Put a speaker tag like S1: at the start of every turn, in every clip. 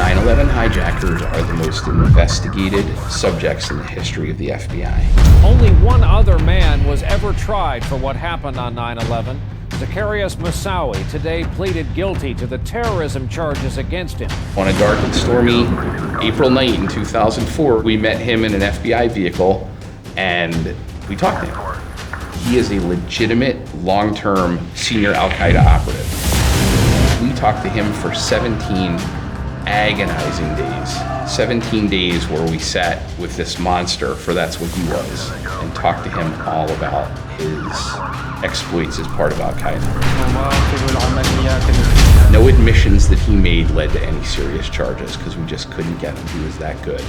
S1: 9/11 hijackers are the most investigated subjects in the history of the FBI.
S2: Only one other man was ever tried for what happened on 9/11. Zacarias Moussaoui today pleaded guilty to the terrorism charges against him.
S1: On a dark and stormy April night in 2004, we met him in an FBI vehicle and we talked to him. He is a legitimate, long-term senior Al-Qaeda operative. We talked to him for 17 agonizing days. 17 days where we sat with this monster, for that's what he was, and talked to him all about his exploits as part of Al-Qaeda. No admissions that he made led to any serious charges because we just couldn't get him. He was that good.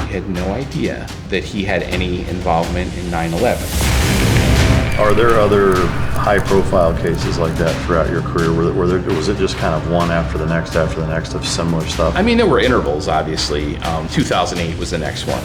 S1: We had no idea that he had any involvement in 9/11.
S3: Are there other high-profile cases like that throughout your career? Was it just kind of one after the next of similar stuff?
S1: I mean, there were intervals, obviously. 2008 was the next one.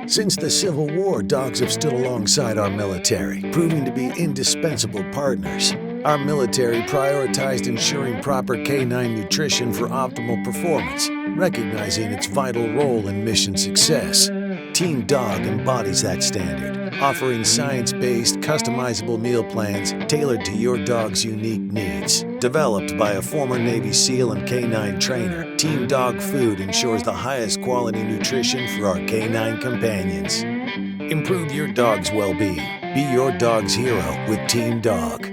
S4: Since the Civil War, dogs have stood alongside our military, proving to be indispensable partners. Our military prioritized ensuring proper canine nutrition for optimal performance, recognizing its vital role in mission success. Team Dog embodies that standard, offering science-based, customizable meal plans tailored to your dog's unique needs. Developed by a former Navy SEAL and canine trainer, Team Dog Food ensures the highest quality nutrition for our canine companions. Improve your dog's well-being. Be your dog's hero with Team Dog.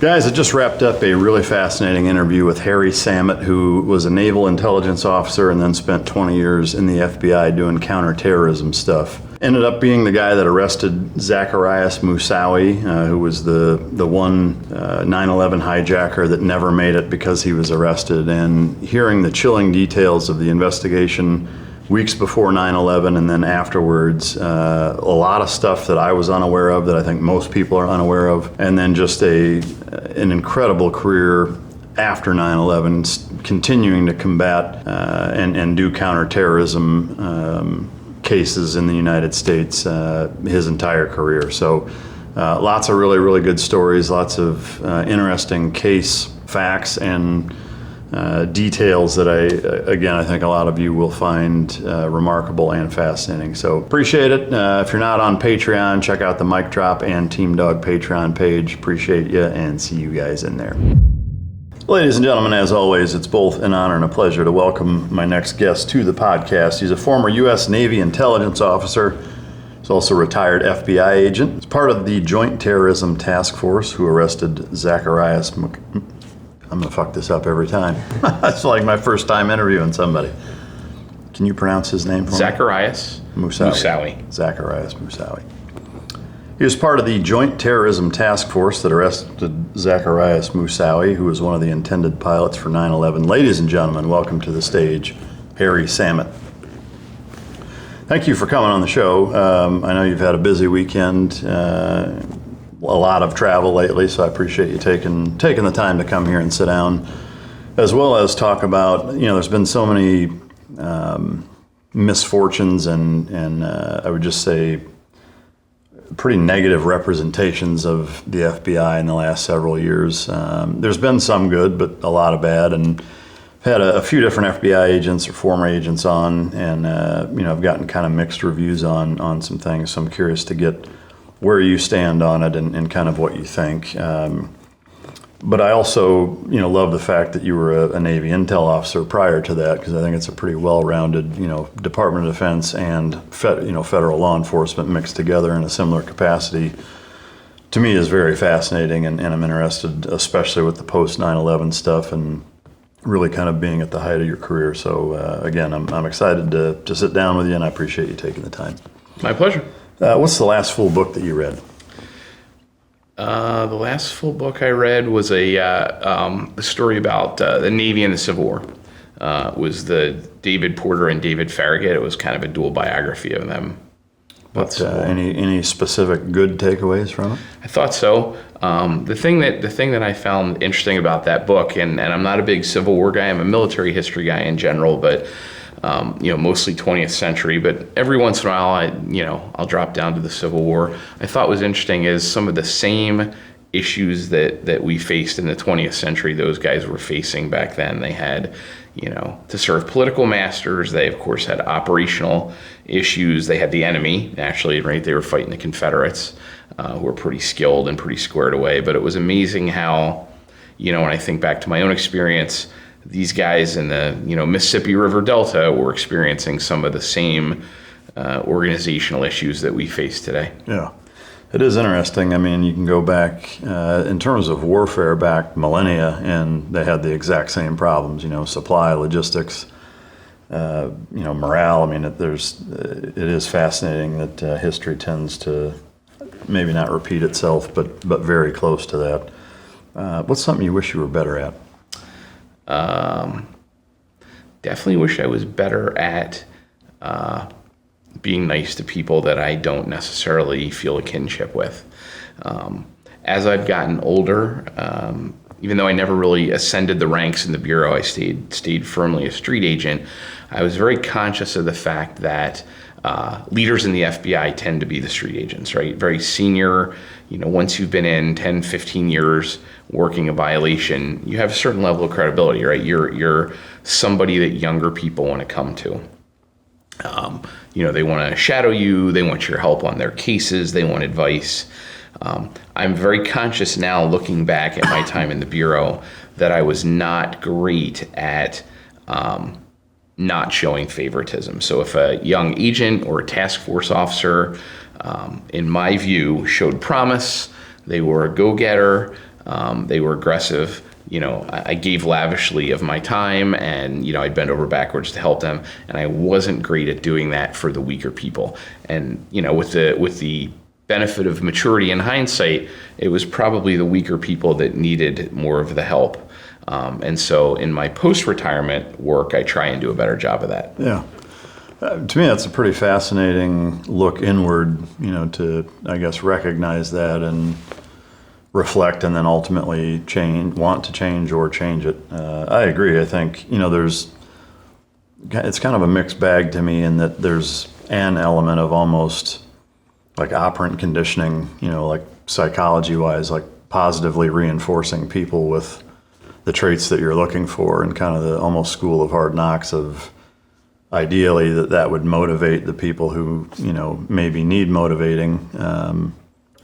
S3: Guys, I just wrapped up a really fascinating interview with Harry Samit, who was a naval intelligence officer and then spent 20 years in the FBI doing counterterrorism stuff. Ended up being the guy that arrested Zacarias Moussaoui, who was the one 9/11 hijacker that never made it because he was arrested. And hearing the chilling details of the investigation weeks before 9/11 and then afterwards, a lot of stuff that I was unaware of that I think most people are unaware of, and then just an incredible career after 9/11, continuing to combat and do counterterrorism cases in the United States his entire career. So lots of really, really good stories, lots of interesting case facts and details that I think a lot of you will find remarkable and fascinating. So appreciate it. If you're not on Patreon, check out the Mic Drop and Team Dog Patreon page. Appreciate you and see you guys in there. Ladies and gentlemen, as always, it's both an honor and a pleasure to welcome my next guest to the podcast. He's a former U.S. Navy intelligence officer. He's also a retired FBI agent. He's part of the Joint Terrorism Task Force who arrested Zacarias I'm going to fuck this up every time. It's like my first time interviewing somebody. Can you pronounce his name for me?
S1: Zacarias Moussaoui.
S3: Zacarias Moussaoui. He was part of the Joint Terrorism Task Force that arrested Zacarias Moussaoui, who was one of the intended pilots for 9/11. Ladies and gentlemen, welcome to the stage, Harry Samit. Thank you for coming on the show. I know you've had a busy weekend. A lot of travel lately, so I appreciate you taking the time to come here and sit down, as well as talk about, there's been so many misfortunes and I would just say pretty negative representations of the FBI in the last several years. There's been some good, but a lot of bad, and I've had a few different FBI agents or former agents on, and I've gotten kind of mixed reviews on some things, so I'm curious to get where you stand on it and kind of what you think. But I also, love the fact that you were a Navy intel officer prior to that, because I think it's a pretty well-rounded, Department of Defense and federal law enforcement mixed together in a similar capacity. To me, is very fascinating, and I'm interested, especially with the post 9/11 stuff and really kind of being at the height of your career. So again, I'm excited to sit down with you, and I appreciate you taking the time.
S1: My pleasure.
S3: What's the last full book that you read?
S1: The last full book I read was a story about the Navy and the Civil War. It was the David Porter and David Farragut. It was kind of a dual biography of them.
S3: But any specific good takeaways from it?
S1: I thought so. The thing that I found interesting about that book, and I'm not a big Civil War guy. I'm a military history guy in general, but mostly 20th century, but every once in a while I'll drop down to the Civil War. I thought was interesting is some of the same issues that we faced in the 20th century, those guys were facing back then. They had, to serve political masters. They, of course, had operational issues. They had the enemy, actually, right? They were fighting the Confederates, who were pretty skilled and pretty squared away. But it was amazing how, when I think back to my own experience, these guys in the, Mississippi River Delta were experiencing some of the same organizational issues that we face today.
S3: Yeah. It is interesting. I mean, you can go back in terms of warfare back millennia, and they had the exact same problems. Supply, logistics, morale. I mean, it is fascinating that history tends to maybe not repeat itself, but very close to that. What's something you wish you were better at?
S1: Definitely wish I was better at being nice to people that I don't necessarily feel a kinship with. As I've gotten older, even though I never really ascended the ranks in the Bureau, I stayed firmly a street agent, I was very conscious of the fact that leaders in the FBI tend to be the street agents, right? Very senior. Once you've been in 10, 15 years working a violation, you have a certain level of credibility, right? You're somebody that younger people want to come to. They want to shadow you. They want your help on their cases. They want advice. I'm very conscious now, looking back at my time in the Bureau, that I was not great at not showing favoritism. So if a young agent or a task force officer, in my view, showed promise, they were a go-getter, they were aggressive, I gave lavishly of my time, and, I'd bend over backwards to help them. And I wasn't great at doing that for the weaker people. And, with the benefit of maturity and hindsight, it was probably the weaker people that needed more of the help. And so in my post-retirement work, I try and do a better job of that.
S3: Yeah. To me, that's a pretty fascinating look inward, to, I guess, recognize that and reflect, and then ultimately want to change or change it. I agree. I think, it's kind of a mixed bag to me in that there's an element of almost like operant conditioning, like psychology-wise, like positively reinforcing people with the traits that you're looking for, and kind of the almost school of hard knocks of ideally that would motivate the people who, maybe need motivating.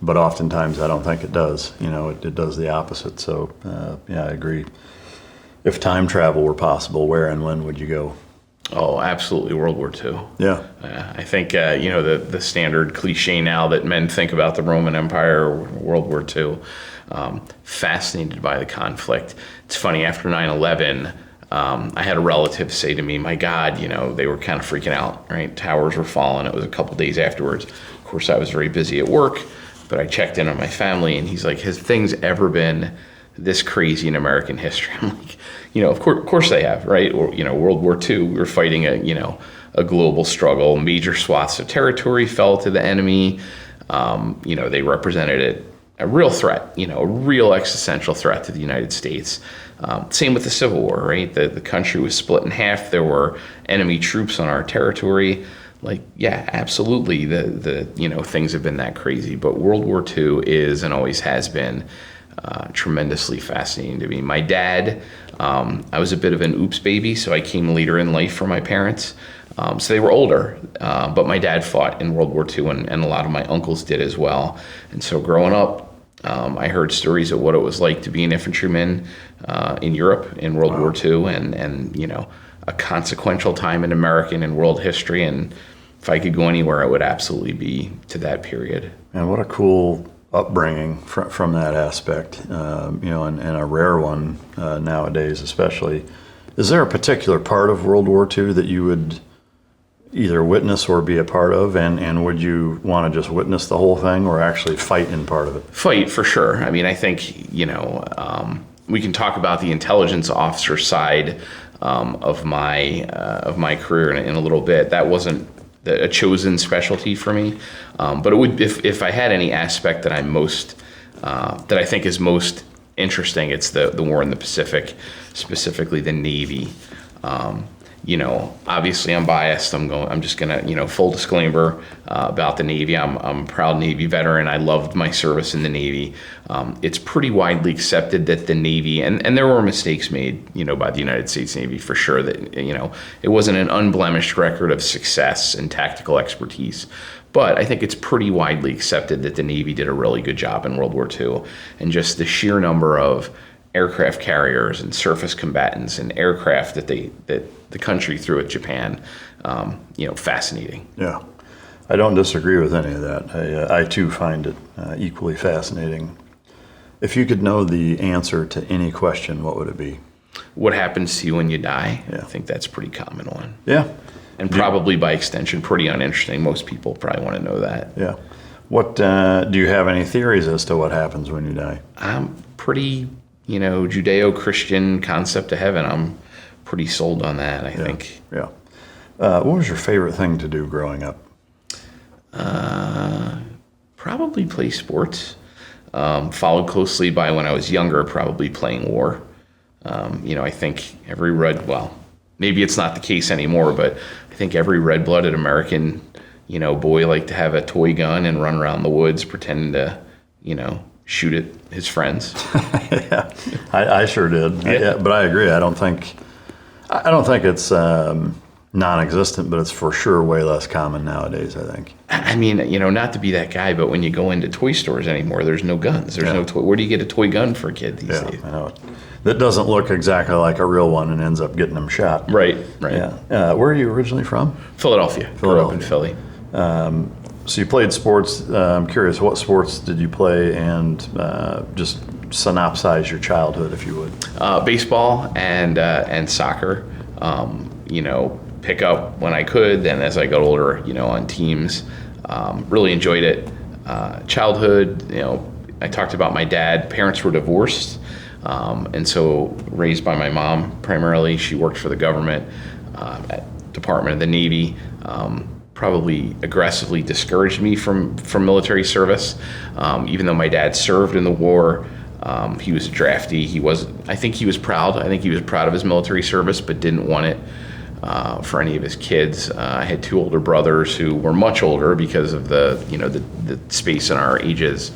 S3: But oftentimes I don't think it does. It does the opposite. So, I agree. If time travel were possible, where and when would you go?
S1: Oh, absolutely, World War II.
S3: Yeah.
S1: I think, the standard cliche now that men think about the Roman Empire or World War II, fascinated by the conflict. It's funny, after 9/11, I had a relative say to me, my God, they were kind of freaking out, right? Towers were falling. It was a couple days afterwards. Of course, I was very busy at work, but I checked in on my family, and he's like, has things ever been this crazy in American history? I'm like, of course they have, right? Or, World War II, we were fighting a global struggle. Major swaths of territory fell to the enemy. They represented a real threat, a real existential threat to the United States. Same with the Civil War, right? The country was split in half. There were enemy troops on our territory. Like, yeah, absolutely. The things have been that crazy, but World War II is and always has been tremendously fascinating to me. My dad, I was a bit of an oops baby, so I came later in life for my parents. So they were older, but my dad fought in World War II, and a lot of my uncles did as well. And so growing up, I heard stories of what it was like to be an infantryman in Europe in World War II, and a consequential time in American and world history. And if I could go anywhere, it would absolutely be to that period.
S3: And what a cool upbringing from that aspect, and a rare one nowadays especially. Is there a particular part of World War II that you would either witness or be a part of, and would you want to just witness the whole thing or actually fight in part of it?
S1: Fight, for sure. I mean, I think, we can talk about the intelligence officer side of my career in a little bit. That wasn't a chosen specialty for me, but it would, if I had any aspect that that I think is most interesting, it's the war in the Pacific, specifically the Navy. Obviously I'm biased. I'm just gonna, full disclaimer about the Navy. I'm a proud Navy veteran. I loved my service in the Navy. It's pretty widely accepted that the Navy, and there were mistakes made, by the United States Navy for sure, that, it wasn't an unblemished record of success and tactical expertise. But I think it's pretty widely accepted that the Navy did a really good job in World War II, and just the sheer number of aircraft carriers and surface combatants and aircraft that the country threw at Japan, fascinating.
S3: Yeah, I don't disagree with any of that. I too find it equally fascinating. If you could know the answer to any question, what would it be?
S1: What happens to you when you die?
S3: Yeah.
S1: I think that's a pretty common one.
S3: Yeah.
S1: And probably by extension, pretty uninteresting. Most people probably want to know that.
S3: Yeah. What do you have any theories as to what happens when you die?
S1: I'm pretty, Judeo-Christian concept of heaven. I'm pretty sold on that, I think.
S3: Yeah. What was your favorite thing to do growing up?
S1: Probably play sports. Followed closely by, when I was younger, probably playing war. I think every maybe it's not the case anymore, but I think every red-blooded American, boy liked to have a toy gun and run around the woods pretending to, shoot at his friends.
S3: Yeah, I sure did. Yeah, but I agree. I don't think it's non-existent, but it's for sure way less common nowadays, I think.
S1: I mean, not to be that guy, but when you go into toy stores anymore, there's no guns. There's no toy. Where do you get a toy gun for a kid these days?
S3: I know. That doesn't look exactly like a real one and ends up getting them shot.
S1: Right.
S3: Yeah. Where are you originally from?
S1: Philadelphia. Grew up in Philly.
S3: So you played sports. I'm curious, what sports did you play, and just synopsize your childhood, if you would.
S1: Baseball and soccer. Pick up when I could. Then as I got older, on teams, really enjoyed it. Childhood, I talked about my dad. Parents were divorced. And so raised by my mom primarily. She worked for the government, at Department of the Navy. Probably aggressively discouraged me from military service. Even though my dad served in the war, he was a draftee. I think he was proud. I think he was proud of his military service, but didn't want it for any of his kids. I had two older brothers who were much older because of the space in our ages.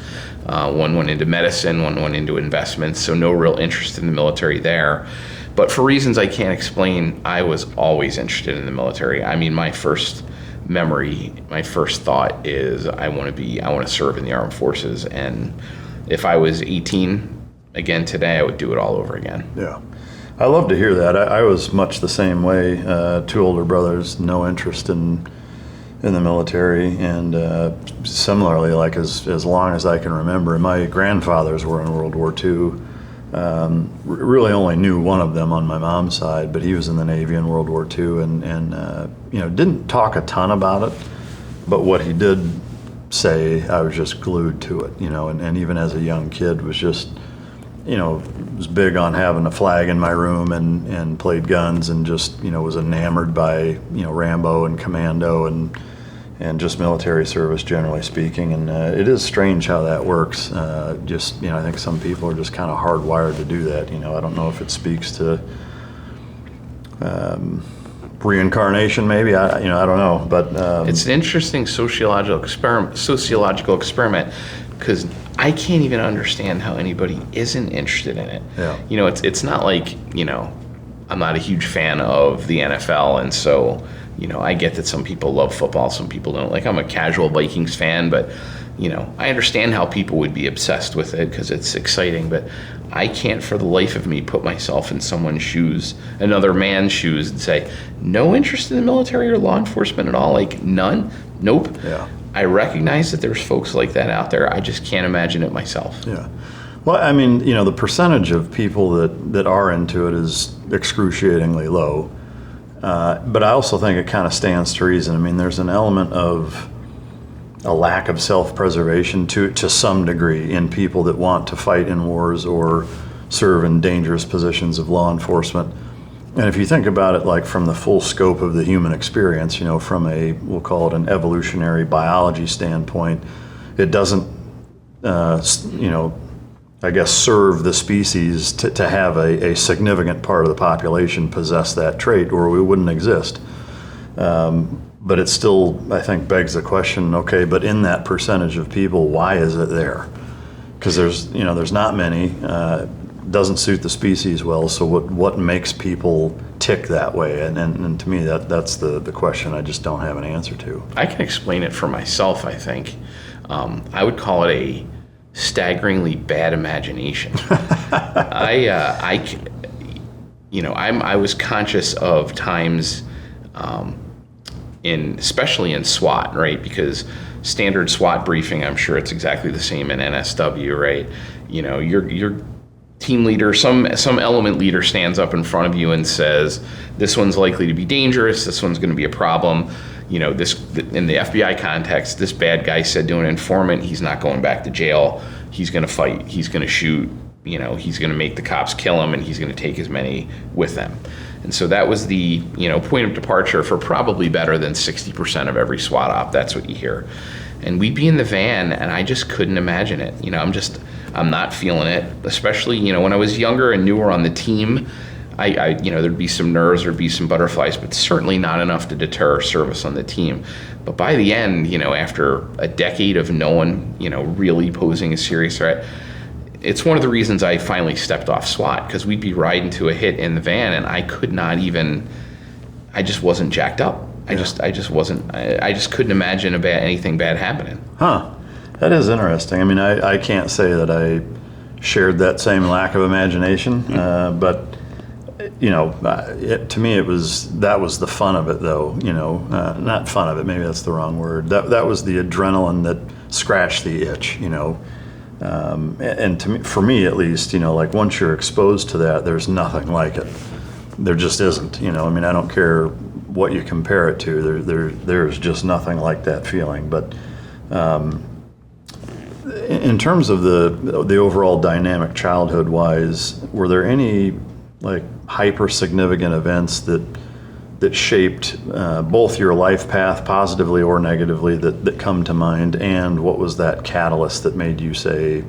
S1: One went into medicine, one went into investments, so no real interest in the military there. But for reasons I can't explain, I was always interested in the military. I mean, my first memory, my first thought is I want to serve in the armed forces. And if I was 18 again today, I would do it all over again.
S3: Yeah. I love to hear that. I was much the same way. Two older brothers, no interest in the military, and similarly, like as long as I can remember, my grandfathers were in World War II. Really only knew one of them on my mom's side, but he was in the Navy in World War II, and didn't talk a ton about it, but what he did say, I was just glued to it, and even as a young kid was just, was big on having a flag in my room and played guns and just, was enamored by, Rambo and Commando and just military service generally speaking. And it is strange how that works. I think some people are just kind of hardwired to do that. I don't know if it speaks to reincarnation, maybe. I don't know, but
S1: it's an interesting sociological experiment because I can't even understand how anybody isn't interested in it.
S3: Yeah.
S1: It's not like, I'm not a huge fan of the NFL, and so, I get that some people love football, some people don't. Like, I'm a casual Vikings fan, but, I understand how people would be obsessed with it because it's exciting, but I can't for the life of me put myself in someone's shoes, another man's shoes, and say, no interest in the military or law enforcement at all? Like, none? Nope.
S3: Yeah.
S1: I recognize that there's folks like that out there. I just can't imagine it myself.
S3: Yeah. Well, I mean, the percentage of people that are into it is excruciatingly low. But I also think it kind of stands to reason. I mean, there's an element of a lack of self-preservation to some degree in people that want to fight in wars or serve in dangerous positions of law enforcement. And if you think about it like from the full scope of the human experience, from we'll call it an evolutionary biology standpoint, it doesn't, I guess, serve the species to have a significant part of the population possess that trait, or we wouldn't exist. But it still, I think, begs the question, okay, but in that percentage of people, why is it there? Because there's not many, doesn't suit the species well, so what makes people tick that way? And to me, that's the question I just don't have an answer to.
S1: I can explain it for myself, I think. I would call it a staggeringly bad imagination. I was conscious of times, especially in SWAT, right? Because standard SWAT briefing, I'm sure it's exactly the same in NSW, right? Your team leader, some element leader stands up in front of you and says, this one's likely to be dangerous, this one's going to be a problem. This, in the FBI context, this bad guy said to an informant, he's not going back to jail, he's going to fight, he's going to shoot, he's going to make the cops kill him, and he's going to take as many with them. And so that was the point of departure for probably better than 60% of every SWAT op. That's what you hear. And we'd be in the van, and I just couldn't imagine it. I'm not feeling it. Especially, when I was younger and newer on the team, I there'd be some nerves, there'd be some butterflies, but certainly not enough to deter service on the team. But by the end, after a decade of no one, really posing a serious threat, it's one of the reasons I finally stepped off SWAT, because we'd be riding to a hit in the van, and I just wasn't jacked up. I just wasn't. I just couldn't imagine anything bad happening. Huh.
S3: That is interesting. I mean, I can't say that I shared that same lack of imagination, but to me, that was the fun of it, though. Not fun of it. Maybe that's the wrong word. That was the adrenaline that scratched the itch. And for me at least, like once you're exposed to that, there's nothing like it. There just isn't. I mean, I don't care what you compare it to. There's just nothing like that feeling. But in terms of the overall dynamic childhood-wise, were there any like hyper significant events that shaped both your life path positively or negatively that come to mind, and what was that catalyst that made you say,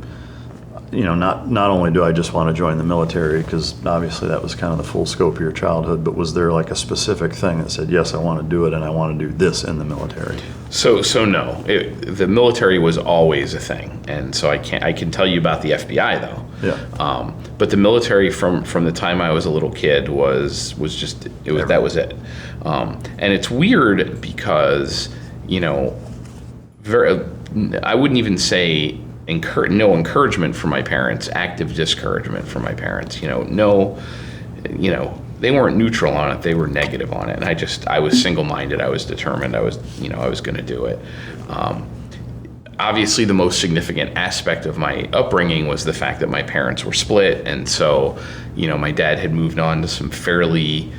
S3: not only do I just want to join the military, because obviously that was kind of the full scope of your childhood, but was there like a specific thing that said, yes, I want to do it and I want to do this in the military?
S1: So no, the military was always a thing, and so I can tell you about the FBI though.
S3: Yeah.
S1: But the military from the time I was a little kid was just that was it. And it's weird because I wouldn't even say no encouragement from my parents, active discouragement from my parents. They weren't neutral on it; they were negative on it. And I was single-minded. I was determined. I was going to do it. Obviously, the most significant aspect of my upbringing was the fact that my parents were split, and so, my dad had moved on to some fairly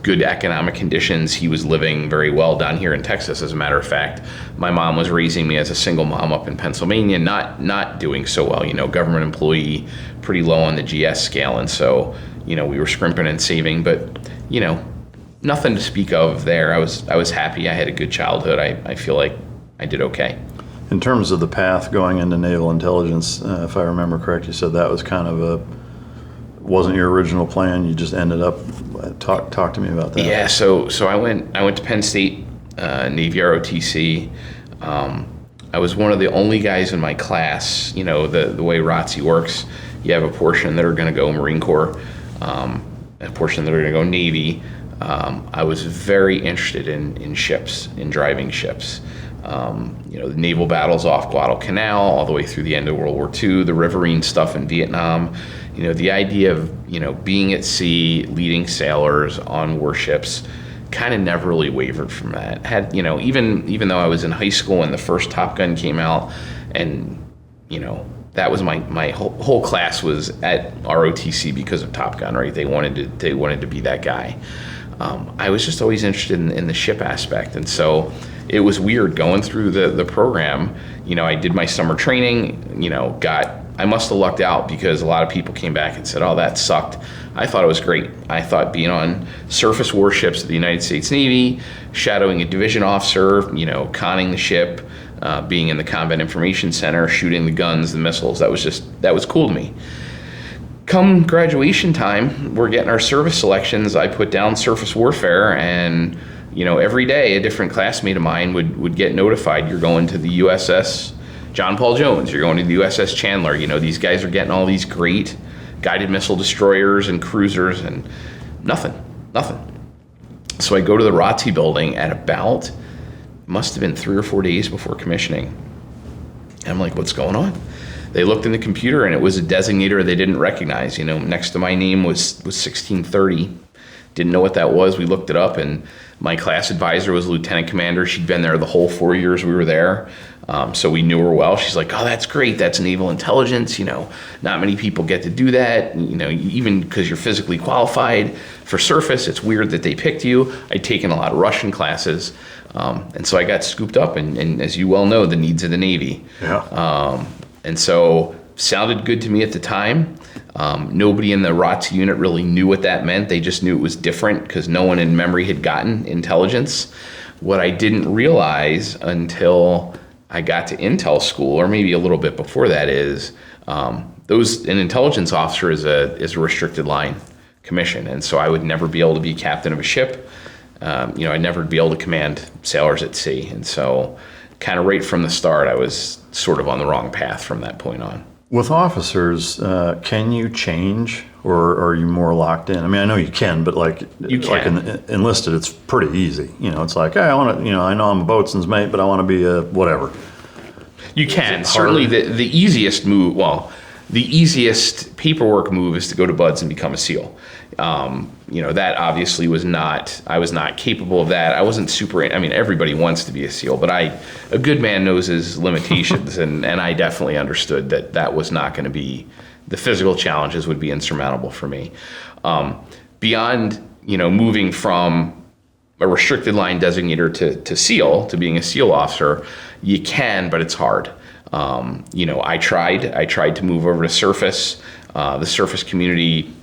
S1: good economic conditions. He was living very well down here in Texas, as a matter of fact. My mom was raising me as a single mom up in Pennsylvania, not doing so well. Government employee, pretty low on the GS scale, and so, we were scrimping and saving, but, nothing to speak of there. I was happy. I had a good childhood. I feel like I did okay.
S3: In terms of the path going into naval intelligence, if I remember correct, you said that was kind of wasn't your original plan. You just ended up. Talk to me about that.
S1: Yeah. So I went to Penn State, Navy ROTC. I was one of the only guys in my class. The way ROTC works, you have a portion that are going to go Marine Corps, a portion that are going to go Navy. I was very interested in ships, in driving ships. The naval battles off Guadalcanal all the way through the end of World War II, the riverine stuff in Vietnam, the idea of, being at sea, leading sailors on warships, kind of never really wavered from that. Had, even though I was in high school and the first Top Gun came out, and, that was my whole class was at ROTC because of Top Gun, right? They wanted to be that guy. I was just always interested in the ship aspect, and so it was weird going through the program. I did my summer training, I must have lucked out because a lot of people came back and said, oh, that sucked. I thought it was great. I thought being on surface warships of the United States Navy, shadowing a division officer, conning the ship, being in the Combat Information Center, shooting the guns, the missiles. That was cool to me. Come graduation time, we're getting our service selections. I put down surface warfare, and every day a different classmate of mine would get notified. You're going to the USS John Paul Jones. You're going to the USS Chandler. These guys are getting all these great guided missile destroyers and cruisers, and nothing. So I go to the ROTC building at about, must have been 3 or 4 days before commissioning. And I'm like, what's going on? They looked in the computer, and it was a designator they didn't recognize. Next to my name was 1630. Didn't know what that was. We looked it up, and my class advisor was a lieutenant commander. She'd been there the whole 4 years we were there. So we knew her well. She's like, oh, that's great. That's naval intelligence. Not many people get to do that. Even because you're physically qualified for surface, it's weird that they picked you. I'd taken a lot of Russian classes. And so I got scooped up, and as you well know, the needs of the Navy.
S3: Yeah.
S1: And so sounded good to me at the time. Nobody in the ROTC unit really knew what that meant. They just knew it was different because no one in memory had gotten intelligence. What I didn't realize until I got to intel school, or maybe a little bit before that, is an intelligence officer is a restricted line commission, and so I would never be able to be captain of a ship. I'd never be able to command sailors at sea, and so kind of right from the start, I was sort of on the wrong path from that point on.
S3: With officers, can you change, or are you more locked in? I mean, I know you can, but
S1: you can.
S3: Enlisted, it's pretty easy. It's like, hey, I want to, I know I'm a boatswain's mate, but I want to be a whatever.
S1: You can. Certainly the easiest move, the easiest paperwork move is to go to BUD/S and become a SEAL. That obviously I was not capable of that. I wasn't everybody wants to be a SEAL, but a good man knows his limitations, and I definitely understood that was not going to be, the physical challenges would be insurmountable for me. Beyond, moving from a restricted line designator to SEAL, to being a SEAL officer, you can, but it's hard. I tried to move over to surface. The surface community,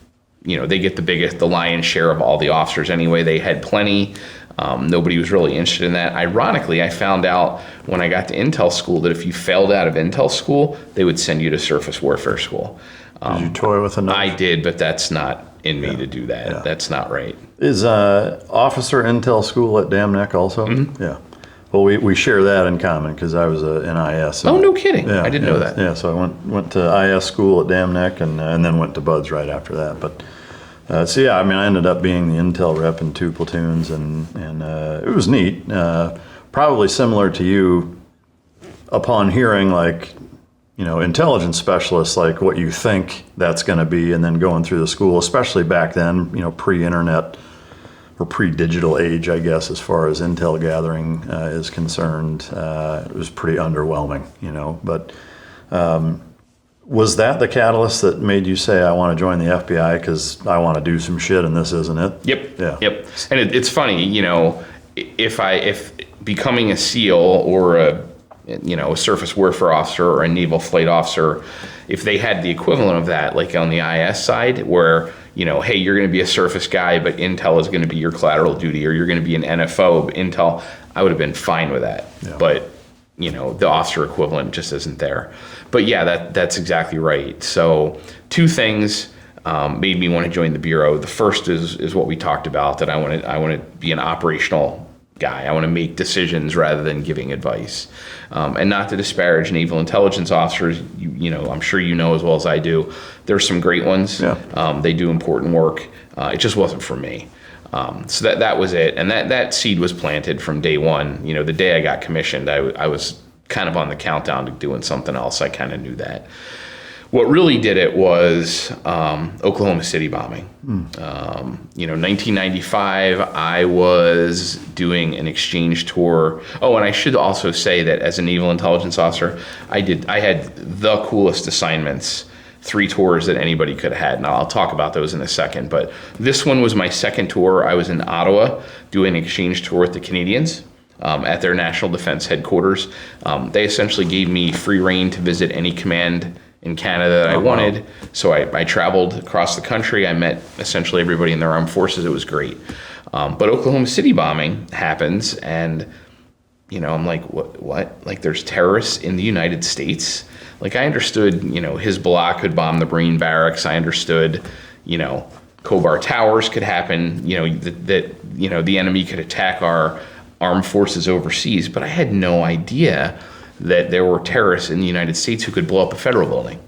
S1: they get the lion's share of all the officers anyway. They had plenty. Nobody was really interested in that. Ironically, I found out when I got to intel school that if you failed out of intel school, they would send you to surface warfare school.
S3: Did you toy with a knife?
S1: I did, but that's not in me to do that.
S3: Yeah.
S1: That's not right.
S3: Is officer intel school at Dam Neck also?
S1: Mm-hmm.
S3: Yeah. Well, we share that in common because I was in IS.
S1: Oh, no kidding.
S3: Yeah,
S1: I didn't know that.
S3: Yeah, so I went to IS school at Dam Neck and then went to BUD/S right after that. But I ended up being the intel rep in 2 platoons, and it was neat. Probably similar to you, upon hearing intelligence specialists, like what you think that's going to be, and then going through the school, especially back then, pre-internet or pre-digital age, I guess, as far as intel gathering is concerned. It was pretty underwhelming, But was that the catalyst that made you say, I want to join the FBI because I want to do some shit and this isn't it?
S1: Yep.
S3: Yeah.
S1: Yep. And it's funny, if becoming a SEAL or a surface warfare officer or a naval flight officer, if they had the equivalent of that, like on the IS side, where hey, you're going to be a surface guy, but intel is going to be your collateral duty, or you're going to be an NFO, but intel, I would have been fine with that. Yeah. But the officer equivalent just isn't there. But yeah, that's exactly right. So 2 things made me want to join the Bureau. The first is what we talked about, that I want to be an operational guy. I want to make decisions rather than giving advice. And not to disparage naval intelligence officers, I'm sure you know as well as I do, there's some great ones. Yeah. They do important work. It just wasn't for me. So that was it. And that seed was planted from day one. The day I got commissioned, I was kind of on the countdown to doing something else. I kind of knew that. What really did it was Oklahoma City bombing. 1995, I was doing an exchange tour. Oh, and I should also say that as a naval intelligence officer, I had the coolest assignments, 3 tours that anybody could have had. And I'll talk about those in a second. But this one was my second tour. I was in Ottawa doing an exchange tour with the Canadians. At their National Defense Headquarters. They essentially gave me free reign to visit any command in Canada that I wanted. So I traveled across the country. I met essentially everybody in their armed forces. It was great. But Oklahoma City bombing happens, and I'm like, what? Like, there's terrorists in the United States? Like, I understood, Hezbollah could bomb the Marine barracks. I understood, Khobar Towers could happen, that the enemy could attack our armed forces overseas. But I had no idea that there were terrorists in the United States who could blow up a federal building.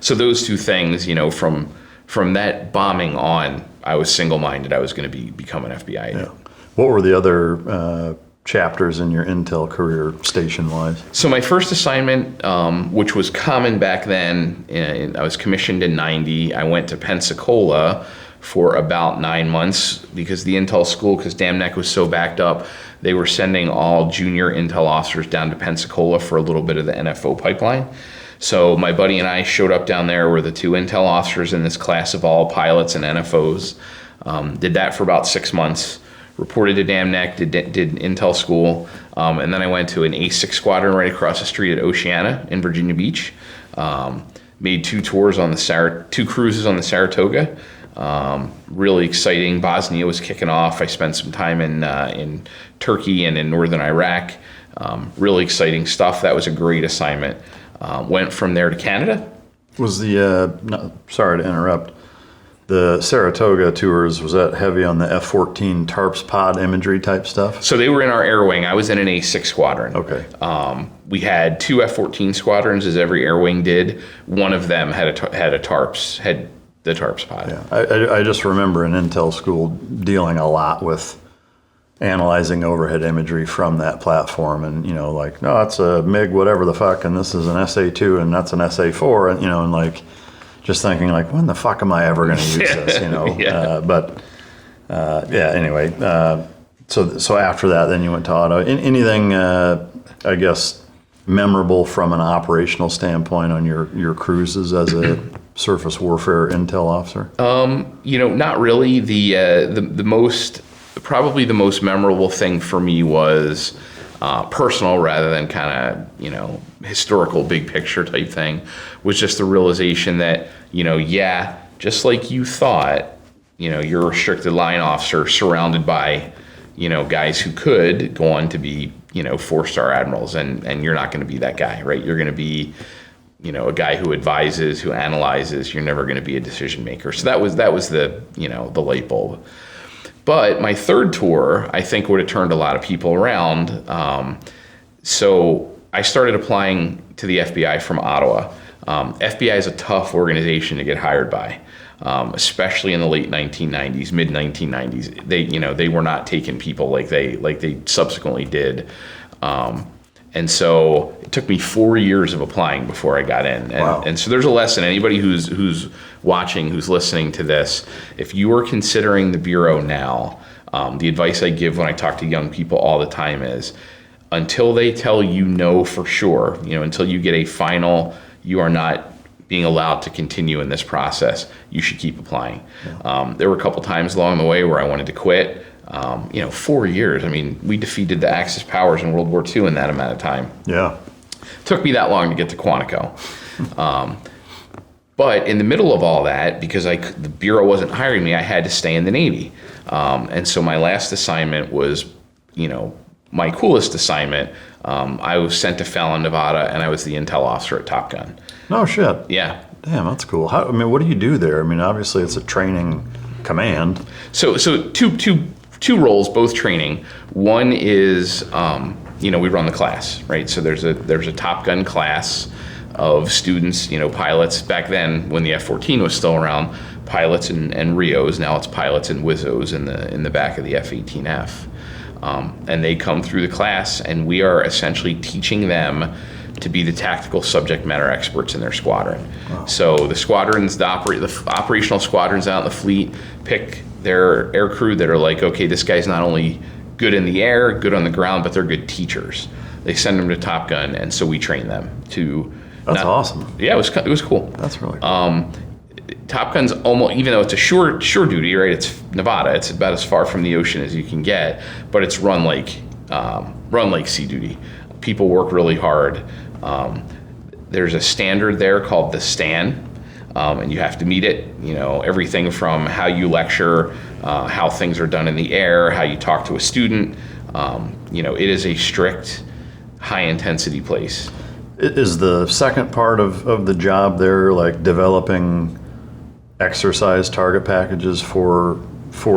S1: So those two things, from that bombing on, I was single-minded. I was going to become an FBI agent.
S3: Yeah. What were the other chapters in your intel career station-wise?
S1: So my first assignment, which was common back then, I was commissioned in 90. I went to Pensacola for about 9 months because the intel school, because Dam Neck was so backed up, they were sending all junior intel officers down to Pensacola for a little bit of the NFO pipeline. So my buddy and I showed up down there. We're the two intel officers in this class of all pilots and NFOs. Did that for about 6 months. Reported to Dam Neck, did intel school, and then I went to an A6 squadron right across the street at Oceana in Virginia Beach. Made two cruises on the Saratoga. Really exciting. Bosnia was kicking off. I spent some time in Turkey and in northern Iraq. Really exciting stuff. That was a great assignment. Went from there to Canada.
S3: Was sorry to interrupt, the Saratoga tours, was that heavy on the F-14 TARPS pod imagery type stuff?
S1: So they were in our air wing. I was in an A6 squadron.
S3: Okay.
S1: We had two F-14 squadrons, as every air wing did. One of them had the TARPS pod.
S3: Yeah, I just remember in intel school dealing a lot with analyzing overhead imagery from that platform, and no, it's a MiG whatever the fuck, and this is an SA-2, and that's an SA-4, and just thinking when the fuck am I ever going to use this,
S1: Yeah.
S3: Anyway, so after that, then you went to auto. Anything, I guess, memorable from an operational standpoint on your cruises as a surface warfare intel officer?
S1: Not really. Probably the most memorable thing for me was personal rather than kind of, historical big picture type thing, was just the realization that, just like you thought, you're a restricted line officer surrounded by, guys who could go on to be, 4-star admirals, and you're not going to be that guy, right? You're going to be, a guy who advises, who analyzes. You're never going to be a decision maker. So that was the, the light bulb. But my third tour, I think, would have turned a lot of people around. So I started applying to the FBI from Ottawa. FBI is a tough organization to get hired by, especially in the late 1990s, mid 1990s. They were not taking people like they subsequently did. And so it took me 4 years of applying before I got in. And,
S3: wow.
S1: And so there's a lesson. Anybody who's watching, who's listening to this, if you are considering the Bureau now, the advice I give when I talk to young people all the time is, until they tell you no for sure, until you get a final, you are not being allowed to continue in this process, you should keep applying. Yeah. There were a couple times along the way where I wanted to quit. 4 years. I mean, we defeated the Axis powers in World War II in that amount of time.
S3: Yeah.
S1: It took me that long to get to Quantico. But in the middle of all that, because the Bureau wasn't hiring me, I had to stay in the Navy. And so my last assignment was, my coolest assignment. I was sent to Fallon, Nevada, and I was the intel officer at Top Gun.
S3: No shit.
S1: Yeah.
S3: Damn, that's cool. What do you do there? I mean, obviously it's a training command.
S1: So two roles, both training. One is, we run the class, right? So there's a Top Gun class of students, pilots. Back then, when the F-14 was still around, pilots and Rios. Now it's pilots and Wizzos in the back of the F-18F. And they come through the class, and we are essentially teaching them to be the tactical subject matter experts in their squadron. Wow. So the squadrons, the operational squadrons out in the fleet pick their air crew that are like, okay, this guy's not only good in the air, good on the ground, but they're good teachers. They send them to Top Gun, and so we train them to.
S3: That's awesome.
S1: Yeah, it was cool.
S3: That's really cool.
S1: Top Gun's almost, even though it's a shore duty, right? It's Nevada. It's about as far from the ocean as you can get, but it's run like sea duty. People work really hard. There's a standard there called the STAN, and you have to meet it. Everything from how you lecture, how things are done in the air, how you talk to a student, It is a strict, high-intensity place.
S3: Is the second part of the job there like developing exercise target packages for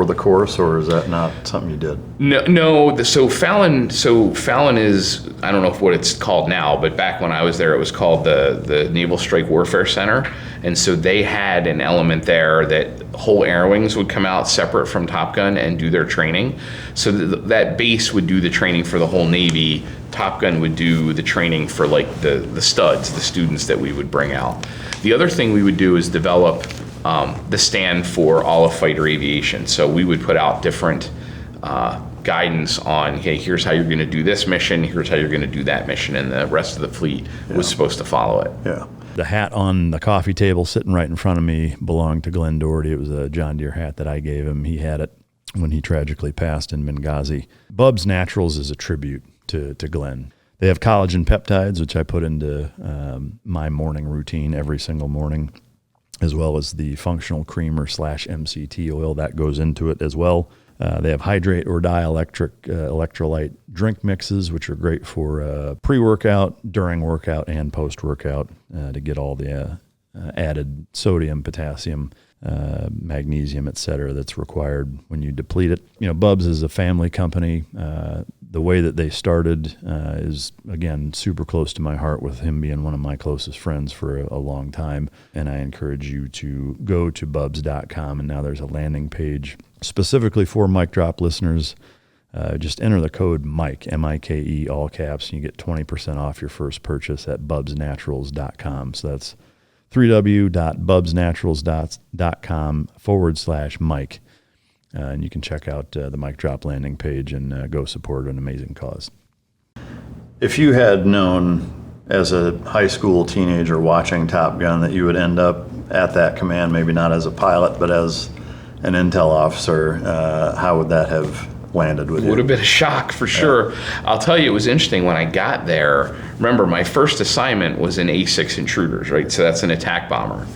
S3: the course, or is that not something you did?
S1: No. So Fallon is, I don't know what it's called now, but back when I was there, it was called the Naval Strike Warfare Center, and so they had an element there that whole air wings would come out separate from Top Gun and do their training. So that base would do the training for the whole Navy. Top Gun would do the training for like the studs, the students that we would bring out. The other thing we would do is develop the stand for all of fighter aviation. So we would put out different guidance on, hey, here's how you're going to do this mission, here's how you're going to do that mission, and the rest of the fleet was supposed to follow it.
S3: Yeah. The hat on the coffee table sitting right in front of me belonged to Glenn Doherty. It was a John Deere hat that I gave him. He had it when he tragically passed in Benghazi. Bubs Naturals is a tribute to Glenn. They have collagen peptides, which I put into my morning routine every single morning, as well as the functional creamer / MCT oil that goes into it as well. They have hydrate or dielectric electrolyte drink mixes, which are great for pre-workout, during workout, and post-workout to get all the added sodium, potassium, magnesium, et cetera, that's required when you deplete it. Bubs is a family company. The way that they started is, again, super close to my heart, with him being one of my closest friends for a long time. And I encourage you to go to bubs.com, and now there's a landing page specifically for Mic Drop listeners. Just enter the code Mike, M-I-K-E, all caps, and you get 20% off your first purchase at bubsnaturals.com. So that's www.bubsnaturals.com/Mike. And you can check out the Mic Drop landing page and go support an amazing cause. If you had known as a high school teenager watching Top Gun that you would end up at that command, maybe not as a pilot, but as an intel officer, how would that have landed with you?
S1: It would have been a shock for sure. I'll tell you, it was interesting when I got there. Remember, my first assignment was in A6 Intruders, right? So that's an attack bomber.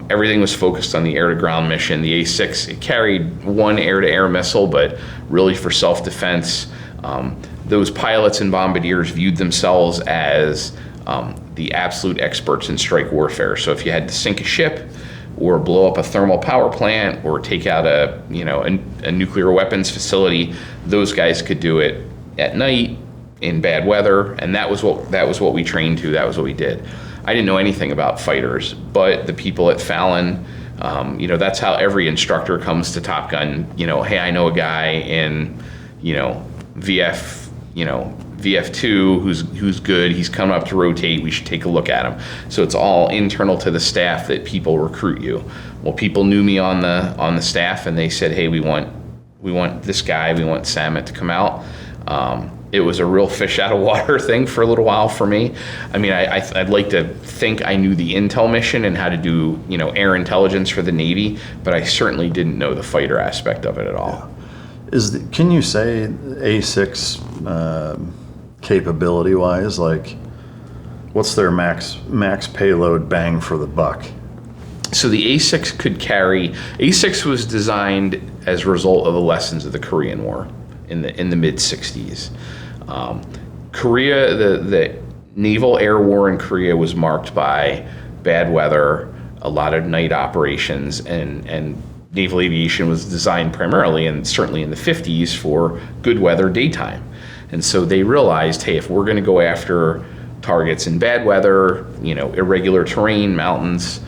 S1: Everything was focused on the air-to-ground mission. The A6, it carried one air-to-air missile, but really for self-defense. Those pilots and bombardiers viewed themselves as the absolute experts in strike warfare. So if you had to sink a ship, or blow up a thermal power plant, or take out a nuclear weapons facility, those guys could do it at night in bad weather, and that was what we trained to. That was what we did. I didn't know anything about fighters, but the people at Fallon, that's how every instructor comes to Top Gun. Hey, I know a guy in, VF2 who's good. He's coming up to rotate. We should take a look at him. So it's all internal to the staff that people recruit you. Well, people knew me on the staff, and they said, hey, we want this guy. We want Samit to come out. It was a real fish out of water thing for a little while for me. I mean, I'd like to think I knew the intel mission and how to do, air intelligence for the Navy, but I certainly didn't know the fighter aspect of it at all.
S3: Yeah. Can you say A6 capability-wise, like, what's their max payload bang for the buck?
S1: So the A6 could carry. A6 was designed as a result of the lessons of the Korean War in the mid '60s. Korea, the naval air war in Korea was marked by bad weather, a lot of night operations, and naval aviation was designed primarily, and certainly in the 50s, for good weather daytime. And so they realized, hey, if we're going to go after targets in bad weather, irregular terrain, mountains,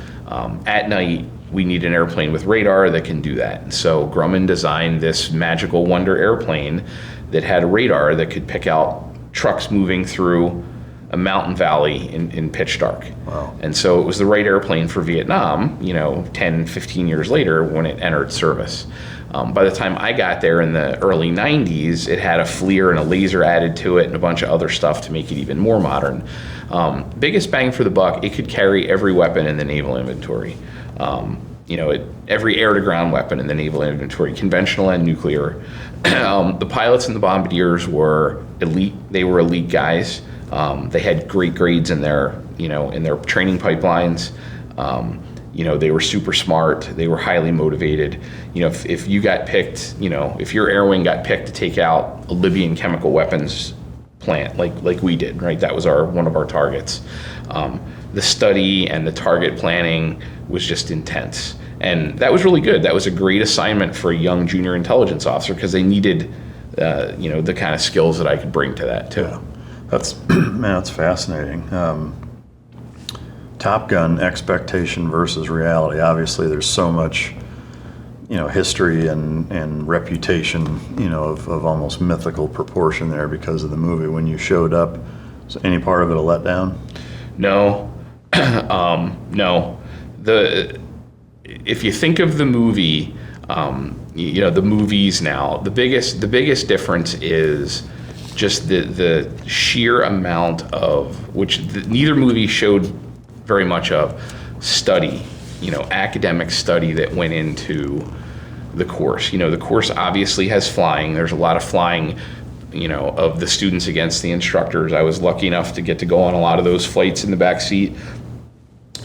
S1: at night, we need an airplane with radar that can do that. And so Grumman designed this magical wonder airplane that had a radar that could pick out trucks moving through a mountain valley in pitch dark.
S3: Wow. And
S1: so it was the right airplane for Vietnam, 10, 15 years later when it entered service. By the time I got there in the early 90s, it had a FLIR and a laser added to it and a bunch of other stuff to make it even more modern. Biggest bang for the buck, it could carry every weapon in the naval inventory. Every air-to-ground weapon in the naval inventory, conventional and nuclear. The pilots and the bombardiers were elite. They were elite guys. They had great grades in their training pipelines. They were super smart. They were highly motivated. If you got picked, if your air wing got picked to take out a Libyan chemical weapons plant, like we did, right? That was one of our targets. The study and the target planning was just intense. And that was really good. That was a great assignment for a young junior intelligence officer because they needed, the kind of skills that I could bring to that too.
S3: Yeah. That's fascinating. Top Gun, expectation versus reality. Obviously, there's so much, history and reputation, of almost mythical proportion there because of the movie. When you showed up, was any part of it a letdown?
S1: No, no. If you think of the movie, the movies now, the biggest difference is just the sheer amount of which neither movie showed very much of study, academic study that went into the course. The course obviously has flying. There's a lot of flying, of the students against the instructors. I was lucky enough to get to go on a lot of those flights in the back seat.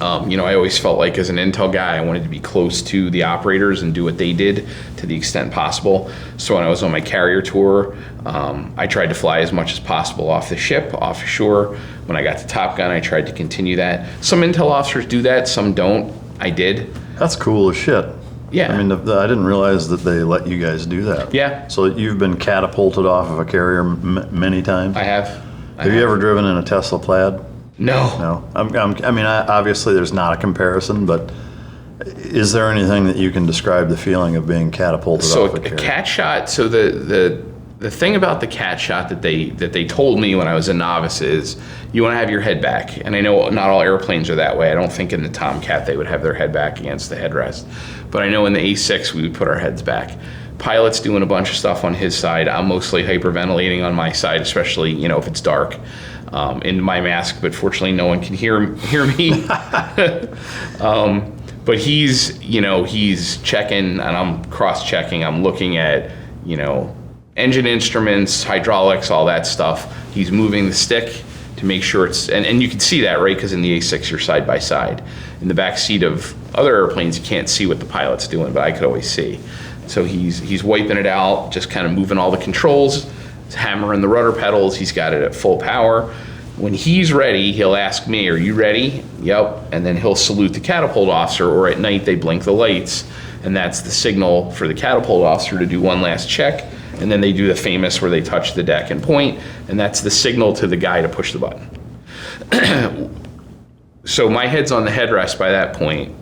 S1: I always felt like as an intel guy, I wanted to be close to the operators and do what they did to the extent possible. So when I was on my carrier tour, I tried to fly as much as possible off the ship, offshore. When I got to Top Gun, I tried to continue that. Some intel officers do that, some don't. I did.
S3: That's cool as shit.
S1: Yeah.
S3: I mean, I didn't realize that they let you guys do that.
S1: Yeah.
S3: So you've been catapulted off of a carrier many times?
S1: I have.
S3: Have you ever driven in a Tesla Plaid?
S1: No.
S3: Obviously there's not a comparison, but is there anything that you can describe the feeling of being catapulted off a carrier?
S1: So a cat shot, so the thing about the cat shot that they told me when I was a novice is you want to have your head back. And I know not all airplanes are that way. I don't think in the Tomcat they would have their head back against the headrest. But I know in the A6 we would put our heads back. Pilot's doing a bunch of stuff on his side. I'm mostly hyperventilating on my side, especially, if it's dark. In my mask, but fortunately no one can hear me. But he's checking and I'm cross-checking. I'm looking at, engine instruments, hydraulics, all that stuff. He's moving the stick to make sure it's, and you can see that, right? Because in the A6 you're side by side. In the back seat of other airplanes, you can't see what the pilot's doing, but I could always see. So he's wiping it out, just kind of moving all the controls, hammering the rudder pedals. He's got it at full power. When he's ready, he'll ask me, "Are you ready?" Yep. And then he'll salute the catapult officer, or at night they blink the lights, and that's the signal for the catapult officer to do one last check. And then they do the famous where they touch the deck and point, and that's the signal to the guy to push the button. So my head's on the headrest by that point.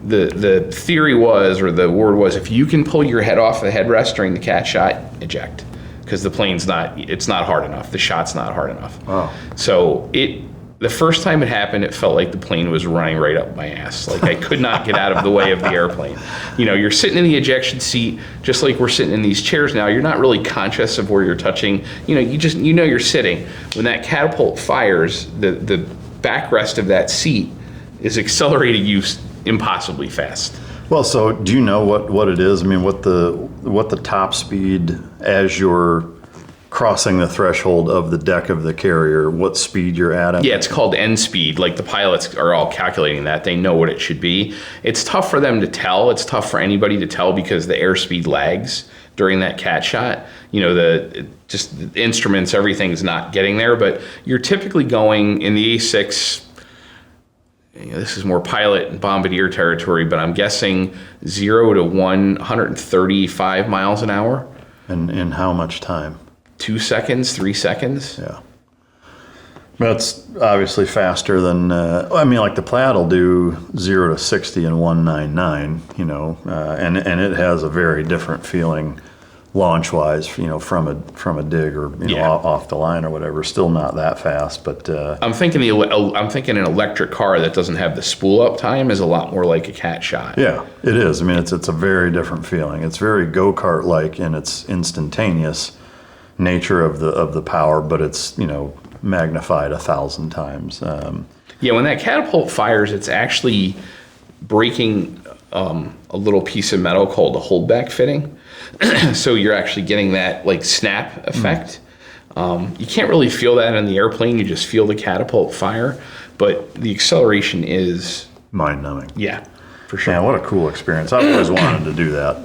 S1: The theory was, or the word was, if you can pull your head off the headrest during the cat shot, eject. Because the plane's it's not hard enough. The shot's not hard enough.
S3: Wow.
S1: So the first time it happened, it felt like the plane was running right up my ass. Like I could not get out of the way of the airplane. You're sitting in the ejection seat, just like we're sitting in these chairs now. You're not really conscious of where you're touching. You're sitting. When that catapult fires, the backrest of that seat is accelerating you impossibly fast.
S3: Well, so do you know what it is? I mean, what the top speed as you're crossing the threshold of the deck of the carrier, what speed you're at?
S1: Yeah, it's called end speed. Like the pilots are all calculating that. They know what it should be. It's tough for them to tell. It's tough for anybody to tell because the airspeed lags during that cat shot. The instruments, everything's not getting there, but you're typically going in the A6. This is more pilot and bombardier territory, but I'm guessing 0 to 135 miles an hour.
S3: And in how much time?
S1: 2 seconds, 3 seconds.
S3: Yeah. That's obviously faster than, like the Plaid will do 0 to 60 in 199, and it has a very different feeling launch-wise, from a dig or off the line or whatever. Still not that fast, but
S1: I'm thinking an electric car that doesn't have the spool up time is a lot more like a cat shot.
S3: Yeah, it is. I mean, it's a very different feeling. It's very go-kart like in its instantaneous nature of the power, but it's magnified 1,000 times.
S1: When that catapult fires, it's actually breaking a little piece of metal called a holdback fitting. So you're actually getting that like snap effect. You can't really feel that in the airplane. You just feel the catapult fire, but the acceleration is
S3: mind-numbing.
S1: Yeah, for sure.
S3: Man, what a cool experience. I've always wanted to do that.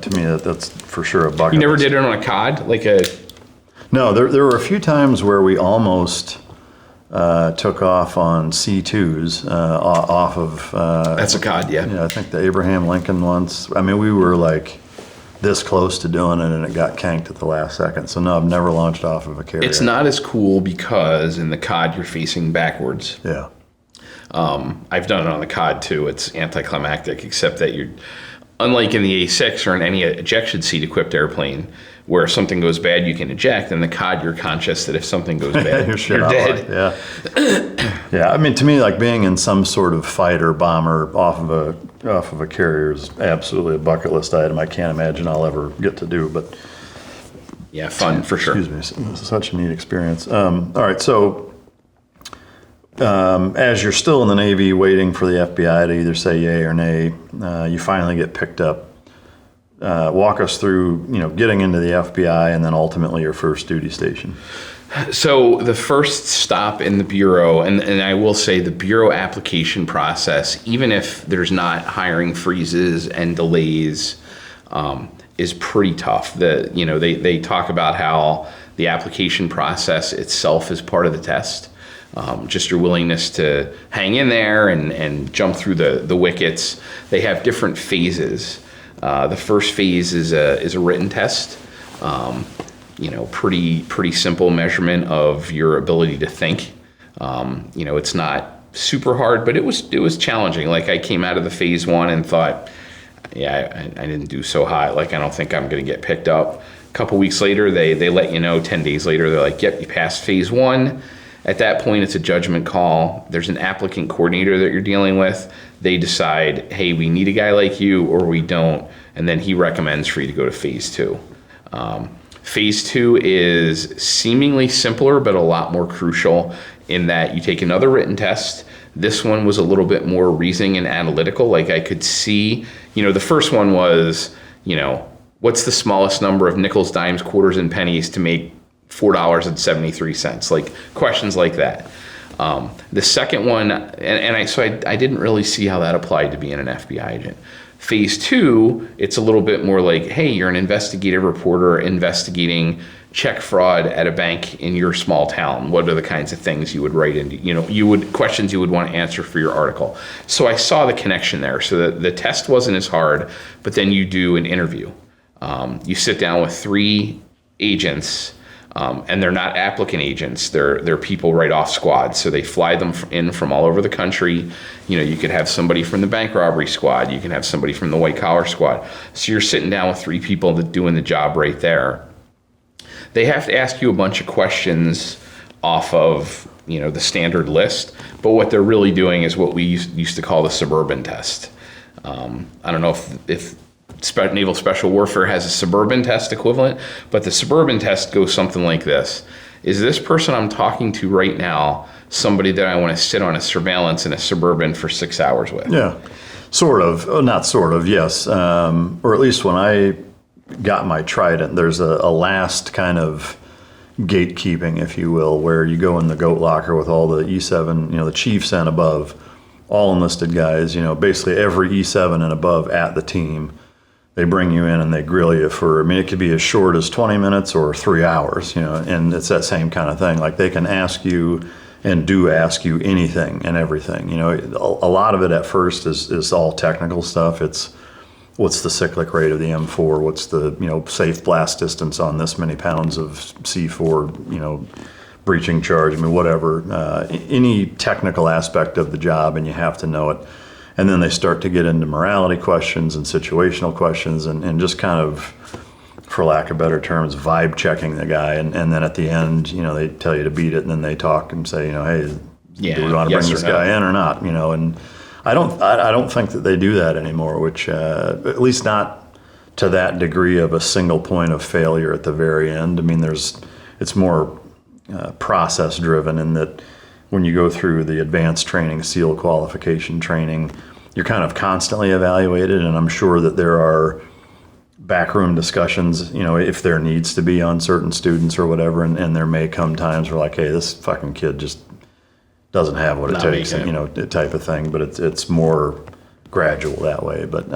S3: To me, that's for sure a bucket.
S1: You never
S3: list.
S1: did it on a COD?
S3: No, there were a few times where we almost took off on C2s off of...
S1: That's a COD, yeah.
S3: Yeah, I think the Abraham Lincoln once. I mean, we were like this close to doing it, and it got canked at the last second. So no, I've never launched off of a carrier.
S1: It's not as cool because in the COD you're facing backwards.
S3: Yeah.
S1: I've done it on the COD too. It's anticlimactic, except that you're, unlike in the A6 or in any ejection seat equipped airplane, where if something goes bad you can eject. In the COD you're conscious that if something goes bad, you're dead.
S3: Yeah. Yeah. I mean, to me, like being in some sort of fighter bomber off of a carrier is absolutely a bucket list item. I can't imagine I'll ever get to do, but
S1: Yeah, fun for sure.
S3: excuse me, such a neat experience. All right, so as you're still in the Navy waiting for the FBI to either say yay or nay, you finally get picked up. Walk us through, getting into the FBI and then ultimately your first duty station.
S1: So the first stop in the Bureau, and I will say the Bureau application process, even if there's not hiring freezes and delays, is pretty tough. They talk about how the application process itself is part of the test. Just your willingness to hang in there and jump through the wickets. They have different phases. The first phase is a written test. Pretty simple measurement of your ability to think. It's not super hard, but it was challenging. Like I came out of the phase one and thought, yeah, I didn't do so hot. Like I don't think I'm going to get picked up. A couple weeks later, they let you know. 10 days later, they're like, yep, you passed phase one. At that point, it's a judgment call. There's an applicant coordinator that you're dealing with. They decide, hey, we need a guy like you or we don't. And then he recommends for you to go to phase two. Phase two is seemingly simpler, but a lot more crucial in that you take another written test. This one was a little bit more reasoning and analytical. Like I could see, the first one was, what's the smallest number of nickels, dimes, quarters, and pennies to make $4.73, like questions like that. The second one, I didn't really see how that applied to being an FBI agent. Phase two, it's a little bit more like, hey, you're an investigative reporter investigating check fraud at a bank in your small town. What are the kinds of things you would write into, questions you would want to answer for your article. So I saw the connection there. So the test wasn't as hard, but then you do an interview. You sit down with 3 agents. And they're not applicant agents. They're people right off squad. So they fly them in from all over the country. You could have somebody from the bank robbery squad. You can have somebody from the white collar squad. So you're sitting down with 3 people doing the job right there. They have to ask you a bunch of questions off of the standard list. But what they're really doing is what we used to call the suburban test. I don't know if Naval Special Warfare has a suburban test equivalent, but the suburban test goes something like this. Is this person I'm talking to right now somebody that I want to sit on a surveillance in a suburban for 6 hours with?
S3: Yeah, sort of. Oh, not sort of, yes. Or at least when I got my Trident, there's a last kind of gatekeeping, if you will, where you go in the goat locker with all the E7, the chiefs and above, all enlisted guys, basically every E7 and above at the team. They bring you in and they grill you it could be as short as 20 minutes or 3 hours, and it's that same kind of thing. Like they can ask you and do ask you anything and everything. A lot of it at first is all technical stuff. It's what's the cyclic rate of the M4? What's the, safe blast distance on this many pounds of C4, breaching charge? Whatever. Any technical aspect of the job, and you have to know it. And then they start to get into morality questions and situational questions and just kind of, for lack of better terms, vibe checking the guy. And then at the end, they tell you to beat it, and then they talk and say, hey, do we want to bring this guy in or not? And I don't think that they do that anymore, which at least not to that degree of a single point of failure at the very end. It's more process driven in that when you go through the advanced training, SEAL qualification training, you're kind of constantly evaluated, and I'm sure that there are backroom discussions, if there needs to be on certain students or whatever, and there may come times where like, hey, this fucking kid just doesn't have what it
S1: Not
S3: takes,
S1: making it.
S3: type of thing. But it's more gradual that way. But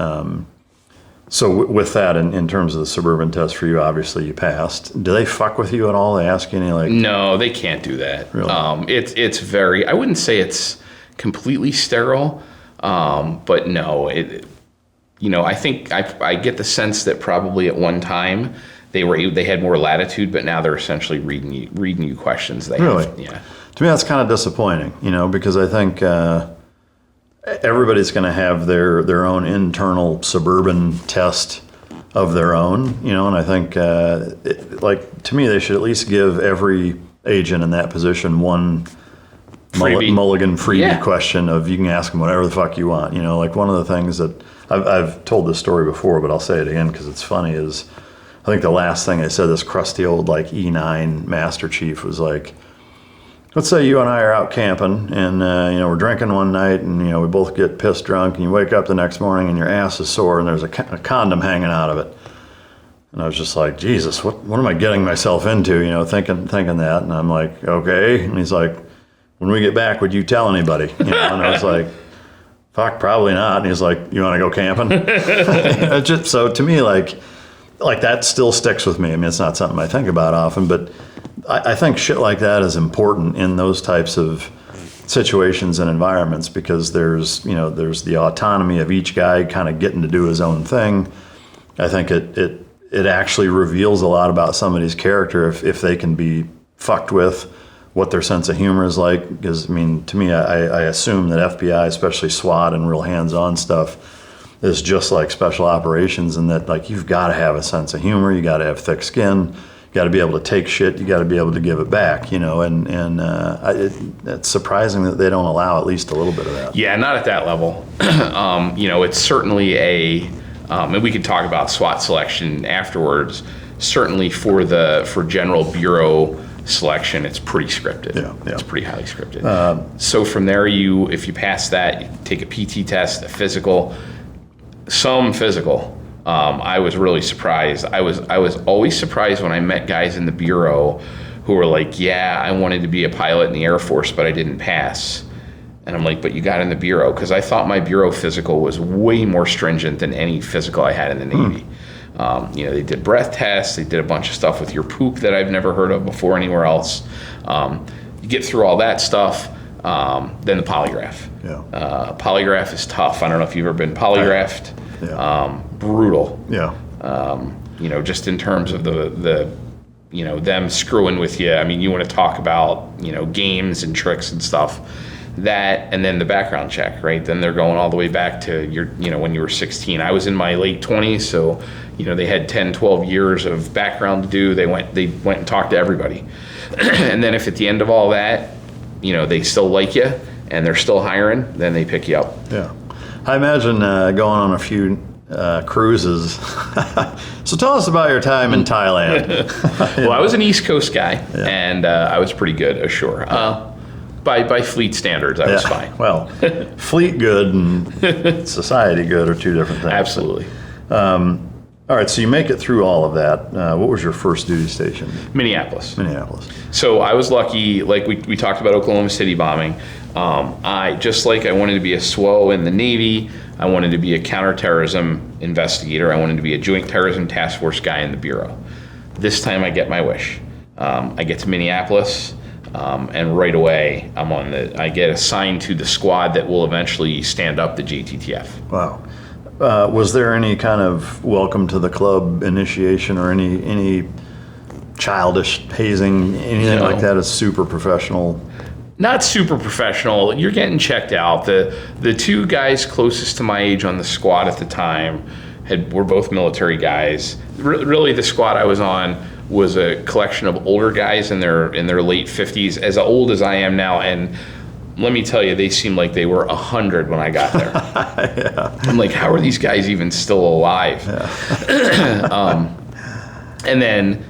S3: so with that, in terms of the suburban test for you, obviously you passed. Do they fuck with you at all? They ask you any
S1: No, they can't do that.
S3: Really?
S1: It's very. I wouldn't say it's completely sterile, but no. I think I get the sense that probably at one time they had more latitude, but now they're essentially reading you questions.
S3: Really?
S1: Yeah.
S3: To me, that's kind of disappointing, because I think everybody's going to have their own internal suburban test of their own, and I think, to me, they should at least give every agent in that position one mulligan freebie question of you can ask them whatever the fuck you want. One of the things that I've told this story before, but I'll say it again because it's funny, is I think the last thing I said, this crusty old E9 Master Chief was like, let's say you and I are out camping and, we're drinking one night and, we both get pissed drunk and you wake up the next morning and your ass is sore and there's a condom hanging out of it. And I was just like, Jesus, what am I getting myself into, thinking that. And I'm like, okay. And he's like, when we get back, would you tell anybody? And I was like, fuck, probably not. And he's like, you want to go camping? So to me, like that still sticks with me. I mean, it's not something I think about often, but I think shit like that is important in those types of situations and environments because there's the autonomy of each guy kind of getting to do his own thing. I think it actually reveals a lot about somebody's character if they can be fucked with, what their sense of humor is like. Because, to me, I assume that FBI, especially SWAT and real hands-on stuff, is just like special operations, and that you've got to have a sense of humor, you got to have thick skin, you got to be able to take shit, you got to be able to give it back, it's surprising that they don't allow at least a little bit of that.
S1: Yeah, not at that level. It's certainly and we could talk about SWAT selection afterwards. Certainly for general bureau selection, it's pretty scripted. Yeah. It's pretty highly scripted. So from there, if you pass that, you take a PT test, a physical. Some physical. I was really surprised. I was always surprised when I met guys in the bureau who were like, yeah, I wanted to be a pilot in the Air Force, but I didn't pass. And I'm like, but you got in the bureau, because I thought my bureau physical was way more stringent than any physical I had in the Navy. They did breath tests, they did a bunch of stuff with your poop that I've never heard of before anywhere else. You get through all that stuff, then the polygraph. Yeah. Polygraph is tough. I don't know if you've ever been polygraphed. Yeah. Brutal. Yeah. Just in terms of the them screwing with you. You want to talk about, games and tricks and stuff. That, and then the background check, right? Then they're going all the way back to when you were 16. I was in my late 20s, so, they had 10, 12 years of background to do. They went and talked to everybody. And then if at the end of all that, they still like you and they're still hiring, then they pick you up. Yeah.
S3: I imagine going on a few cruises. So tell us about your time in Thailand.
S1: Well, I was an East Coast guy, and I was pretty good ashore. By fleet standards, I was fine.
S3: Well, fleet good and society good are two different things.
S1: Absolutely.
S3: All right, so you make it through all of that. What was your first duty station?
S1: Minneapolis.
S3: So
S1: I was lucky, like we talked about Oklahoma City bombing. I wanted to be a SWO in the Navy. I wanted to be a counterterrorism investigator. I wanted to be a joint terrorism task force guy in the Bureau. This time I get my wish. I get to Minneapolis. And right away, I get assigned to the squad that will eventually stand up the JTTF.
S3: Wow. Was there any kind of welcome to the club initiation or any childish hazing, anything like that? Is super professional?
S1: Not super professional. You're getting checked out. The two guys closest to my age on the squad at the time were both military guys. Really, the squad I was on was a collection of older guys in their late 50s, as old as I am now. And let me tell you, they seemed like they were 100 when I got there. Yeah. I'm like, how are these guys even still alive? Yeah. And then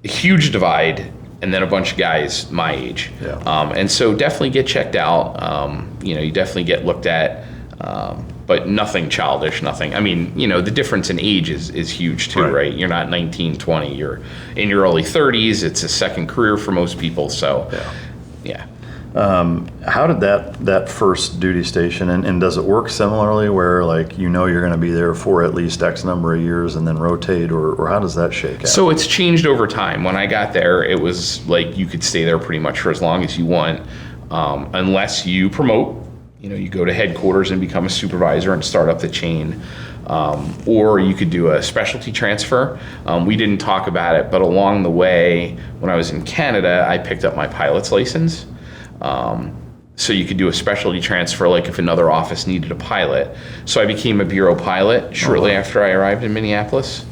S1: a huge divide, and then a bunch of guys my age. Yeah. And so definitely get checked out. You definitely get looked at. But nothing childish, nothing. The difference in age is huge too, right? You're not 19, 20. You're in your early 30s. It's a second career for most people. So, yeah.
S3: How did that first duty station, and does it work similarly where like you're going to be there for at least X number of years and then rotate, or how does that shake out?
S1: So it's changed over time. When I got there, it was like you could stay there pretty much for as long as you want, unless you promote. You go to headquarters and become a supervisor and start up the chain. Or you could do a specialty transfer. We didn't talk about it, but along the way, when I was in Canada, I picked up my pilot's license. So you could do a specialty transfer, like if another office needed a pilot. So I became a bureau pilot shortly after I arrived in Minneapolis.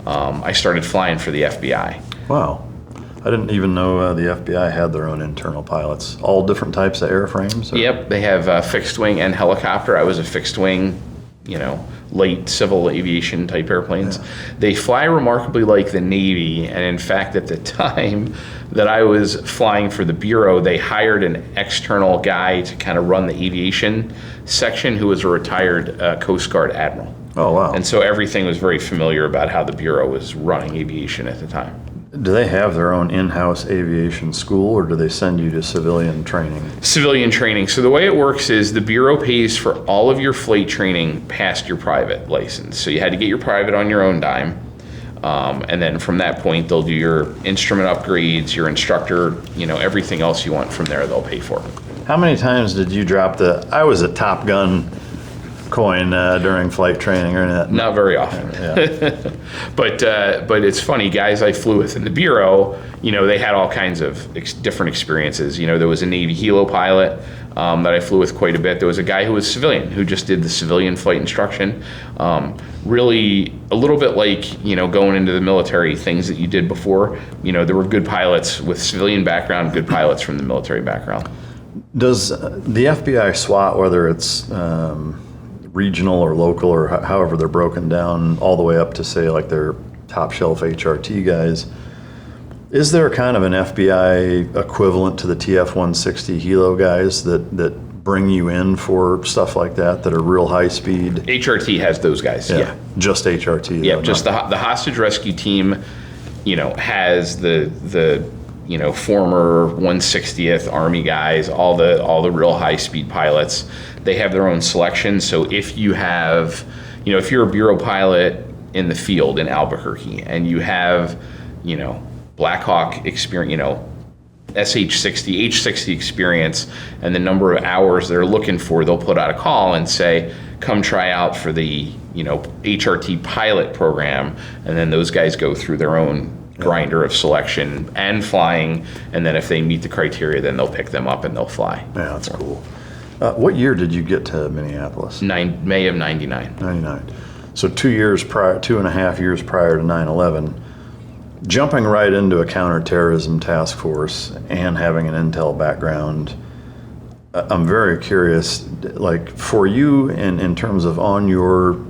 S1: I started flying for the FBI.
S3: Wow. I didn't even know the FBI had their own internal pilots. All different types of airframes? Or?
S1: Yep, they have fixed wing and helicopter. I was a fixed wing, light civil aviation type airplanes. Yeah. They fly remarkably like the Navy, and in fact, at the time that I was flying for the Bureau, they hired an external guy to kind of run the aviation section who was a retired Coast Guard admiral.
S3: Oh, wow.
S1: And so everything was very familiar about how the Bureau was running aviation at the time.
S3: Do they have their own in-house aviation school, or do they send you to civilian training? Civilian
S1: training. So the way it works is the Bureau pays for all of your flight training past your private license. So you had to get your private on your own dime. And then from that point, they'll do your instrument upgrades, your instructor, everything else you want from there, they'll pay for.
S3: How many times did you drop I was a Top Gun coin during flight training or not?
S1: Not very often. Yeah. But it's funny, guys I flew with in the Bureau, they had all kinds of different experiences. There was a Navy helo pilot that I flew with quite a bit. There was a guy who was civilian who just did the civilian flight instruction. Really a little bit like, going into the military, things that you did before. There were good pilots with civilian background, good pilots from the military background.
S3: Does the FBI SWAT, whether it's regional or local or however they're broken down, all the way up to say like their top shelf HRT guys, is there kind of an FBI equivalent to the TF-160 helo guys that bring you in for stuff like that are real high speed?
S1: HRT has those guys, yeah.
S3: Just HRT.
S1: Yeah, just the hostage rescue team, has the former 160th Army guys, all the real high speed pilots. They have their own selection. So if you have, if you're a Bureau pilot in the field in Albuquerque and you have, Black Hawk experience, SH-60, H-60 experience, and the number of hours they're looking for, they'll put out a call and say, come try out for the, HRT pilot program. And then those guys go through their own grinder of selection and flying, and then if they meet the criteria, then they'll pick them up and they'll fly.
S3: Yeah, that's cool. What year did you get to Minneapolis?
S1: May of 99.
S3: 99. So 2.5 years prior to 9/11, jumping right into a counterterrorism task force and having an intel background. I'm very curious, like for you in terms of on your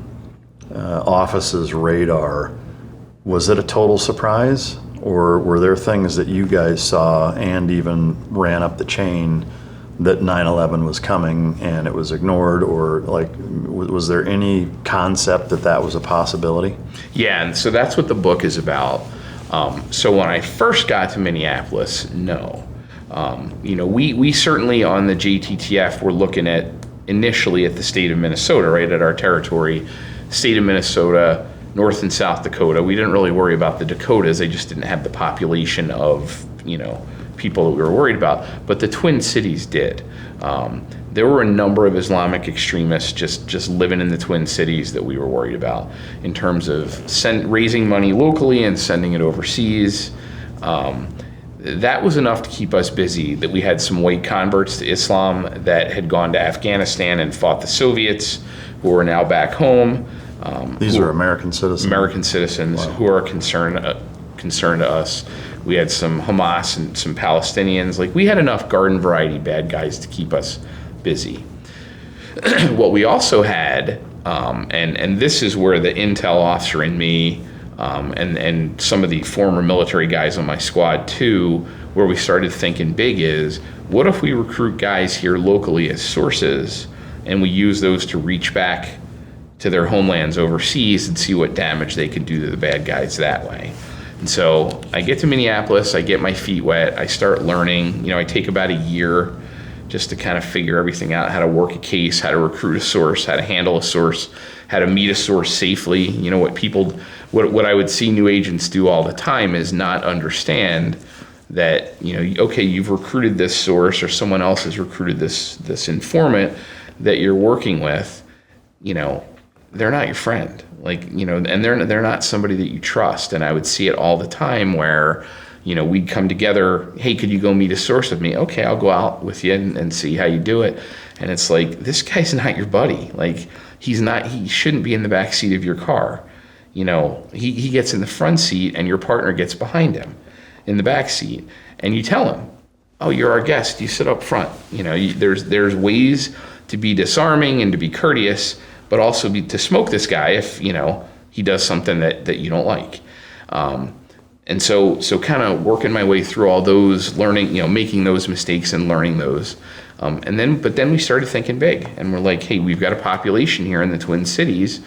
S3: office's radar, was it a total surprise, or were there things that you guys saw and even ran up the chain that 9/11 was coming and it was ignored, or like was there any concept that was a possibility? Yeah,
S1: and so that's what the book is about. So when I first got to Minneapolis, no. We certainly on the JTTF were looking at initially at the state of Minnesota, right, at our territory, state of Minnesota, North and South Dakota. We didn't really worry about the Dakotas. They just didn't have the population of, people that we were worried about. But the Twin Cities did. There were a number of Islamic extremists just living in the Twin Cities that we were worried about in terms of raising money locally and sending it overseas. That was enough to keep us busy, that we had some white converts to Islam that had gone to Afghanistan and fought the Soviets, who are now back home.
S3: These are American citizens?
S1: American citizens. Wow. Who are concerned to us. We had some Hamas and some Palestinians. Like, we had enough garden variety bad guys to keep us busy. What we also had, and this is where the intel officer in me and some of the former military guys on my squad too, where we started thinking big, is what if we recruit guys here locally as sources and we use those to reach back to their homelands overseas and see what damage they could do to the bad guys that way. And so I get to Minneapolis, I get my feet wet, I start learning. I take about a year just to kind of figure everything out, how to work a case, how to recruit a source, how to handle a source, how to meet a source safely. You know, what I would see new agents do all the time is not understand that, you know, okay, you've recruited this source or someone else has recruited this informant that you're working with, you know, they're not your friend. Like, you know, and they're not somebody that you trust. And I would see it all the time where, you know, we'd come together, hey, could you go meet a source with me? Okay, I'll go out with you and see how you do it. And it's like, this guy's not your buddy. Like, he shouldn't be in the back seat of your car. You know, he gets in the front seat and your partner gets behind him in the back seat. And you tell him, oh, you're our guest, you sit up front. You know, there's ways to be disarming and to be courteous, but also to smoke this guy if, you know, he does something that you don't like. And so kind of working my way through all those, learning, you know, making those mistakes and learning those. But then we started thinking big, and we're like, hey, we've got a population here in the Twin Cities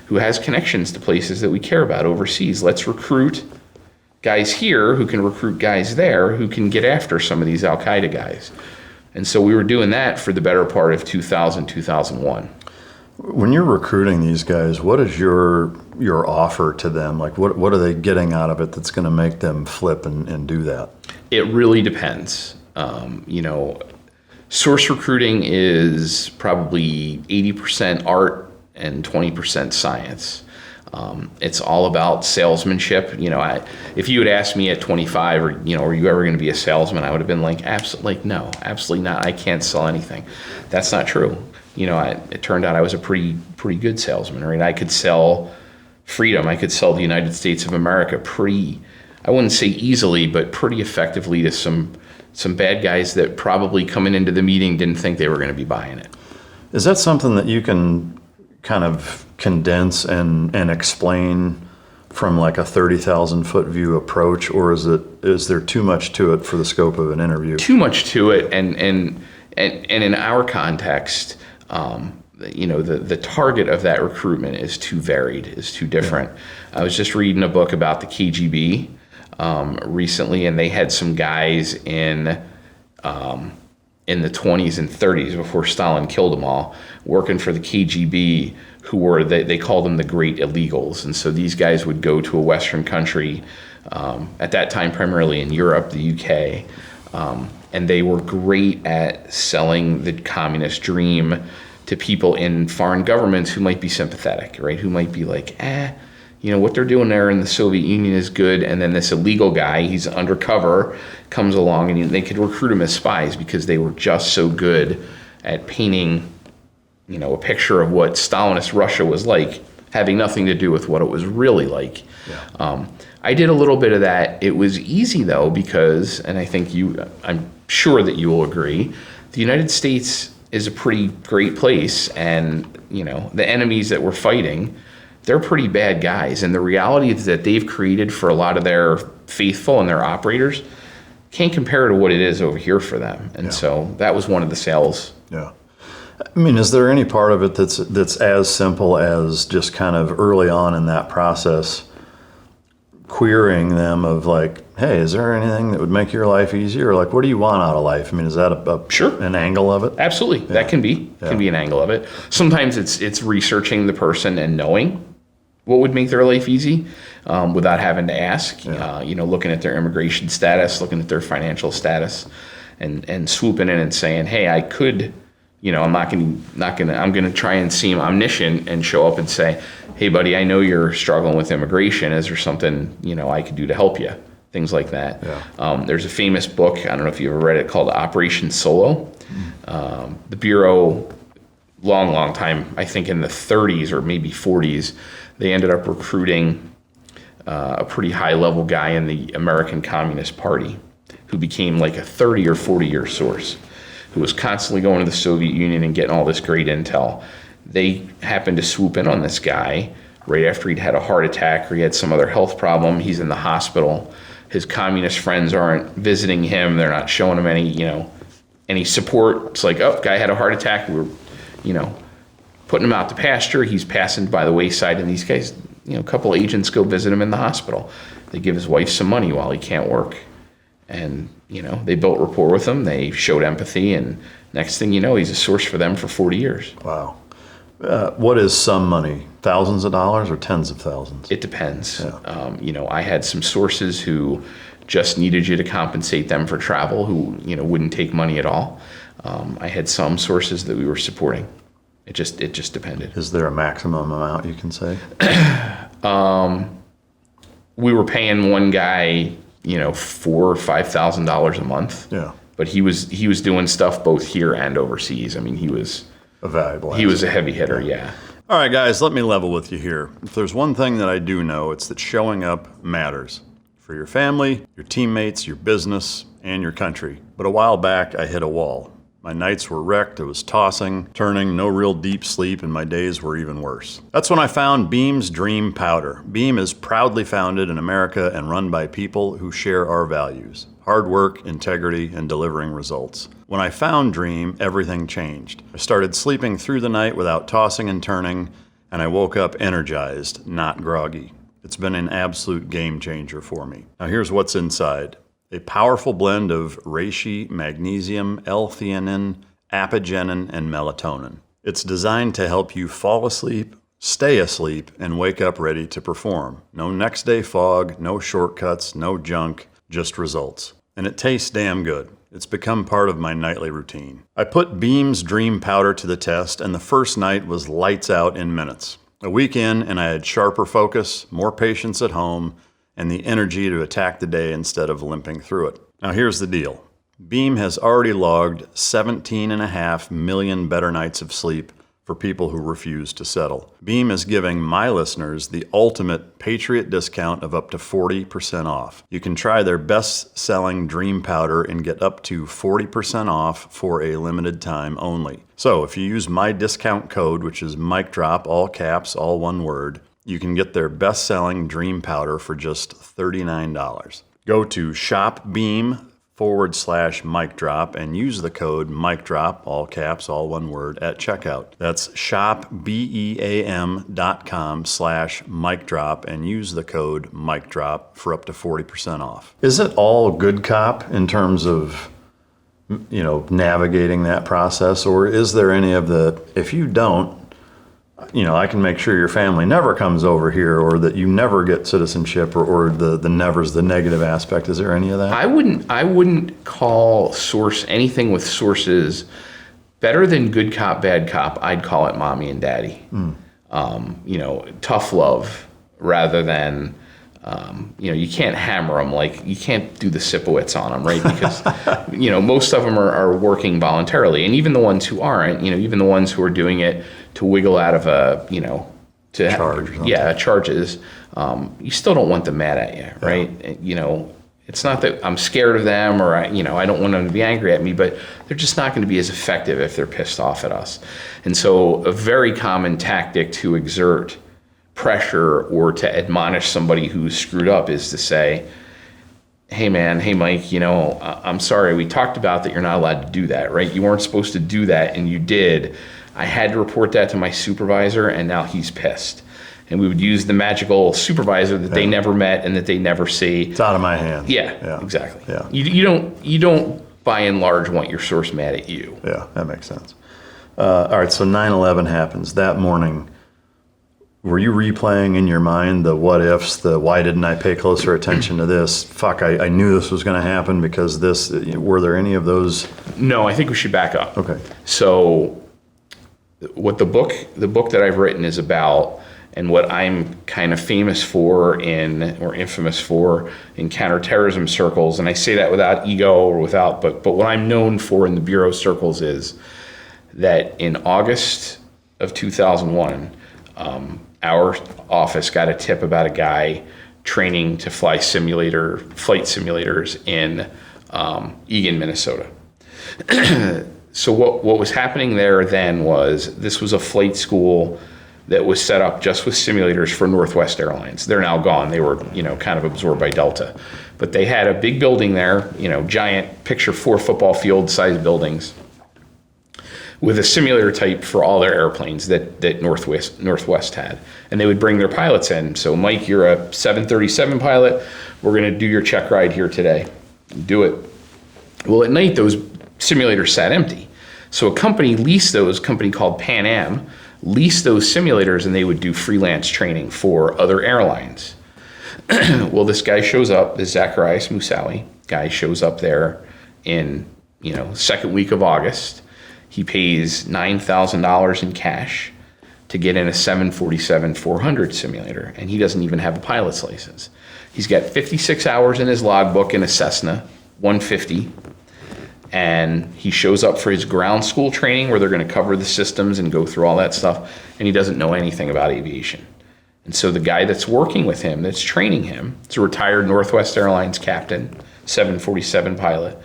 S1: who has connections to places that we care about overseas. Let's recruit guys here who can recruit guys there who can get after some of these Al-Qaeda guys. And so we were doing that for the better part of 2000, 2001.
S3: When you're recruiting these guys, what is your offer to them? Like, what are they getting out of it that's going to make them flip and do that? It
S1: really depends. You know, source recruiting is probably 80% art and 20% science. It's all about salesmanship. You know, if you had asked me at 25, or, you know, are you ever going to be a salesman? I would have been like, no, absolutely not. I can't sell anything. That's not true. You know, it turned out I was a pretty good salesman, right? I could sell freedom. I could sell the United States of America I wouldn't say easily, but pretty effectively to some bad guys that probably coming into the meeting didn't think they were going to be buying it.
S3: Is that something that you can kind of condense and explain from like a 30,000 foot view approach, or is there too much to it for the scope of an interview?
S1: Too much to it, and in our context, you know, the target of that recruitment is too varied, is too different. I was just reading a book about the KGB recently, and they had some guys in the 20s and 30s before Stalin killed them all, working for the KGB, who were, they called them the great illegals. And so these guys would go to a Western country, at that time primarily in Europe, the UK, and they were great at selling the communist dream to people in foreign governments who might be sympathetic, right? Who might be like, you know, what they're doing there in the Soviet Union is good. And then this illegal guy, he's undercover, comes along, and they could recruit him as spies because they were just so good at painting, you know, a picture of what Stalinist Russia was like, having nothing to do with what it was really like. Yeah. I did a little bit of that. It was easy though, because, and I think I'm sure that you will agree, the United States is a pretty great place, and, you know, the enemies that we're fighting, they're pretty bad guys. And the reality is that they've created for a lot of their faithful and their operators can't compare to what it is over here for them. And so that was one of the sales.
S3: Yeah. I mean, is there any part of it that's as simple as just kind of early on in that process querying them of like, hey, is there anything that would make your life easier? Like, what do you want out of life? I mean, is that an angle of it?
S1: Absolutely. Yeah. That can be an angle of it. Sometimes it's researching the person and knowing what would make their life easy without having to ask. Yeah. You know, looking at their immigration status, looking at their financial status, and swooping in and saying, hey, I could, you know, I'm going to try and seem omniscient and show up and say, hey, buddy, I know you're struggling with immigration. Is there something, you know, I could do to help you? Things like that. Yeah. There's a famous book, I don't know if you ever read it, called Operation Solo. The Bureau, long time, I think in the 30s or maybe 40s, they ended up recruiting a pretty high-level guy in the American Communist Party who became like a 30 or 40-year source, who was constantly going to the Soviet Union and getting all this great intel. They happened to swoop in on this guy right after he'd had a heart attack or he had some other health problem. He's in the hospital. His communist friends aren't visiting him. They're not showing him any support. It's like, oh, guy had a heart attack. We're, you know, putting him out to pasture. He's passing by the wayside, and these guys, you know, a couple agents go visit him in the hospital. They give his wife some money while he can't work. And, you know, they built rapport with him. They showed empathy and Next thing you know, he's a source for them for 40 years.
S3: Wow. What is some money? Thousands of dollars or tens of thousands?
S1: It depends.
S3: Yeah.
S1: I had some sources who just needed you to compensate them for travel, who wouldn't take money at all. I had some sources that we were supporting. It just depended.
S3: Is there a maximum amount you can say?
S1: We were paying one guy, $4,000 or $5,000 a month.
S3: Yeah.
S1: But he was doing stuff both here and overseas. I mean, he was
S3: a valuable.
S1: He was a heavy hitter. Yeah.
S3: All right, guys, let me level with you here. If there's one thing that I do know, it's that showing up matters for your family, your teammates, your business, and your country. But a while back, I hit a wall. My nights were wrecked, I was tossing, turning, no real deep sleep, and my days were even worse. That's when I found Beam's Dream Powder. Beam is proudly founded in America and run by people who share our values: hard work, integrity, and delivering results. When I found Dream, everything changed. I started sleeping through the night without tossing and turning, and I woke up energized, not groggy. It's been an absolute game changer for me. Now here's what's inside. A powerful blend of reishi, magnesium, L-theanine, apigenin, and melatonin. It's designed to help you fall asleep, stay asleep, and wake up ready to perform. No next day fog, no shortcuts, no junk, just results. And it tastes damn good. It's become part of my nightly routine. I put Beam's Dream Powder to the test, and the first night was lights out in minutes. A week in, and I had sharper focus, more patience at home, and the energy to attack the day instead of limping through it. Now here's the deal. Beam has already logged 17.5 million better nights of sleep for people who refuse to settle. Beam is giving my listeners the ultimate Patriot discount of up to 40% off. You can try their best-selling Dream Powder and get up to 40% off for a limited time only. So if you use my discount code, which is MikeDrop, all caps, all one word, you can get their best-selling Dream Powder for just $39. Go to shopbeam.com/MikeDrop and use the code MikeDrop, all caps, all one word, at checkout. That's shopbeam.com/MikeDrop and use the code MikeDrop for up to 40% off. Is it all good cop in terms of, navigating that process, or is there any of the, if you don't, I can make sure your family never comes over here, or that you never get citizenship, or the nevers, the negative aspect? Is there any of that?
S1: I wouldn't call anything with sources better than good cop, bad cop. I'd call it mommy and daddy. Tough love rather than, you can't hammer them, like you can't do the Sipowicz on them, right? Because, most of them are working voluntarily. And even the ones who aren't, even the ones who are doing it to wiggle out of charges, you still don't want them mad at you, right? Yeah. It's not that I'm scared of them or I don't want them to be angry at me, but they're just not going to be as effective if they're pissed off at us. And so a very common tactic to exert pressure or to admonish somebody who's screwed up is to say, hey man, hey Mike, I'm sorry, we talked about that you're not allowed to do that, right? You weren't supposed to do that and you did. I had to report that to my supervisor and now he's pissed. And we would use the magical supervisor that they never met and that they never see.
S3: It's out of my hands.
S1: Yeah, exactly.
S3: Yeah.
S1: You don't by and large want your source mad at you.
S3: Yeah, that makes sense. All right, so 9/11 happens. That morning, were you replaying in your mind the what ifs, the why didn't I pay closer attention to this? Fuck, I knew this was going to happen because this. Were there any of those?
S1: No, I think we should back up.
S3: Okay.
S1: So what the book that I've written is about, and what I'm kind of famous for or infamous for in counterterrorism circles, and I say that without ego or but what I'm known for in the Bureau circles is that in August of 2001, our office got a tip about a guy training to flight simulators in Eagan, Minnesota. So what was happening there then was this was a flight school that was set up just with simulators for Northwest Airlines. They're now gone. They were, kind of absorbed by Delta. But they had a big building there, giant, picture 4 football field sized buildings with a simulator type for all their airplanes that Northwest had. And they would bring their pilots in. So Mike, you're a 737 pilot. We're gonna do your check ride here today. Do it. Well, at night, those simulators sat empty. So a company leased those, a company called Pan Am, leased those simulators, and they would do freelance training for other airlines. Well, this guy shows up, this Zacarias Moussaoui guy shows up there in, second week of August. He pays $9,000 in cash to get in a 747-400 simulator, and he doesn't even have a pilot's license. He's got 56 hours in his logbook in a Cessna 150, and he shows up for his ground school training where they're going to cover the systems and go through all that stuff, and he doesn't know anything about aviation. And so the guy that's working with him, that's training him, is a retired Northwest Airlines captain, 747 pilot.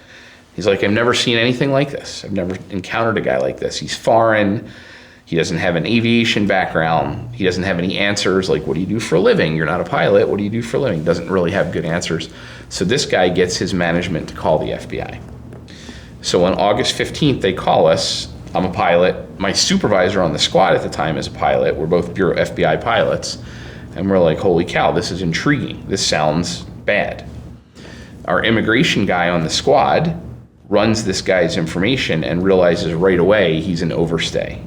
S1: He's like, I've never seen anything like this. I've never encountered a guy like this. He's foreign. He doesn't have an aviation background. He doesn't have any answers like, what do you do for a living? You're not a pilot. What do you do for a living? Doesn't really have good answers. So this guy gets his management to call the FBI. So on August 15th, they call us. I'm a pilot. My supervisor on the squad at the time is a pilot. We're both FBI pilots. And we're like, holy cow, this is intriguing. This sounds bad. Our immigration guy on the squad runs this guy's information and realizes right away he's an overstay.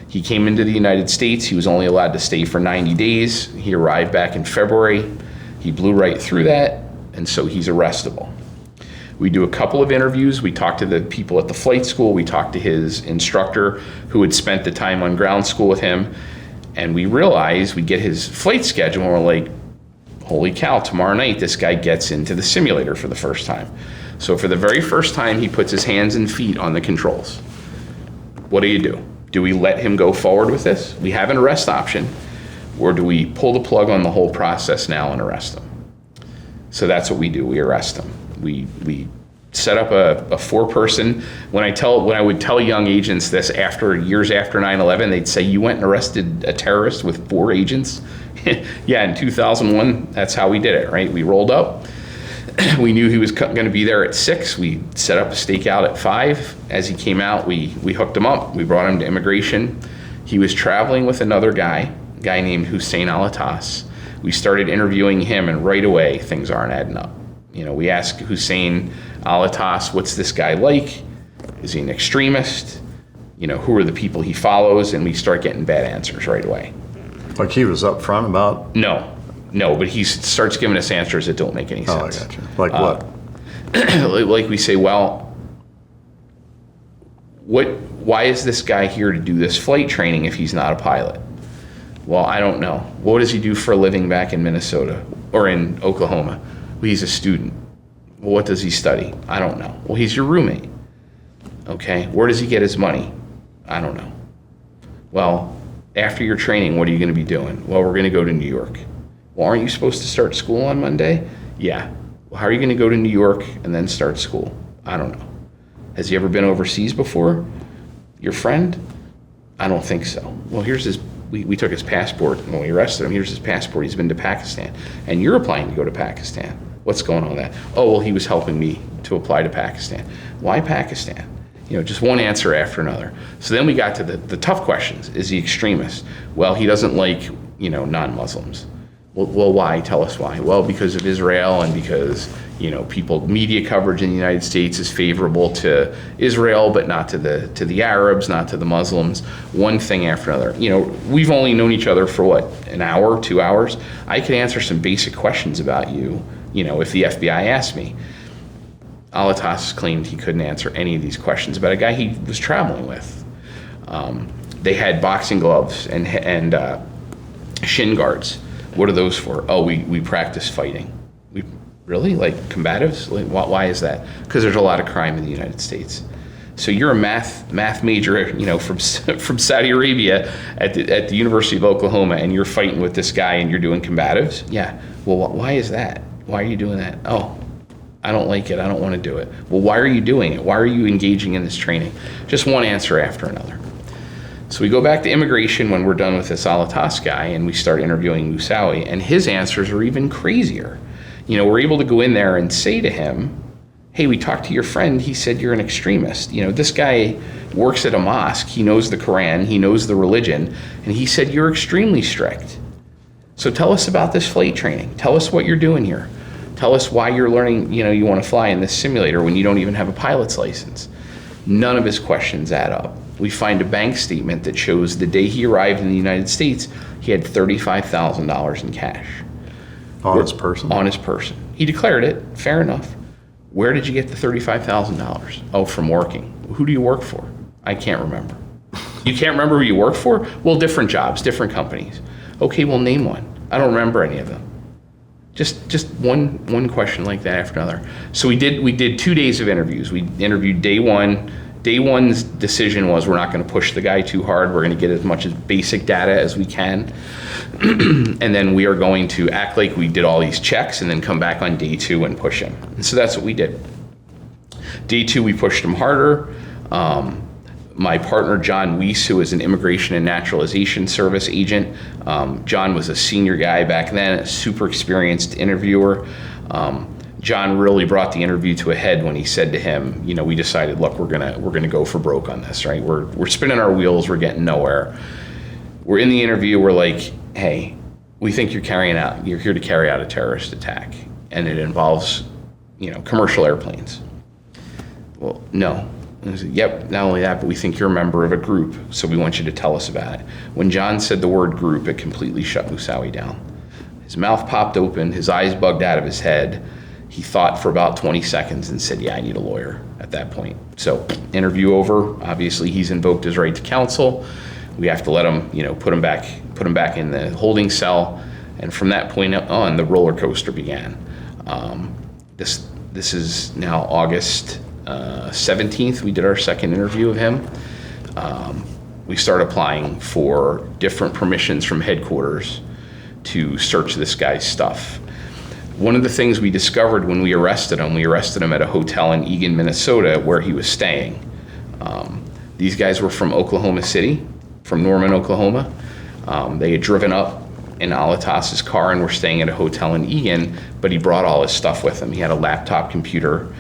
S1: He came into the United States. He was only allowed to stay for 90 days. He arrived back in February. He blew right through that, and so he's arrestable. We do a couple of interviews. We talk to the people at the flight school. We talk to his instructor who had spent the time on ground school with him. And we realize, we get his flight schedule, and we're like, holy cow, tomorrow night this guy gets into the simulator for the first time. So for the very first time, he puts his hands and feet on the controls. What do? Do we let him go forward with this? We have an arrest option. Or do we pull the plug on the whole process now and arrest him? So that's what we do. We arrest him. We set up a four-person. When I would tell young agents this years after 9/11, they'd say, you went and arrested a terrorist with 4 agents? Yeah, in 2001, that's how we did it, right? We rolled up. We knew he was going to be there at 6. We set up a stakeout at 5. As he came out, we hooked him up. We brought him to immigration. He was traveling with another guy, a guy named Hussein Alatas. We started interviewing him, and right away, things aren't adding up. We asked Hussein Alatas, what's this guy like? Is he an extremist? Who are the people he follows? And we start getting bad answers right away.
S3: Like he was up front about?
S1: No, but he starts giving us answers that don't make any sense.
S3: Oh, I got you. Like what?
S1: Like we say, well, why is this guy here to do this flight training if he's not a pilot? Well, I don't know. What does he do for a living back in Minnesota or in Oklahoma? Well, he's a student. Well, what does he study? I don't know. Well, he's your roommate. Okay, where does he get his money? I don't know. Well, after your training, what are you going to be doing? Well, we're going to go to New York. Well, aren't you supposed to start school on Monday? Yeah. Well, how are you going to go to New York and then start school? I don't know. Has he ever been overseas before? Your friend? I don't think so. Well, here's his, we took his passport when we arrested him. Here's his passport. He's been to Pakistan. And you're applying to go to Pakistan. What's going on with that? Oh, well, he was helping me to apply to Pakistan. Why Pakistan? Just one answer after another. So then we got to the tough questions. Is he extremist? Well, he doesn't like, non-Muslims. Well, why? Tell us why. Well, because of Israel and because, media coverage in the United States is favorable to Israel, but not to the Arabs, not to the Muslims. One thing after another. We've only known each other for what, an hour, 2 hours? I could answer some basic questions about you, if the FBI asked me. Alatas claimed he couldn't answer any of these questions about a guy he was traveling with. They had boxing gloves and shin guards. What are those for? Oh, we practice fighting. We really? Like combatives? Like, why is that? Because there's a lot of crime in the United States. So you're a math major, from Saudi Arabia at the University of Oklahoma, and you're fighting with this guy and you're doing combatives? Yeah. Well, why is that? Why are you doing that? Oh, I don't like it. I don't want to do it. Well, why are you doing it? Why are you engaging in this training? Just one answer after another. So we go back to immigration when we're done with this Alatas guy, and we start interviewing Moussaoui, and his answers are even crazier. We're able to go in there and say to him, hey, we talked to your friend. He said you're an extremist. This guy works at a mosque. He knows the Quran. He knows the religion. And he said you're extremely strict. So tell us about this flight training. Tell us what you're doing here. Tell us why you're learning, you want to fly in this simulator when you don't even have a pilot's license. None of his questions add up. We find a bank statement that shows the day he arrived in the United States, he had $35,000 in cash.
S3: On his person?
S1: On his person. He declared it, fair enough. Where did you get the $35,000? Oh, from working. Who do you work for? I can't remember. You can't remember who you work for? Well, different jobs, different companies. Okay, well, name one. I don't remember any of them. Just one question like that after another. So we did 2 days of interviews. We interviewed day one. Day one's decision was we're not going to push the guy too hard. We're going to get as much as basic data as we can. And then we are going to act like we did all these checks and then come back on day two and push him. And so that's what we did. Day two, we pushed him harder. My partner, John Weiss, who is an Immigration and Naturalization Service agent. John was a senior guy back then, a super experienced interviewer. John really brought the interview to a head when he said to him, we decided, look, we're gonna go for broke on this, right? We're spinning our wheels, we're getting nowhere. We're in the interview, we're like, hey, we think you're here to carry out a terrorist attack, and it involves, commercial airplanes. Well, no. And I said, yep, not only that, but we think you're a member of a group, so we want you to tell us about it. When John said the word group, it completely shut Moussaoui down. His mouth popped open, his eyes bugged out of his head. He thought for about 20 seconds and said, yeah, I need a lawyer at that point. So interview over. Obviously, he's invoked his right to counsel. We have to let him, put him back in the holding cell. And from that point on, the roller coaster began. This is now August 17th. We did our second interview of him. We started applying for different permissions from headquarters to search this guy's stuff. One of the things we discovered when we arrested him at a hotel in Eagan, Minnesota, where he was staying. These guys were from Oklahoma City, from Norman, Oklahoma. They had driven up in Alatas's car and were staying at a hotel in Eagan, but he brought all his stuff with him. He had a laptop computer.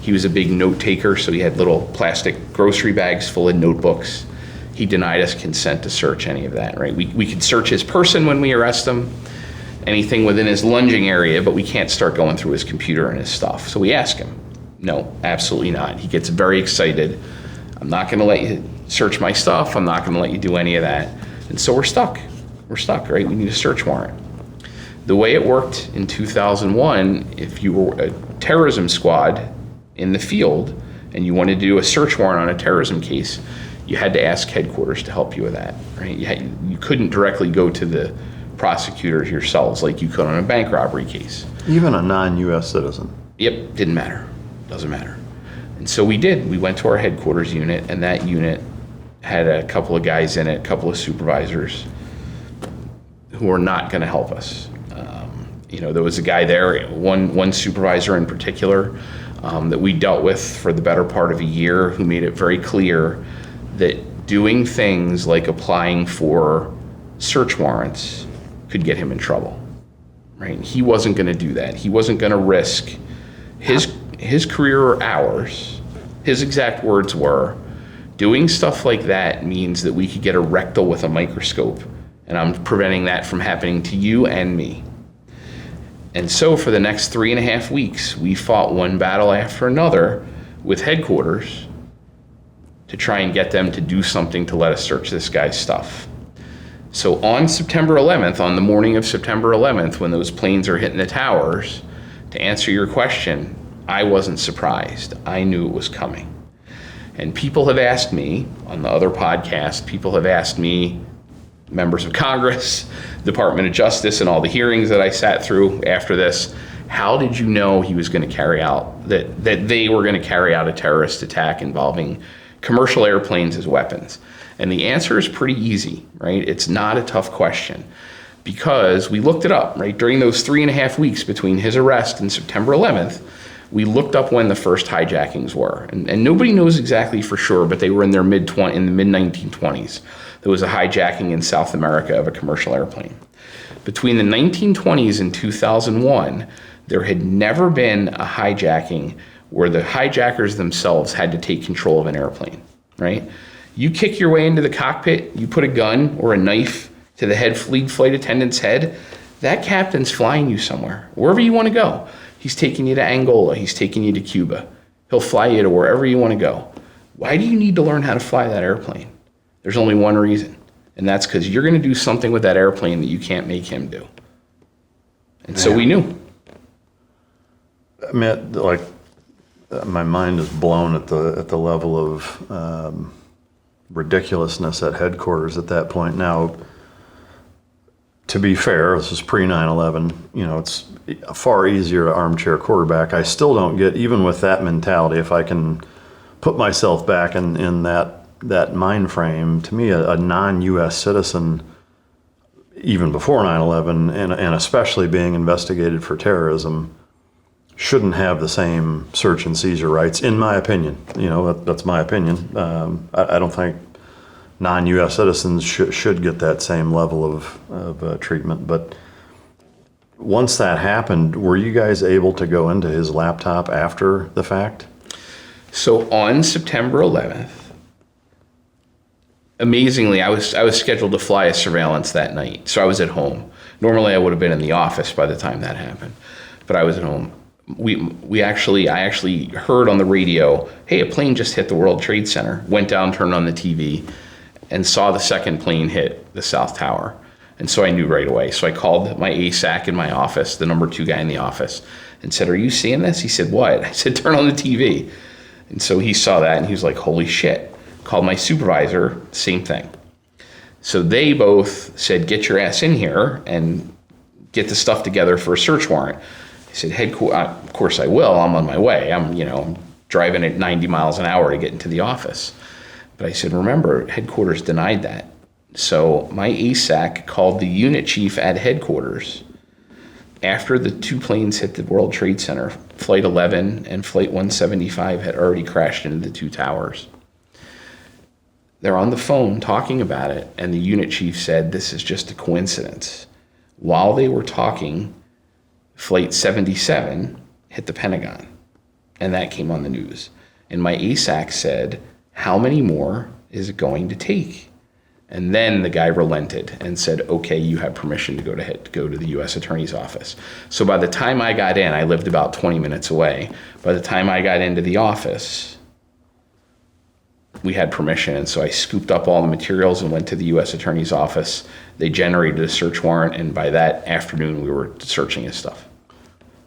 S1: He was a big note taker, so he had little plastic grocery bags full of notebooks. He denied us consent to search any of that, right? We could search his person when we arrest him, anything within his lunging area, but we can't start going through his computer and his stuff. So we ask him, no, absolutely not. He gets very excited. I'm not gonna let you search my stuff. I'm not gonna let you do any of that. And so we're stuck, right? We need a search warrant. The way it worked in 2001, if you were a terrorism squad in the field and you wanted to do a search warrant on a terrorism case, you had to ask headquarters to help you with that, right? You couldn't directly go to the prosecutors yourselves like you could on a bank robbery case.
S3: Even a non-U.S. citizen?
S1: Yep, didn't matter, doesn't matter. And so we did. We went to our headquarters unit, and that unit had a couple of guys in it, a couple of supervisors who were not gonna help us. There was a guy there, one supervisor in particular, that we dealt with for the better part of a year, who made it very clear that doing things like applying for search warrants could get him in trouble, right? He wasn't going to do that. He wasn't going to risk his career or ours. His exact words were, doing stuff like that means that we could get a rectal with a microscope, and I'm preventing that from happening to you and me. And so for the next 3.5 weeks, we fought one battle after another with headquarters to try and get them to do something to let us search this guy's stuff. So on September 11th, on the morning of September 11th, when those planes are hitting the towers, to answer your question, I wasn't surprised. I knew it was coming. And people have asked me, on the other podcast, people have asked me, members of Congress, Department of Justice, and all the hearings that I sat through after this, how did you know he was going to carry out, that they were going to carry out a terrorist attack involving commercial airplanes as weapons? And the answer is pretty easy, right? It's not a tough question, because we looked it up, right? During those 3.5 weeks between his arrest and September 11th, we looked up when the first hijackings were. And nobody knows exactly for sure, but they were in the mid-1920s. There was a hijacking in South America of a commercial airplane. Between the 1920s and 2001, there had never been a hijacking where the hijackers themselves had to take control of an airplane, right? You kick your way into the cockpit, you put a gun or a knife to the lead flight attendant's head, that captain's flying you somewhere, wherever you want to go. He's taking you to Angola, he's taking you to Cuba. He'll fly you to wherever you want to go. Why do you need to learn how to fly that airplane? There's only one reason, and that's because you're going to do something with that airplane that you can't make him do. And so we knew.
S3: I mean, like, my mind is blown at the level of ridiculousness at headquarters at that point. Now, to be fair, this is pre 9/11. You know, it's far easier to armchair quarterback. I still don't get, even with that mentality, if I can put myself back in that mind frame. To me, a non-U.S. citizen, even before 9/11, and especially being investigated for terrorism, shouldn't have the same search and seizure rights, in my opinion. You know, that's my opinion. I don't think non-U.S. citizens should get that same level of treatment. But once that happened, were you guys able to go into his laptop after the fact?
S1: So on September 11th, amazingly, I was scheduled to fly a surveillance that night, so I was at home. Normally, I would have been in the office by the time that happened, but I was at home. I actually heard on the radio, hey, a plane just hit the World Trade Center. Went down, turned on the TV, and saw the second plane hit the South Tower. And so I knew right away. So I called my ASAC in my office, the number 2 guy in the office, and said, are you seeing this? He said, what? I said, turn on the TV. And so he saw that, and he was like, holy shit. Called my supervisor, same thing. So they both said, get your ass in here and get the stuff together for a search warrant. I said, of course I will. I'm on my way. I'm driving at 90 miles an hour to get into the office. But I said, remember, headquarters denied that. So my ASAC called the unit chief at headquarters after the 2 planes hit the World Trade Center. Flight 11 and Flight 175 had already crashed into the 2 towers. They're on the phone talking about it, and the unit chief said, this is just a coincidence. While they were talking, Flight 77 hit the Pentagon, and that came on the news. And my ASAC said, how many more is it going to take? And then the guy relented and said, okay, you have permission to go to the U.S. Attorney's office. So by the time I got in, I lived about 20 minutes away. By the time I got into the office, we had permission. And so I scooped up all the materials and went to the U.S. Attorney's office. They generated a search warrant, and by that afternoon, we were searching his stuff.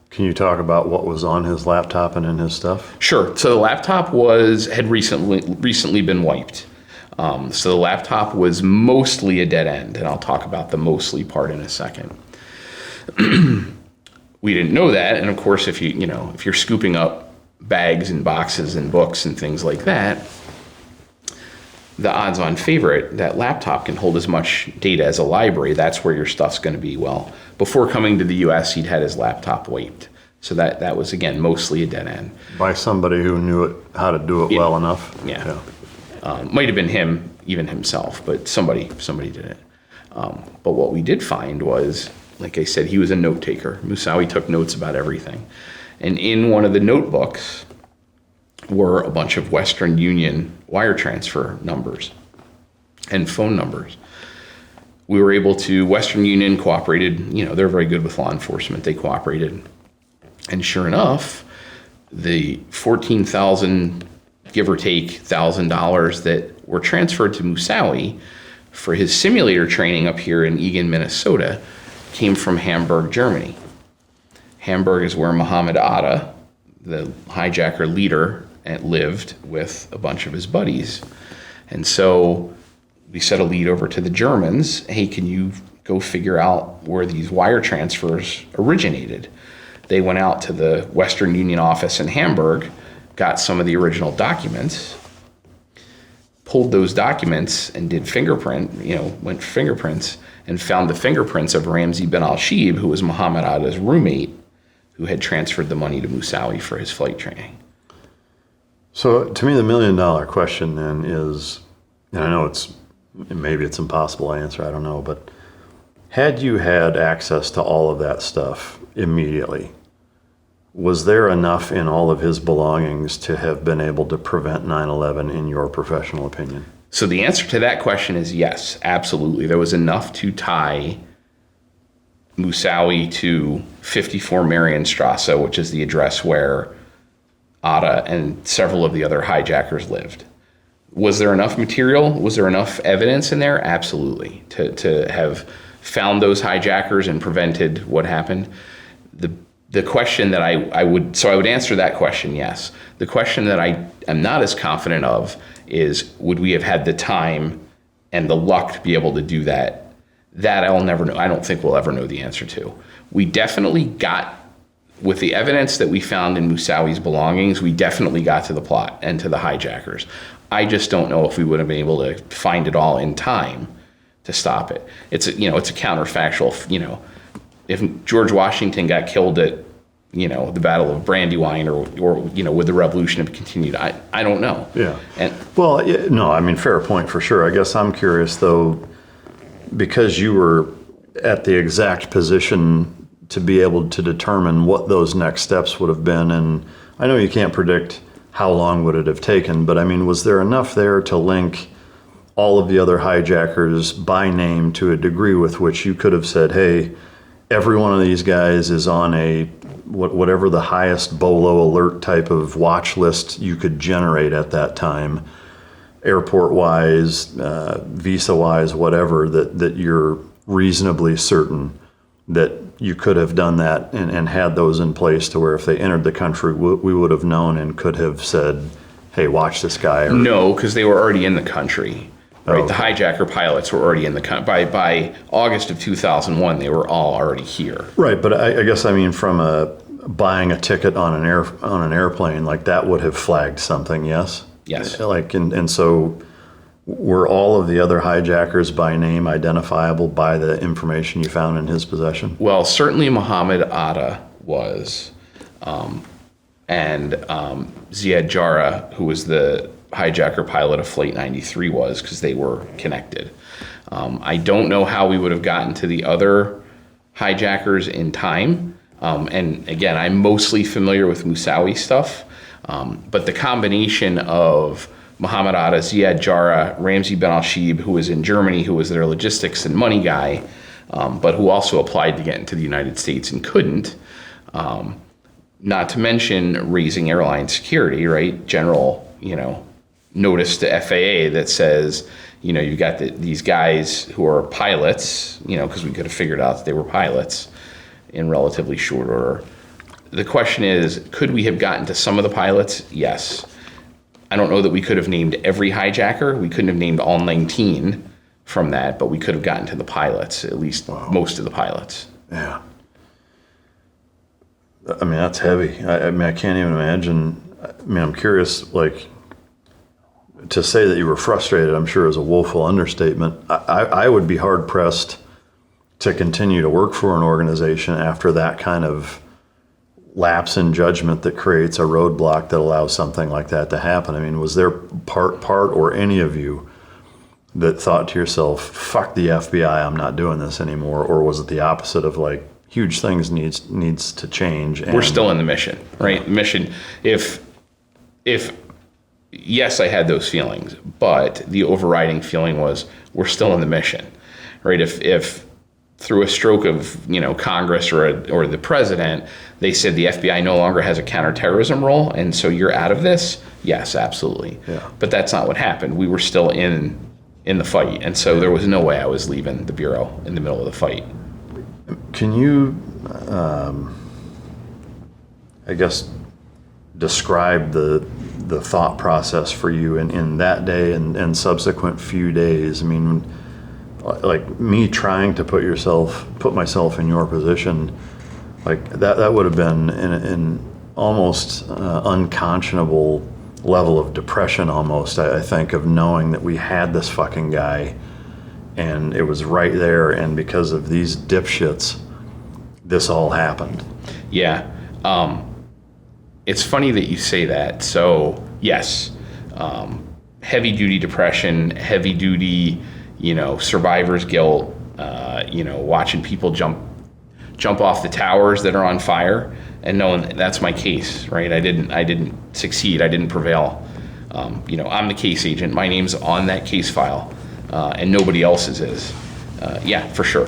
S3: Can you talk about what was on his laptop and in his stuff?
S1: Sure. So the laptop had recently been wiped. So the laptop was mostly a dead end, and I'll talk about the mostly part in a second. We didn't know that, and of course, if you're scooping up bags and boxes and books and things like that, the odds-on favorite, that laptop can hold as much data as a library. That's where your stuff's going to be. Well, before coming to the U.S., he'd had his laptop wiped. So that was, again, mostly a dead end.
S3: By somebody who knew how to do it well enough?
S1: Yeah. Might have been him, even himself, but somebody did it. But what we did find was, like I said, he was a note taker. Moussaoui took notes about everything. And in one of the notebooks were a bunch of Western Union wire transfer numbers and phone numbers. We were able to, Western Union cooperated, they're very good with law enforcement, they cooperated. And sure enough, the 14,000, give or take $1,000 that were transferred to Moussaoui for his simulator training up here in Eagan, Minnesota, came from Hamburg, Germany. Hamburg is where Mohammed Atta, the hijacker leader, lived with a bunch of his buddies. And so we set a lead over to the Germans. Hey, can you go figure out where these wire transfers originated? They went out to the Western Union office in Hamburg, got some of the original documents, pulled those documents and did went fingerprints, and found the fingerprints of Ramzi bin al-Shibh, who was Mohammed Atta's roommate, who had transferred the money to Moussaoui for his flight training.
S3: So to me, the $1 million question then is, and I know maybe it's impossible to answer, I don't know, but had you had access to all of that stuff immediately, was there enough in all of his belongings to have been able to prevent 9/11 in your professional opinion?
S1: So the answer to that question is yes, absolutely. There was enough to tie Moussaoui to 54 Marienstrasse, which is the address where Atta and several of the other hijackers lived. Was there enough material? Was there enough evidence in there? Absolutely. To have found those hijackers and prevented what happened. The question that I would answer that question, yes. The question that I am not as confident of is, would we have had the time and the luck to be able to do that? That I'll never know. I don't think we'll ever know the answer to. We definitely got, with the evidence that we found in Moussaoui's belongings, we definitely got to the plot and to the hijackers. I just don't know if we would have been able to find it all in time to stop it. It's a counterfactual, if George Washington got killed at, the Battle of Brandywine or would the revolution have continued? I don't know.
S3: Yeah.
S1: And
S3: fair point for sure. I guess I'm curious though, because you were at the exact position to be able to determine what those next steps would have been. And I know you can't predict how long would it have taken, but was there enough there to link all of the other hijackers by name to a degree with which you could have said, hey, every one of these guys is on a whatever the highest BOLO alert type of watch list you could generate at that time, airport-wise, visa-wise, whatever, that you're reasonably certain that you could have done that and had those in place to where if they entered the country, we would have known and could have said, hey, watch this guy?
S1: No, because they were already in the country. Right, okay. The hijacker pilots were already in the country. By August of 2001, they were all already here.
S3: Right, but I guess from buying a ticket on an airplane, like that would have flagged something, yes?
S1: Yes.
S3: And so were all of the other hijackers by name identifiable by the information you found in his possession?
S1: Well, certainly Muhammad Atta was, and Ziad Jarrah, who was the hijacker pilot of Flight 93, was, because they were connected. I don't know how we would have gotten to the other hijackers in time. And again, I'm mostly familiar with Moussaoui stuff, but the combination of Muhammad Atta, Ziad Jarrah, Ramzi Ben Al-Shib, who was in Germany, who was their logistics and money guy, but who also applied to get into the United States and couldn't. Not to mention raising airline security, right? General, notice to FAA that says, you got these guys who are pilots, because we could have figured out that they were pilots in relatively short order. The question is, could we have gotten to some of the pilots? Yes. I don't know that we could have named every hijacker. We couldn't have named all 19 from that, but we could have gotten to the pilots, at least most of the pilots.
S3: Yeah. That's heavy. I can't even imagine. I'm curious, to say that you were frustrated, I'm sure, is a woeful understatement. I would be hard-pressed to continue to work for an organization after that kind of lapse in judgment that creates a roadblock that allows something like that to happen. Was there part or any of you that thought to yourself, fuck the FBI, I'm not doing this anymore? Or was it the opposite of huge things needs to change?
S1: We're still in the mission, right? Mission. If yes, I had those feelings, but the overriding feeling was we're still in the mission, right? If through a stroke of Congress or the president, they said the FBI no longer has a counterterrorism role, and so you're out of this. Yes, absolutely.
S3: Yeah.
S1: But that's not what happened. We were still in the fight, and so there was no way I was leaving the bureau in the middle of the fight.
S3: Can you, describe the thought process for you in that day and subsequent few days? Me trying to put myself in your position, that would have been an almost unconscionable level of depression almost, I think, of knowing that we had this fucking guy and it was right there, and because of these dipshits, this all happened.
S1: Yeah. It's funny that you say that. So yes, heavy duty depression, heavy duty, survivor's guilt, watching people jump off the towers that are on fire and knowing that that's my case, right? I didn't succeed. I didn't prevail. I'm the case agent. My name's on that case file, and nobody else's is. Yeah, for sure.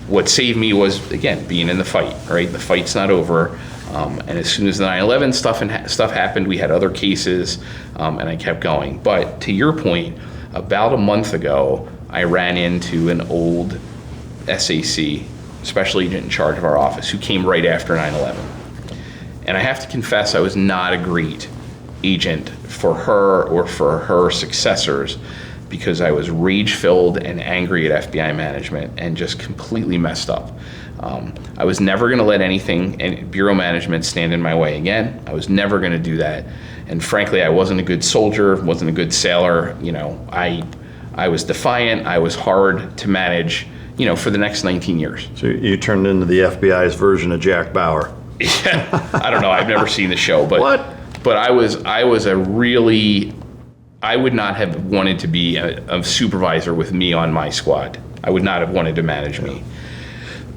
S1: What saved me was, again, being in the fight, right? The fight's not over. And as soon as the 9/11 stuff happened, we had other cases, and I kept going. But to your point, about a month ago, I ran into an old SAC, special agent in charge of our office, who came right after 9/11. And I have to confess, I was not a great agent for her or for her successors, because I was rage-filled and angry at FBI management and just completely messed up. I was never going to let anything and bureau management stand in my way again. I was never going to do that. And frankly, I wasn't a good soldier, wasn't a good sailor. I was defiant. I was hard to manage, for the next 19 years.
S3: So you turned into the FBI's version of Jack Bauer.
S1: Yeah, I don't know. I've never seen the show, but
S3: What?
S1: But I would not have wanted to be a supervisor with me on my squad. I would not have wanted to manage me.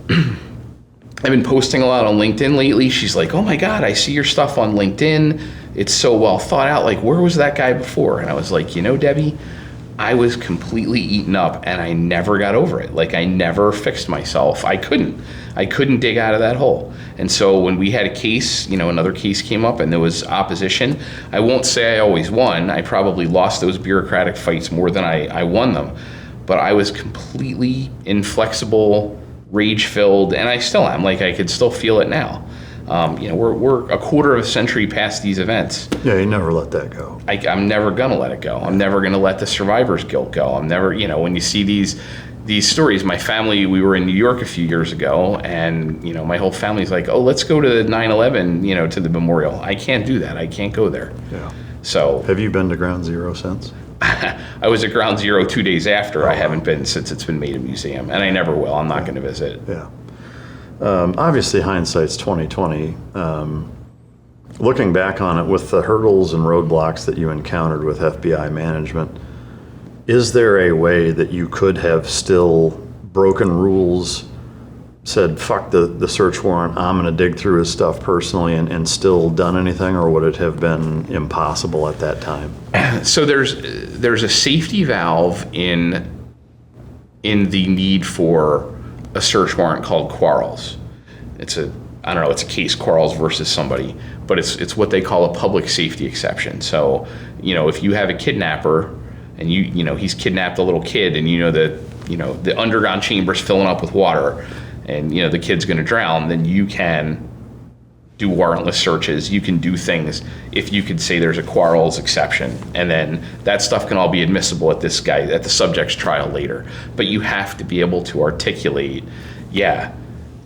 S1: I've been posting a lot on LinkedIn lately. She's like, "Oh my God, I see your stuff on LinkedIn. It's so well thought out. Like, where was that guy before?" And I was like, Debbie, I was completely eaten up and I never got over it. Like, I never fixed myself. I couldn't dig out of that hole. And so when we had a case, another case came up and there was opposition, I won't say I always won. I probably lost those bureaucratic fights more than I won them. But I was completely inflexible, rage-filled, and I still am. Like, I could still feel it now. We're a quarter of a century past these events.
S3: Yeah, you never let that go.
S1: I'm never gonna let it go. I'm never gonna let the survivor's guilt go. I'm never, when you see these stories, my family, we were in New York a few years ago, and my whole family's like, "Oh, let's go to 9/11, to the memorial." I can't do that. I can't go there.
S3: Yeah.
S1: So
S3: have you been to Ground Zero since?
S1: I was at Ground Zero 2 days after. I haven't been since it's been made a museum, and I never will. I'm not going to visit.
S3: Yeah. Obviously, hindsight's 20/20. Looking back on it, with the hurdles and roadblocks that you encountered with FBI management, is there a way that you could have still broken rules, said, "Fuck the search warrant, I'm going to dig through his stuff personally," and still done anything, or would it have been impossible at that time?
S1: So there's a safety valve in the need for a search warrant called quarrels. It's a case quarrels versus somebody, but it's what they call a public safety exception. So, if you have a kidnapper and he's kidnapped a little kid, and that the underground chamber's filling up with water, and the kid's going to drown, then you can do warrantless searches. You can do things if you could say there's a quarrels exception, and then that stuff can all be admissible at the subject's trial later. But you have to be able to articulate,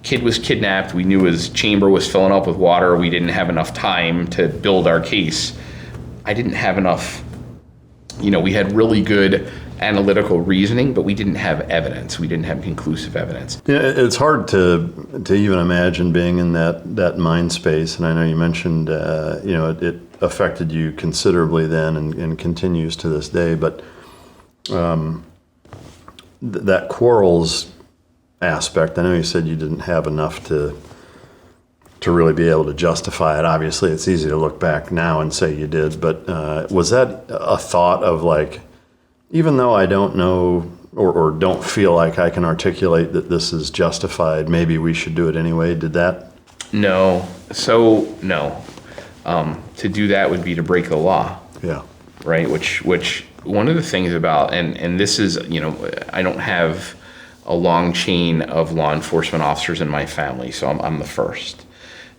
S1: kid was kidnapped, we knew his chamber was filling up with water, we didn't have enough time to build our case. I didn't have enough, we had really good analytical reasoning, but we didn't have evidence. We didn't have conclusive evidence.
S3: Yeah, it's hard to even imagine being in that mind space. And I know you mentioned, it affected you considerably then and continues to this day. But that quarrels aspect, I know you said you didn't have enough to really be able to justify it. Obviously, it's easy to look back now and say you did. But was that a thought of like, even though I don't know or don't feel like I can articulate that this is justified, maybe we should do it anyway? Did that?
S1: No. So, no. To do that would be to break the law.
S3: Yeah.
S1: Right? Which one of the things about, and this is, I don't have a long chain of law enforcement officers in my family, so I'm the first.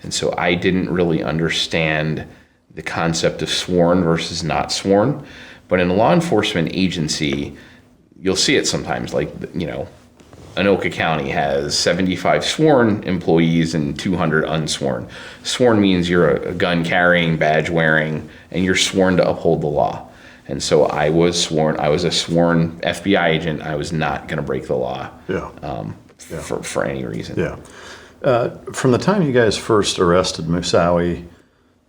S1: And so I didn't really understand the concept of sworn versus not sworn. But in a law enforcement agency, you'll see it sometimes, like, Anoka County has 75 sworn employees and 200 unsworn. Sworn means you're a gun carrying, badge wearing, and you're sworn to uphold the law. And so I was sworn, I was a sworn FBI agent. I was not going to break the law for any reason.
S3: Yeah. From the time you guys first arrested Moussaoui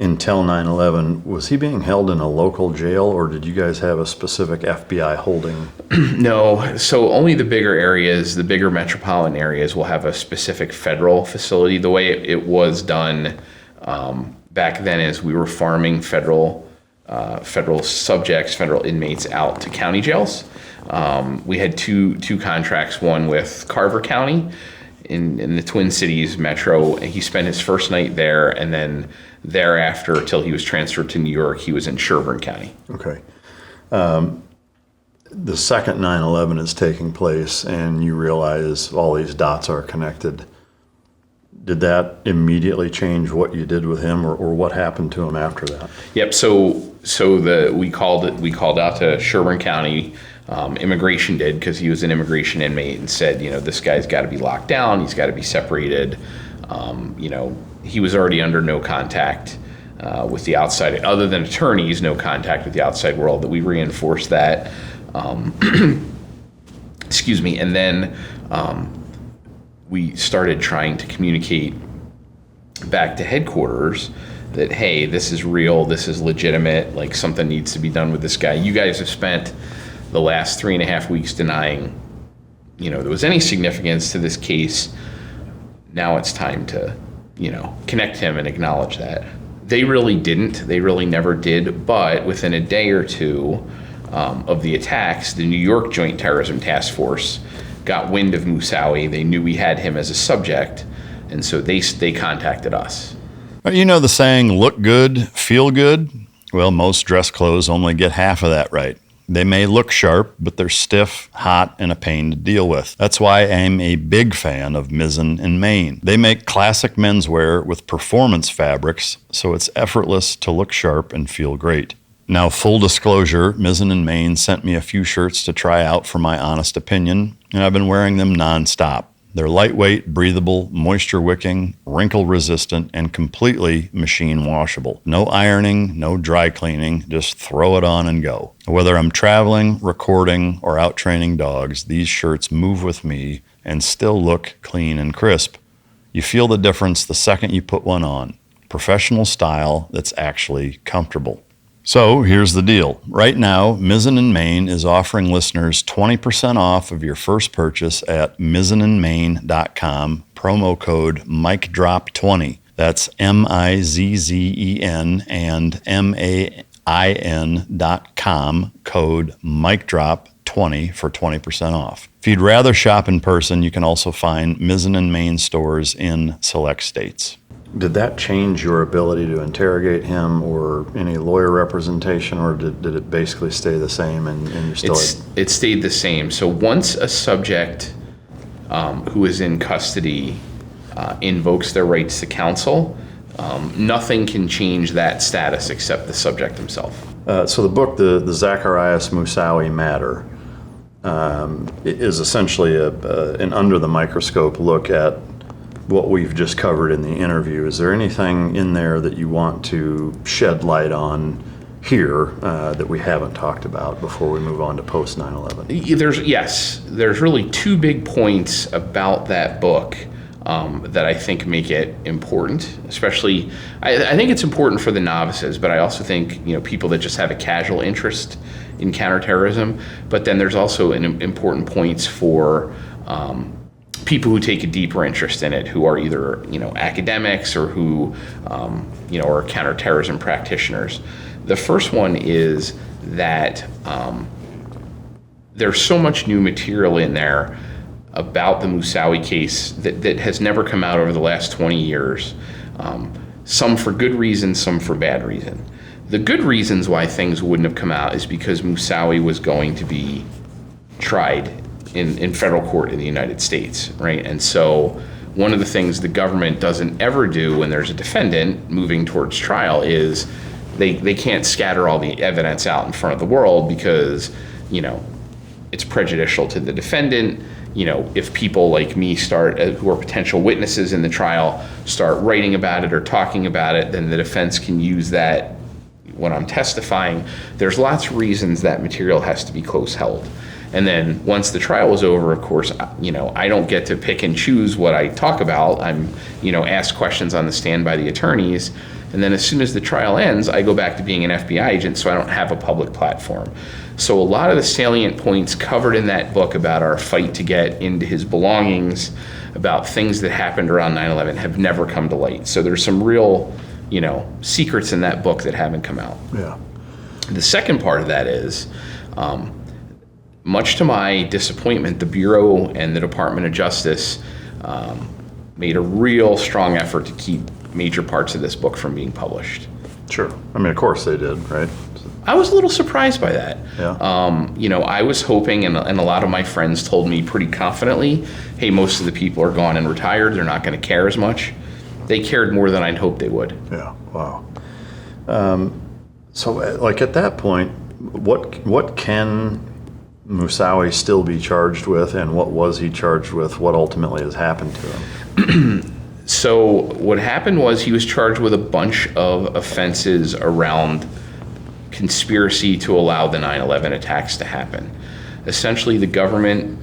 S3: until 9/11, was he being held in a local jail, or did you guys have a specific FBI holding?
S1: No, so only the bigger areas, the bigger metropolitan areas will have a specific federal facility. The way it was done back then is we were farming federal subjects, federal inmates out to county jails. We had two contracts, one with Carver County in the Twin Cities metro. He spent his first night there, and then thereafter, till he was transferred to New York, he was in Sherburne County.
S3: Okay. The second 9/11 is taking place, and you realize all these dots are connected. Did that immediately change what you did with him, or what happened to him after that?
S1: Yep. We called out to Sherburne County. Immigration did, because he was an immigration inmate, and said, this guy's got to be locked down. He's got to be separated. He was already under no contact with the outside, other than attorneys, no contact with the outside world. That we reinforced that. Excuse me. And then we started trying to communicate back to headquarters that, hey, this is real, this is legitimate, like something needs to be done with this guy. You guys have spent the last 3.5 weeks denying, there was any significance to this case. Now it's time to, connect him and acknowledge that. They really didn't. They really never did. But within a day or two of the attacks, the New York Joint Terrorism Task Force got wind of Moussaoui. They knew we had him as a subject, and so they contacted us.
S3: You know the saying, look good, feel good? Well, most dress clothes only get half of that right. They may look sharp, but they're stiff, hot, and a pain to deal with. That's why I'm a big fan of Mizzen & Main. They make classic menswear with performance fabrics, so it's effortless to look sharp and feel great. Now, full disclosure, Mizzen & Main sent me a few shirts to try out for my honest opinion, and I've been wearing them nonstop. They're lightweight, breathable, moisture-wicking, wrinkle-resistant, and completely machine washable. No ironing, no dry cleaning, just throw it on and go. Whether I'm traveling, recording, or out training dogs, these shirts move with me and still look clean and crisp. You feel the difference the second you put one on. Professional style that's actually comfortable. So here's the deal. Right now, Mizzen & Main is offering listeners 20% off of your first purchase at mizzenandmain.com, promo code MikeDrop20. That's MIZZEN and MAIN.com, code MikeDrop20 for 20% off. If you'd rather shop in person, you can also find Mizzen & Main stores in select states. Did that change your ability to interrogate him or any lawyer representation, or did it basically stay the same and you still
S1: It stayed the same. So once a subject who is in custody invokes their rights to counsel, nothing can change that status except the subject himself.
S3: So the book, the Zacarias Moussaoui Matter, is essentially an under-the-microscope look at what we've just covered in the interview. Is there anything in there that you want to shed light on here that we haven't talked about before we move on to post 9/11?
S1: There's really two big points about that book that I think make it important. Especially, I think it's important for the novices, but I also think people that just have a casual interest in counterterrorism. But then there's also an important points for people who take a deeper interest in it, who are either academics or who are counterterrorism practitioners. The first one is that there's so much new material in there about the Moussaoui case that has never come out over the last 20 years. Some for good reason, some for bad reason. The good reasons why things wouldn't have come out is because Moussaoui was going to be tried in federal court in the United States, right? And so one of the things the government doesn't ever do when there's a defendant moving towards trial is they can't scatter all the evidence out in front of the world because, it's prejudicial to the defendant. If people like me who are potential witnesses in the trial, start writing about it or talking about it, then the defense can use that when I'm testifying. There's lots of reasons that material has to be close held. And then once the trial is over, of course, I don't get to pick and choose what I talk about. I'm, asked questions on the stand by the attorneys. And then as soon as the trial ends, I go back to being an FBI agent, so I don't have a public platform. So a lot of the salient points covered in that book about our fight to get into his belongings, about things that happened around 9/11 have never come to light. So there's some real, secrets in that book that haven't come out.
S3: Yeah.
S1: The second part of that is, much to my disappointment, the Bureau and the Department of Justice made a real strong effort to keep major parts of this book from being published.
S3: Sure. I mean, of course they did, right?
S1: I was a little surprised by that.
S3: Yeah.
S1: I was hoping, and a lot of my friends told me pretty confidently, hey, most of the people are gone and retired. They're not going to care as much. They cared more than I'd hoped they would.
S3: Yeah. Wow. So, like at that point, what can Moussaoui still be charged with, and what was he charged with? What ultimately has happened to him?
S1: So what happened was he was charged with a bunch of offenses around conspiracy to allow the 9/11 attacks to happen. Essentially, the government,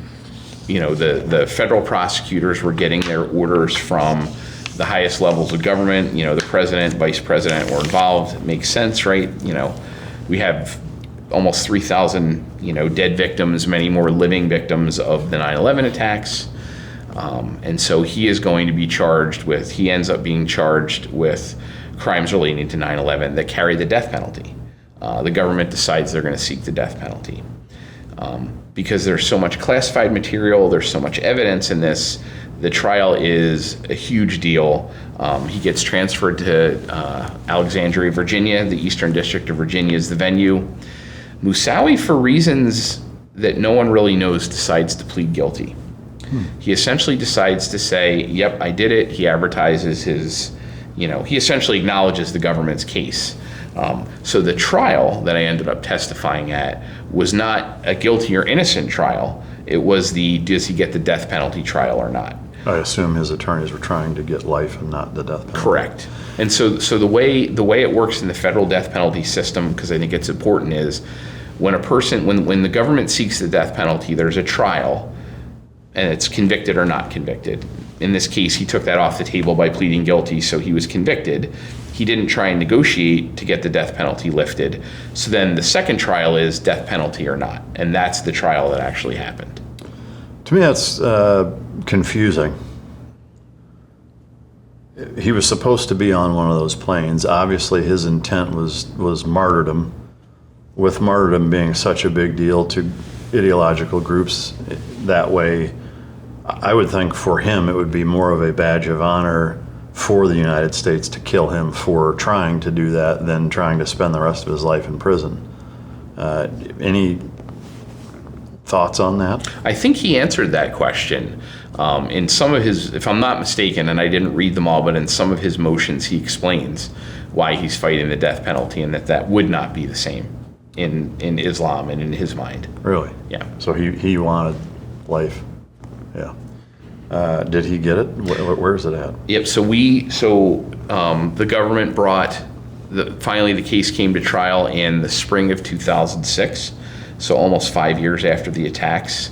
S1: the federal prosecutors were getting their orders from the highest levels of government. The president, vice president were involved. It makes sense, right? We have almost 3,000, dead victims, many more living victims of the 9/11 attacks. And so he is going to be he ends up being charged with crimes relating to 9/11 that carry the death penalty. The government decides they're going to seek the death penalty. Because there's so much classified material, there's so much evidence in this, the trial is a huge deal. He gets transferred to Alexandria, Virginia. The Eastern District of Virginia is the venue. Moussaoui, for reasons that no one really knows, decides to plead guilty. He essentially decides to say, yep, I did it. He advertises he essentially acknowledges the government's case. So the trial that I ended up testifying at was not a guilty or innocent trial. It was does he get the death penalty trial or not?
S3: I assume his attorneys were trying to get life and not the death penalty.
S1: Correct. And so the way it works in the federal death penalty system, because I think it's important, is when the government seeks the death penalty, there's a trial, and it's convicted or not convicted. In this case, he took that off the table by pleading guilty, so he was convicted. He didn't try and negotiate to get the death penalty lifted. So then the second trial is death penalty or not, and that's the trial that actually happened.
S3: To me, that's confusing. He was supposed to be on one of those planes. Obviously, his intent was martyrdom, with martyrdom being such a big deal to ideological groups that way. I would think for him it would be more of a badge of honor for the United States to kill him for trying to do that than trying to spend the rest of his life in prison. Any thoughts on that?
S1: I think he answered that question. In some of his, if I'm not mistaken, and I didn't read them all, but in some of his motions he explains why he's fighting the death penalty and that would not be the same in Islam and in his mind.
S3: Really?
S1: Yeah.
S3: So he wanted life. Yeah. Did he get it? Where is it at?
S1: Yep. So the government finally the case came to trial in the spring of 2006. So almost 5 years after the attacks.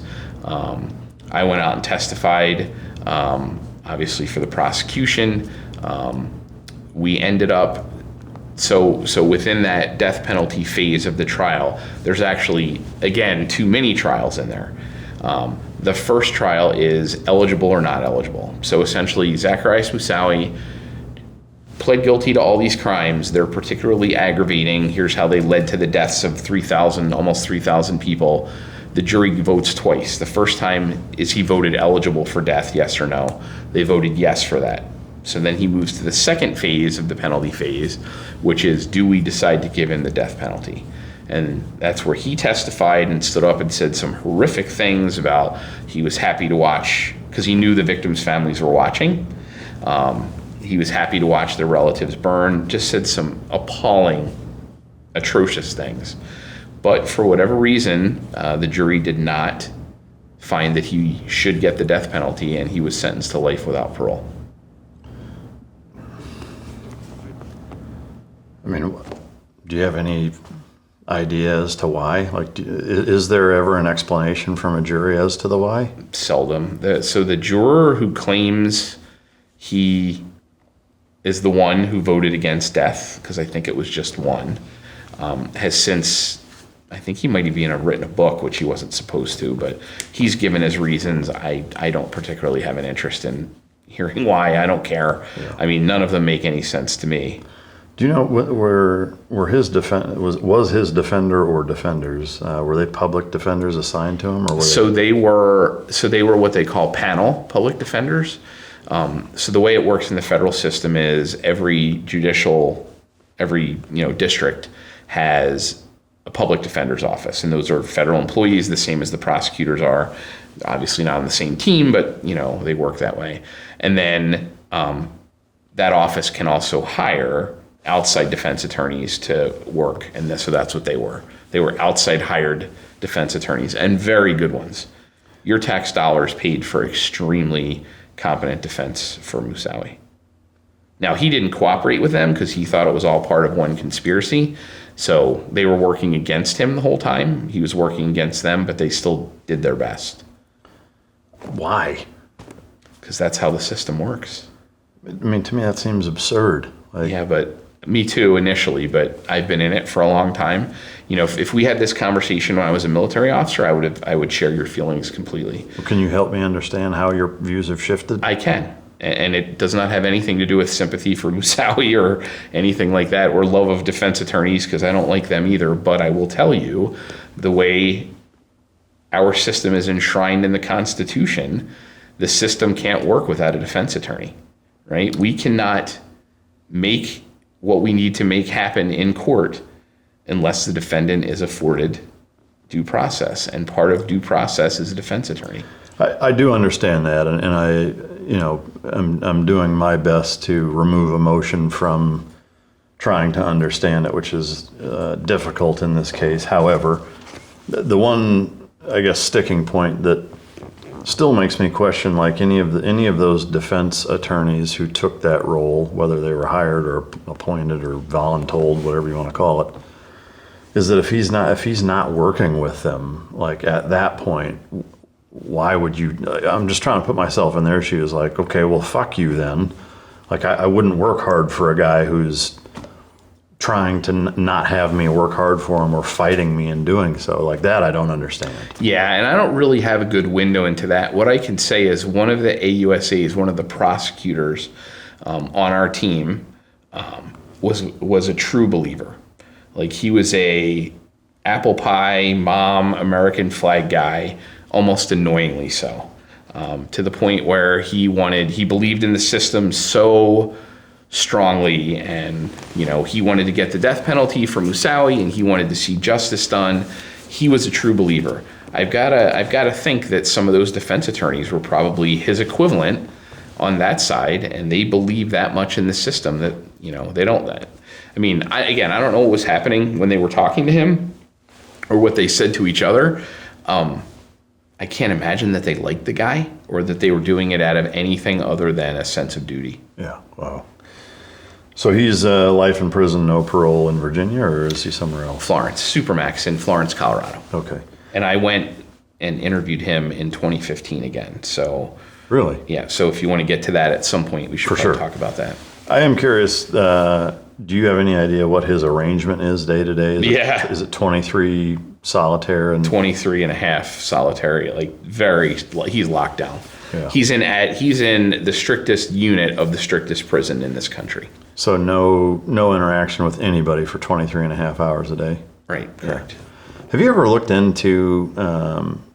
S1: I went out and testified, obviously for the prosecution. We ended up, so within that death penalty phase of the trial, there's actually, again, too many trials in there. The first trial is eligible or not eligible. So essentially, Zacarias Moussaoui pled guilty to all these crimes. They're particularly aggravating. Here's how they led to the deaths of almost 3,000 people. The jury votes twice. The first time is he voted eligible for death, yes or no. They voted yes for that. So then he moves to the second phase of the penalty phase, which is, do we decide to give him the death penalty? And that's where he testified and stood up and said some horrific things about he was happy to watch, because he knew the victims' families were watching. He was happy to watch their relatives burn, just said some appalling, atrocious things. But for whatever reason, the jury did not find that he should get the death penalty, and he was sentenced to life without parole.
S3: I mean, do you have any idea as to why? Like, is there ever an explanation from a jury as to the why?
S1: Seldom. So the juror who claims he is the one who voted against death, because I think it was just one, has since, I think he might have even written a book, which he wasn't supposed to, but he's given his reasons. I don't particularly have an interest in hearing why. I don't care.
S3: Yeah.
S1: I mean, none of them make any sense to me.
S3: Do you know were his was his defender or defenders? Were they public defenders assigned to him, or were
S1: they were what they call panel public defenders. So the way it works in the federal system is every district has a public defender's office, and those are federal employees, the same as the prosecutors are. Obviously not on the same team, but they work that way. And then that office can also hire outside defense attorneys to work, and so that's what they were. They were outside hired defense attorneys, and very good ones. Your tax dollars paid for extremely competent defense for Moussaoui. Now, he didn't cooperate with them because he thought it was all part of one conspiracy. So they were working against him the whole time. He was working against them, but they still did their best.
S3: Why?
S1: Because that's how the system works.
S3: I mean, to me, that seems absurd.
S1: Yeah, but me too initially, but I've been in it for a long time. If we had this conversation when I was a military officer, I would share your feelings completely.
S3: Well, can you help me understand how your views have shifted?
S1: I can. And it does not have anything to do with sympathy for Moussaoui or anything like that, or love of defense attorneys, because I don't like them either. But I will tell you, the way our system is enshrined in the Constitution, the system can't work without a defense attorney, right? We cannot make what we need to make happen in court unless the defendant is afforded due process. And part of due process is a defense attorney.
S3: I do understand that, and I'm doing my best to remove emotion from trying to understand it, which is difficult in this case. However, the one, I guess, sticking point that still makes me question, like any of those defense attorneys who took that role, whether they were hired or appointed or voluntold, whatever you want to call it, is that if he's not working with them, like at that point, why would you? I'm just trying to put myself in their shoes. Like, okay, well, fuck you then. Like, I wouldn't work hard for a guy who's trying to not have me work hard for him or fighting me in doing so. Like that, I don't understand.
S1: Yeah, and I don't really have a good window into that. What I can say is one of the AUSAs, one of the prosecutors on our team, was a true believer. Like, he was a apple pie, mom, American flag guy, almost annoyingly so, to the point where he believed in the system so strongly, and he wanted to get the death penalty for Moussaoui, and he wanted to see justice done. He was a true believer. I've got to think that some of those defense attorneys were probably his equivalent on that side, and they believe that much in the system that they don't. I mean, I don't know what was happening when they were talking to him or what they said to each other. I can't imagine that they liked the guy or that they were doing it out of anything other than a sense of duty.
S3: Yeah, wow. So he's life in prison, no parole in Virginia, or is he somewhere else?
S1: Florence, Supermax in Florence, Colorado.
S3: Okay.
S1: And I went and interviewed him in 2015 again. So
S3: really?
S1: Yeah, so if you want to get to that at some point, we should probably talk about that.
S3: I am curious, do you have any idea what his arrangement is day to day? Is it 23 solitaire? And
S1: 23 and a half solitary, he's locked down.
S3: Yeah.
S1: He's in the strictest unit of the strictest prison in this country.
S3: So no interaction with anybody for 23 and a half hours a day?
S1: Right, correct.
S3: Yeah. Have you ever looked into,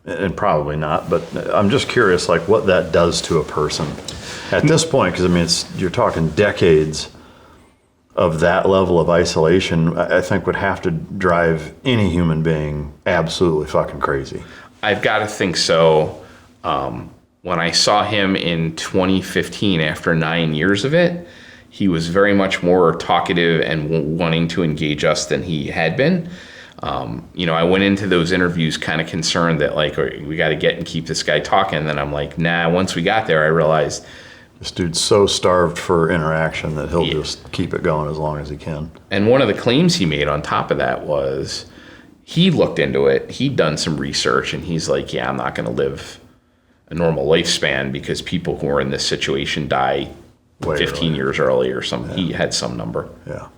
S3: and probably not, but I'm just curious, like what that does to a person at this point? Because I mean, you're talking decades of that level of isolation. I think would have to drive any human being absolutely fucking crazy.
S1: I've got to think so. When I saw him in 2015, after 9 years of it, he was very much more talkative and wanting to engage us than he had been. I went into those interviews kind of concerned that we got to get and keep this guy talking. And then I'm like, nah, once we got there, I realized
S3: this dude's so starved for interaction that he'll just keep it going as long as he can.
S1: And one of the claims he made on top of that was he looked into it. He'd done some research, and he's like, yeah, I'm not going to live a normal lifespan because people who are in this situation die 15 years early or something. Yeah. He had some number.
S3: Yeah.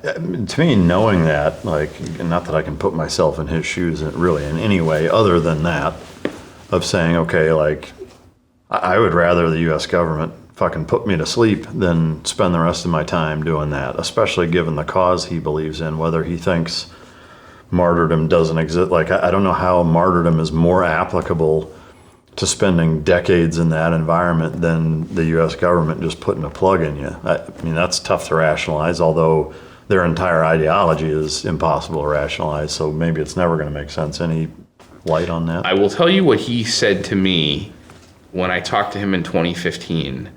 S3: To me, knowing that, not that I can put myself in his shoes really in any way other than that, of saying, okay, I would rather the U.S. government fucking put me to sleep than spend the rest of my time doing that, especially given the cause he believes in, whether he thinks martyrdom doesn't exist. Like, I don't know how martyrdom is more applicable to spending decades in that environment than the U.S. government just putting a plug in you. I mean, that's tough to rationalize, although their entire ideology is impossible to rationalize, so maybe it's never going to make sense. Any light on that?
S1: I will tell you what he said to me when I talked to him in 2015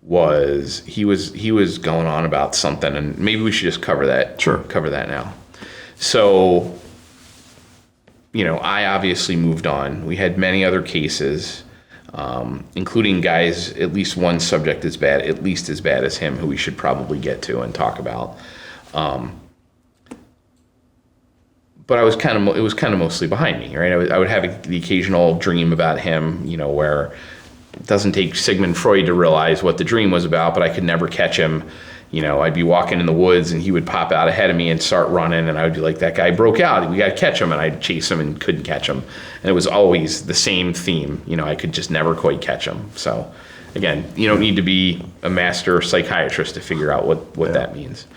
S1: was he was going on about something, and maybe we should just cover that.
S3: Sure.
S1: Cover that now. So, I obviously moved on. We had many other cases, including guys, at least one subject at least as bad as him, who we should probably get to and talk about. But it was kind of mostly behind me, right? I would have the occasional dream about him, where it doesn't take Sigmund Freud to realize what the dream was about, but I could never catch him. I'd be walking in the woods and he would pop out ahead of me and start running, and I would be like, that guy broke out, we got to catch him, and I'd chase him and couldn't catch him. And it was always the same theme, I could just never quite catch him. So again, you don't need to be a master psychiatrist to figure out what that means.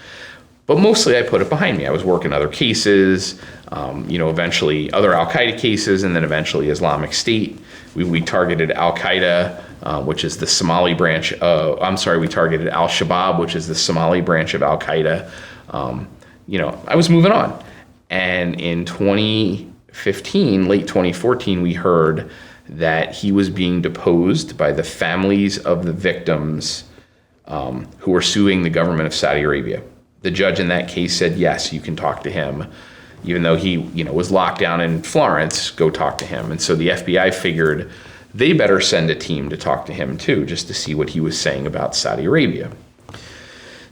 S1: But mostly I put it behind me. I was working other cases, eventually other Al-Qaeda cases, and then eventually Islamic State. We targeted Al-Qaeda, which is the Somali branch. We targeted Al-Shabaab, which is the Somali branch of Al-Qaeda. I was moving on. And in 2015, late 2014, we heard that he was being deposed by the families of the victims who were suing the government of Saudi Arabia. The judge in that case said, yes, you can talk to him. Even though he was locked down in Florence, go talk to him. And so the FBI figured they better send a team to talk to him too, just to see what he was saying about Saudi Arabia.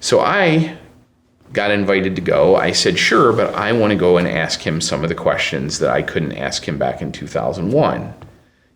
S1: So I got invited to go. I said, sure, but I want to go and ask him some of the questions that I couldn't ask him back in 2001,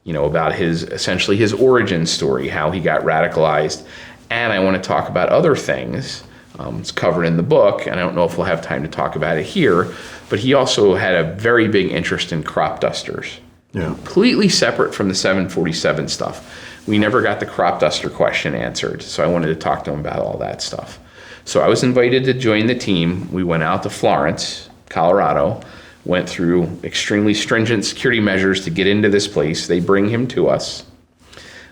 S1: about essentially his origin story, how he got radicalized. And I want to talk about other things. It's covered in the book, and I don't know if we'll have time to talk about it here, but he also had a very big interest in crop dusters. Yeah. Completely separate from the 747 stuff. We never got the crop duster question answered, so I wanted to talk to him about all that stuff. So I was invited to join the team. We went out to Florence, Colorado, went through extremely stringent security measures to get into this place. They bring him to us,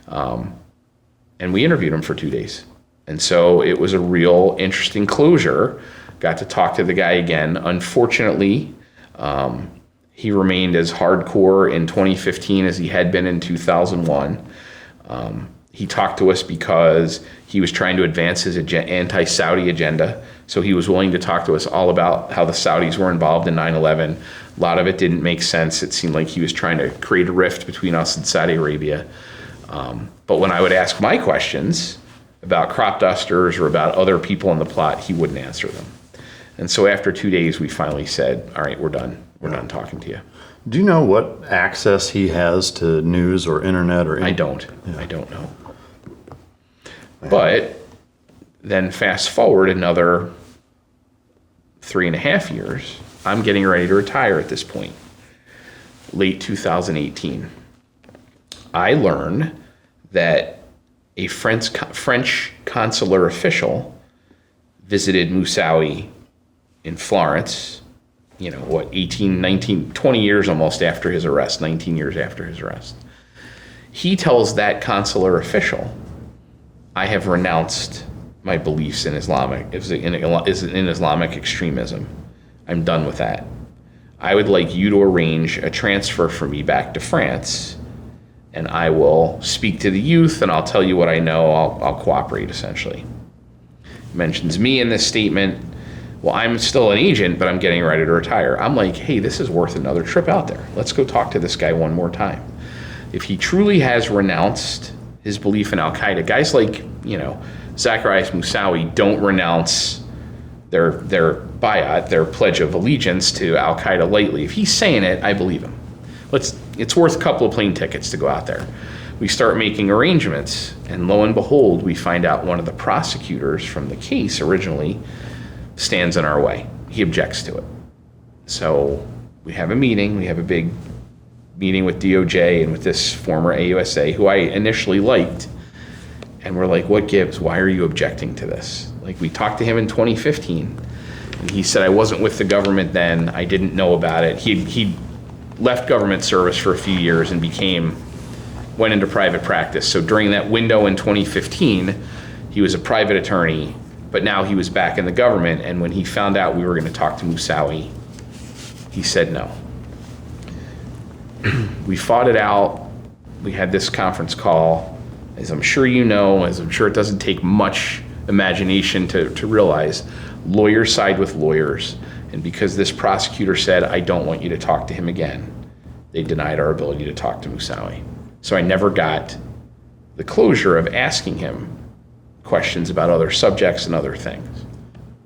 S1: and we interviewed him for 2 days. And so it was a real interesting closure. Got to talk to the guy again. Unfortunately, he remained as hardcore in 2015 as he had been in 2001. He talked to us because he was trying to advance his anti-Saudi agenda. So he was willing to talk to us all about how the Saudis were involved in 9/11. A lot of it didn't make sense. It seemed like he was trying to create a rift between us and Saudi Arabia. But when I would ask my questions about crop dusters or about other people in the plot, he wouldn't answer them. And so after 2 days, we finally said, all right, we're done. We're done talking to you.
S3: Do you know what access he has to news or internet or anything?
S1: I don't. Yeah. I don't know. Yeah. But then fast forward another 3.5 years, I'm getting ready to retire at this point, late 2018. I learn that a French consular official visited Moussaoui in Florence, 18, 19, 20 years almost after his arrest, 19 years after his arrest. He tells that consular official, I have renounced my beliefs in Islamic extremism. I'm done with that. I would like you to arrange a transfer for me back to France, and I will speak to the youth, and I'll tell you what I know. I'll cooperate, essentially. He mentions me in this statement. Well, I'm still an agent, but I'm getting ready to retire. I'm like, hey, this is worth another trip out there. Let's go talk to this guy one more time. If he truly has renounced his belief in Al-Qaeda, guys like, Zacarias Moussaoui don't renounce their bayat, their pledge of allegiance to Al-Qaeda lightly. If he's saying it, I believe him. It's worth a couple of plane tickets to go out there. We start making arrangements, and lo and behold, we find out one of the prosecutors from the case originally stands in our way. He objects to it. So we have a meeting. We have a big meeting with DOJ and with this former AUSA who I initially liked. And we're like, what gives? Why are you objecting to this? Like, we talked to him in 2015, and he said, I wasn't with the government then. I didn't know about it. He left government service for a few years and went into private practice. So during that window in 2015, he was a private attorney, but now he was back in the government. And when he found out we were going to talk to Moussaoui, he said no. We fought it out. We had this conference call. As I'm sure you know, as I'm sure it doesn't take much imagination to realize, lawyers side with lawyers. And because this prosecutor said, I don't want you to talk to him again, they denied our ability to talk to Moussaoui. So I never got the closure of asking him questions about other subjects and other things.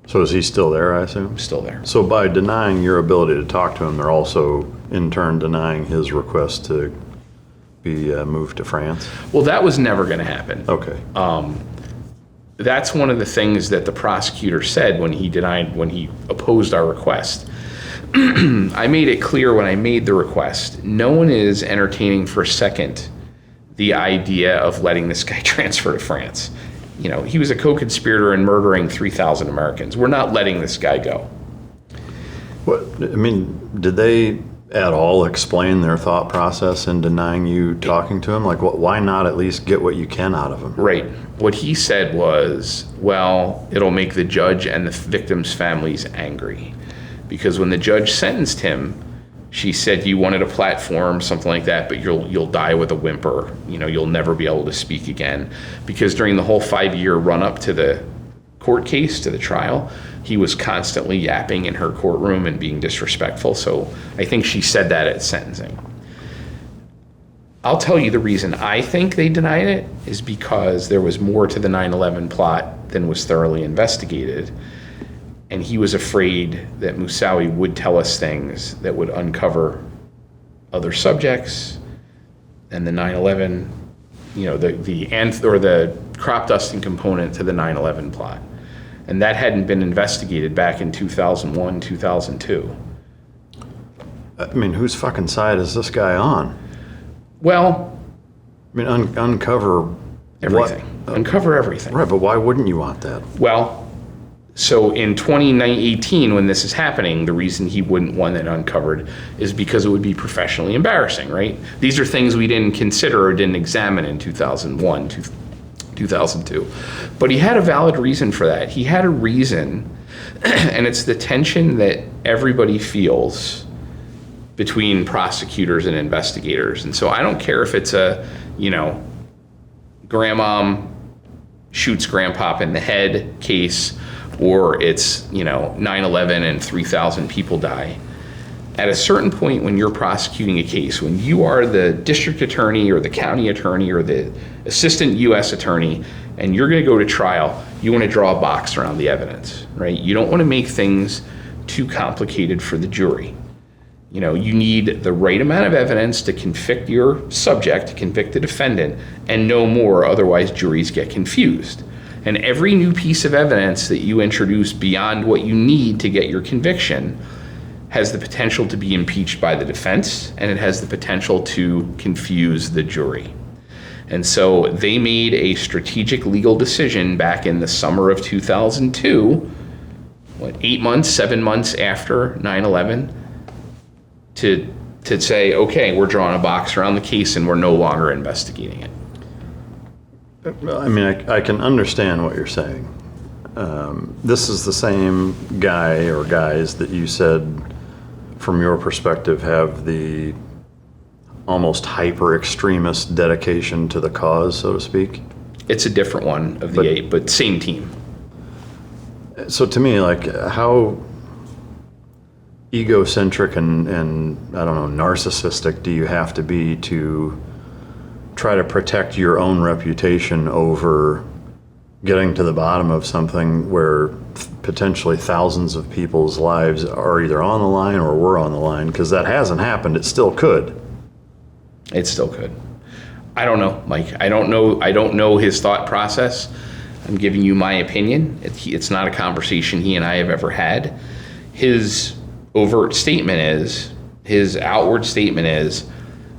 S3: So is he still there, I assume?
S1: Still there.
S3: So by denying your ability to talk to him, they're also in turn denying his request to be moved to France?
S1: Well, that was never going to happen.
S3: Okay.
S1: That's one of the things that the prosecutor said when he opposed our request. I made it clear when I made the request, no one is entertaining for a second the idea of letting this guy transfer to France. You know, he was a co-conspirator in murdering 3,000 Americans. We're not letting this guy go.
S3: What, I mean, did they at all explain their thought process in denying you talking to him? Like, why not at least get what you can out of him?
S1: Right. What he said was, well, it'll make the judge and the victims' families angry. Because when the judge sentenced him, she said, you wanted a platform, something like that, but you'll die with a whimper. You know, you'll never be able to speak again. Because during the whole 5-year run-up to the court case, to the trial, he was constantly yapping in her courtroom and being disrespectful. So I think she said that at sentencing. I'll tell you the reason I think they denied it is because there was more to the 9/11 plot than was thoroughly investigated. And he was afraid that Moussaoui would tell us things that would uncover other subjects, and the 9/11, you know, the crop dusting component to the 9/11 plot. And that hadn't been investigated back in 2001, 2002.
S3: I mean, whose fucking side is this guy on?
S1: Well,
S3: I mean, uncover
S1: everything. Uncover everything.
S3: Right, but why wouldn't you want that?
S1: Well, so in 2018, when this is happening, the reason he wouldn't want it uncovered is because it would be professionally embarrassing, right? These are things we didn't consider or didn't examine in 2001, 2002. But he had a valid reason for that. He had a reason, and it's the tension that everybody feels between prosecutors and investigators. And so I don't care if it's a, you know, grandmom shoots grandpop in the head case, or it's, you know, 9/11 and 3,000 people die. At a certain point when you're prosecuting a case, when you are the district attorney or the county attorney or the assistant U.S. attorney, and you're going to go to trial, you want to draw a box around the evidence, right? You don't want to make things too complicated for the jury. You know, you need the right amount of evidence to convict your subject, to convict the defendant, and no more, otherwise juries get confused. And every new piece of evidence that you introduce beyond what you need to get your conviction has the potential to be impeached by the defense, and it has the potential to confuse the jury. And so they made a strategic legal decision back in the summer of 2002, 7 months after 9/11, to say, okay, we're drawing a box around the case and we're no longer investigating it.
S3: I mean, I can understand what you're saying. This is the same guy or guys that you said, from your perspective, have the almost hyper-extremist dedication to the cause, so to speak?
S1: It's a different one of the 8, but same team.
S3: So to me, like, how egocentric and I don't know, narcissistic do you have to be to try to protect your own reputation over getting to the bottom of something where potentially thousands of people's lives are either on the line or were on the line? Because that hasn't happened. It still could.
S1: It still could. I don't know, Mike. I don't know his thought process. I'm giving you my opinion. It's not a conversation he and I have ever had. His outward statement is,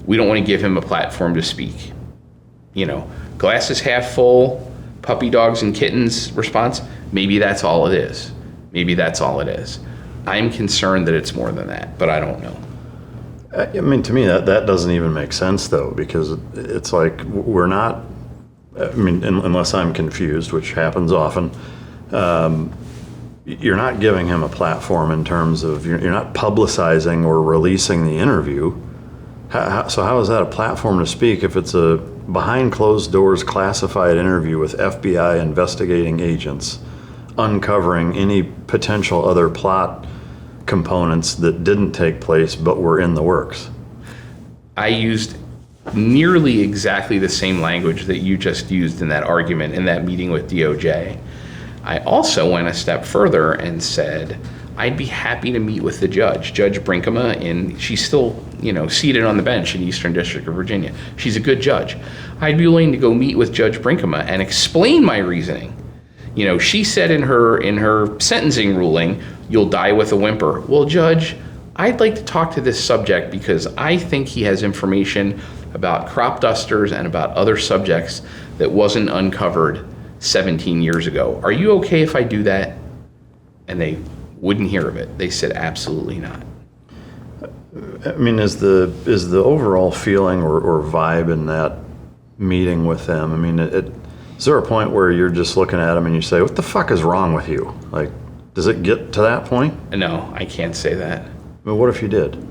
S1: we don't want to give him a platform to speak. You know, glass is half full. puppy dogs and kittens response, maybe that's all it is. Maybe that's all it is. I'm concerned that it's more than that, but I don't know.
S3: I mean, to me, that doesn't even make sense, though, because it's like we're not, I mean, unless I'm confused, which happens often, you're not giving him a platform in terms of, you're not publicizing or releasing the interview. So how is that a platform to speak if it's a behind closed doors classified interview with FBI investigating agents uncovering any potential other plot components that didn't take place but were in the works?
S1: I used nearly exactly the same language that you just used in that argument in that meeting with DOJ. I also went a step further and said, I'd be happy to meet with the judge, Judge Brinkema, and she's still, seated on the bench in Eastern District of Virginia. She's a good judge. I'd be willing to go meet with Judge Brinkema and explain my reasoning. She said in her sentencing ruling, you'll die with a whimper. Well, Judge, I'd like to talk to this subject because I think he has information about crop dusters and about other subjects that wasn't uncovered 17 years ago. Are you okay if I do that? And they wouldn't hear of it. They said absolutely not.
S3: I mean, is the overall feeling or vibe in that meeting with them, I mean, is there a point where you're just looking at them and you say, what the fuck is wrong with you? Like, does it get to that point?
S1: No, I can't say that.
S3: I mean, what if you did?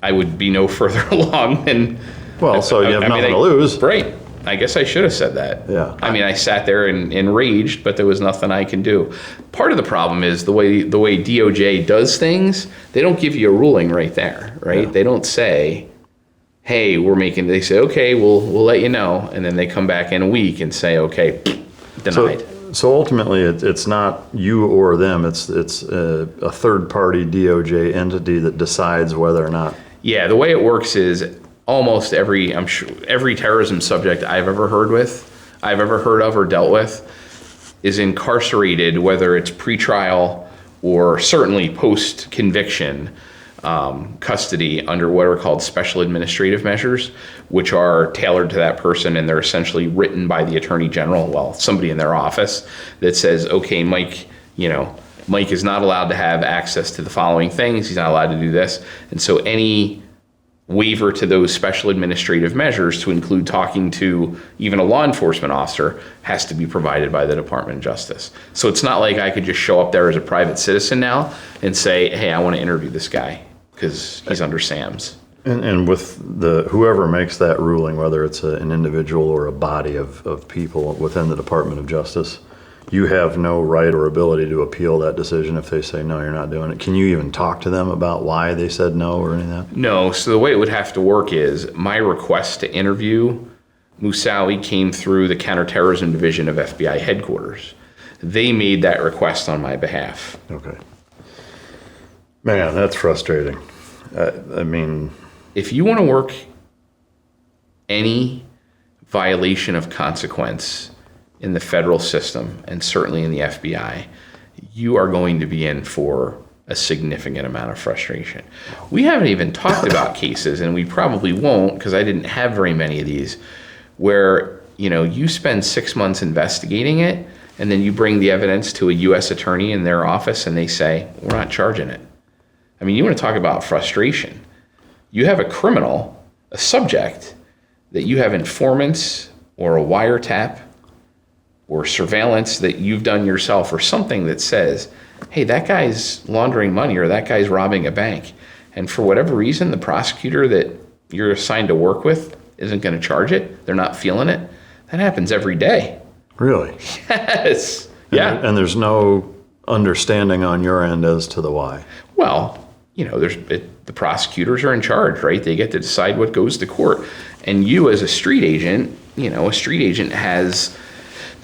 S1: I would be no further along than...
S3: Well, so you have nothing to lose.
S1: Right. I guess I should have said that.
S3: Yeah.
S1: I mean, I sat there and enraged, but there was nothing I can do. Part of the problem is the way DOJ does things, they don't give you a ruling right there, right? Yeah. They don't say, hey, they say, okay, we'll let you know. And then they come back in a week and say, okay, denied.
S3: So ultimately, it's not you or them. It's a third-party DOJ entity that decides whether or not.
S1: Yeah, the way it works is almost every terrorism subject I've ever heard of or dealt with is incarcerated, whether it's pretrial or certainly post-conviction custody under what are called special administrative measures, which are tailored to that person, and they're essentially written by the Attorney General, somebody in their office, that says, okay, Mike is not allowed to have access to the following things. He's not allowed to do this. And so any waiver to those special administrative measures, to include talking to even a law enforcement officer, has to be provided by the Department of Justice. So it's not like I could just show up there as a private citizen now and say, hey, I want to interview this guy because he's under SAMS.
S3: And with whoever makes that ruling, whether it's an individual or a body of people within the Department of Justice, you have no right or ability to appeal that decision if they say, no, you're not doing it. Can you even talk to them about why they said no or any of that?
S1: No. So the way it would have to work is my request to interview Moussaoui came through the Counterterrorism Division of FBI headquarters. They made that request on my behalf.
S3: Okay. Man, that's frustrating. I mean...
S1: If you want to work any violation of consequence in the federal system, and certainly in the FBI, you are going to be in for a significant amount of frustration. We haven't even talked about cases, and we probably won't because I didn't have very many of these, where you spend 6 months investigating it, and then you bring the evidence to a U.S. attorney in their office, and they say, we're not charging it. I mean, you want to talk about frustration. You have a criminal, a subject, that you have informants or a wiretap or surveillance that you've done yourself, or something that says, hey, that guy's laundering money or that guy's robbing a bank. And for whatever reason, the prosecutor that you're assigned to work with isn't going to charge it. They're not feeling it. That happens every day.
S3: Really?
S1: Yes. Yeah.
S3: And there's no understanding on your end as to the why.
S1: Well, the prosecutors are in charge, right? They get to decide what goes to court. And you as a street agent, a street agent has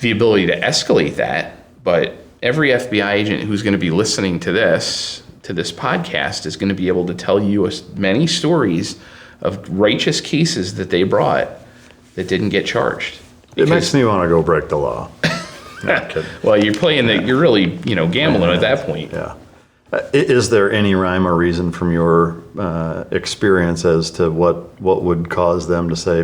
S1: the ability to escalate that, but every FBI agent who's going to be listening to this podcast is going to be able to tell you as many stories of righteous cases that they brought that didn't get charged.
S3: It makes me want to go break the law.
S1: Well, you're really, gambling at that point.
S3: Yeah. Is there any rhyme or reason from your experience as to what would cause them to say,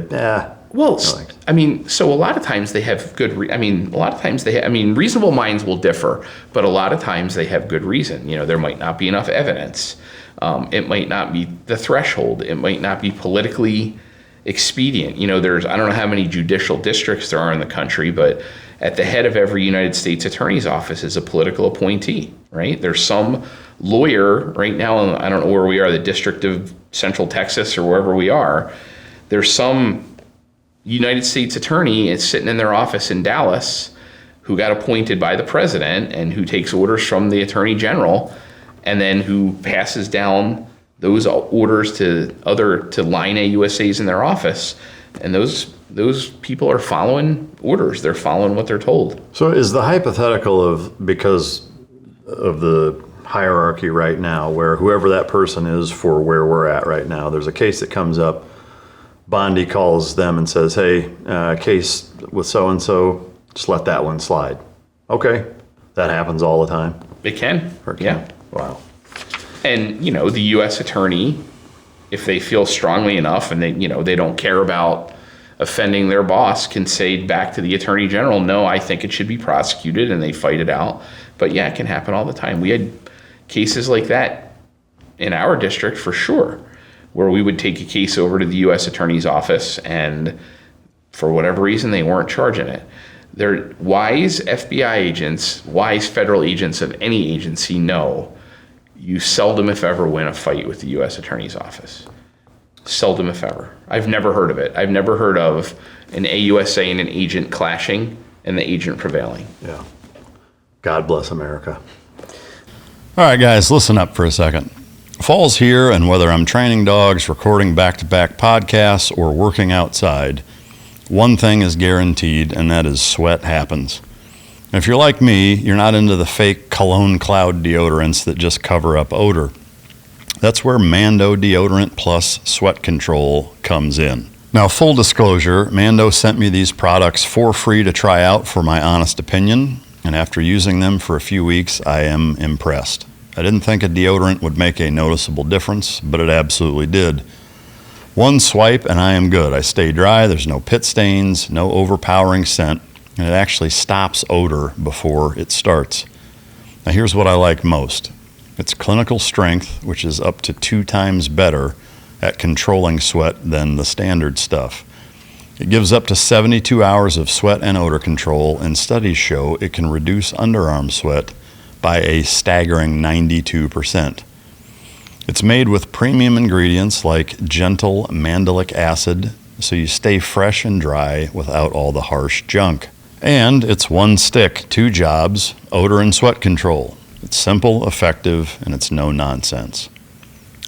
S1: Well, I mean, so a lot of times they have good, reasonable minds will differ, but a lot of times they have good reason. You know, there might not be enough evidence. It might not be the threshold. It might not be politically expedient. You know, I don't know how many judicial districts there are in the country, but at the head of every United States attorney's office is a political appointee, right? There's some lawyer right now, I don't know where we are, the District of Central Texas or wherever we are, there's some United States attorney is sitting in their office in Dallas who got appointed by the president and who takes orders from the attorney general and then who passes down those orders to line AUSAs in their office. And those people are following orders. They're following what they're told.
S3: So is the hypothetical of, because of the hierarchy right now, where whoever that person is for where we're at right now, there's a case that comes up, Bondi calls them and says, hey, case with so-and-so, just let that one slide. Okay, that happens all the time?
S1: It can, yeah.
S3: Wow.
S1: And, you know, the U.S. attorney, if they feel strongly enough and they don't care about offending their boss, can say back to the attorney general, no, I think it should be prosecuted, and they fight it out. But yeah, it can happen all the time. We had cases like that in our district for sure, where we would take a case over to the U.S. attorney's office and for whatever reason, they weren't charging it. They're wise FBI agents, wise federal agents of any agency know you seldom, if ever, win a fight with the U.S. attorney's office. Seldom, if ever. I've never heard of it. I've never heard of an AUSA and an agent clashing and the agent prevailing.
S3: Yeah. God bless America. All right, guys, listen up for a second. Fall's here, and whether I'm training dogs, recording back-to-back podcasts, or working outside, one thing is guaranteed, and that is sweat happens. If you're like me, you're not into the fake cologne cloud deodorants that just cover up odor. That's where Mando Deodorant Plus Sweat Control comes in. Now, full disclosure, Mando sent me these products for free to try out for my honest opinion, and after using them for a few weeks, I am impressed. I didn't think a deodorant would make a noticeable difference, but it absolutely did. One swipe and I am good. I stay dry, there's no pit stains, no overpowering scent, and it actually stops odor before it starts. Now here's what I like most. It's clinical strength, which is up to 2 times better at controlling sweat than the standard stuff. It gives up to 72 hours of sweat and odor control, and studies show it can reduce underarm sweat by a staggering 92%. It's made with premium ingredients like gentle mandelic acid, so you stay fresh and dry without all the harsh junk. And it's 1 stick, 2 jobs, odor and sweat control. It's simple, effective, and it's no nonsense.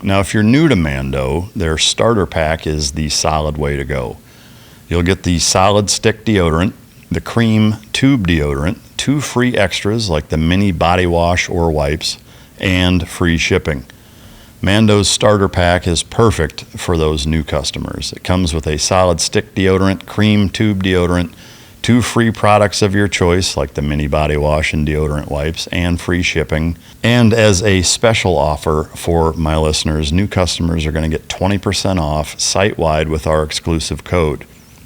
S3: Now, if you're new to Mando, their starter pack is the solid way to go. You'll get the solid stick deodorant, the cream tube deodorant, 2 free extras like the mini body wash or wipes, and free shipping. Mando's starter pack is perfect for those new customers. It comes with a solid stick deodorant, cream tube deodorant, 2 free products of your choice like the mini body wash and deodorant wipes, and free shipping. And as a special offer for my listeners, new customers are going to get 20% off site-wide with our exclusive code.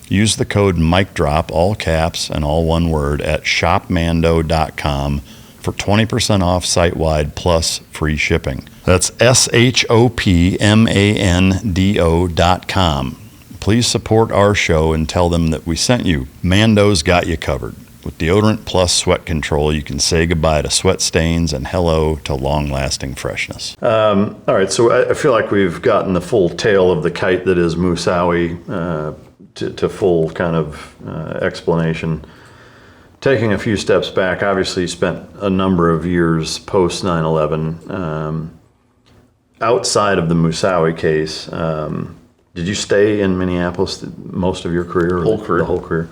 S3: Use the code MICDROP, all caps and all one word, at shopmando.com for 20% off site-wide plus free shipping. That's shopmando.com. Please support our show and tell them that we sent you. Mando's got you covered. With deodorant plus sweat control, you can say goodbye to sweat stains and hello to long-lasting freshness. All right, so I feel like we've gotten the full tale of the kite that is Moussaoui to full kind of explanation. Taking a few steps back, obviously you spent a number of years post 9/11. Outside of the Moussaoui case, did you stay in Minneapolis most of your career?
S1: Whole career.
S3: The whole career.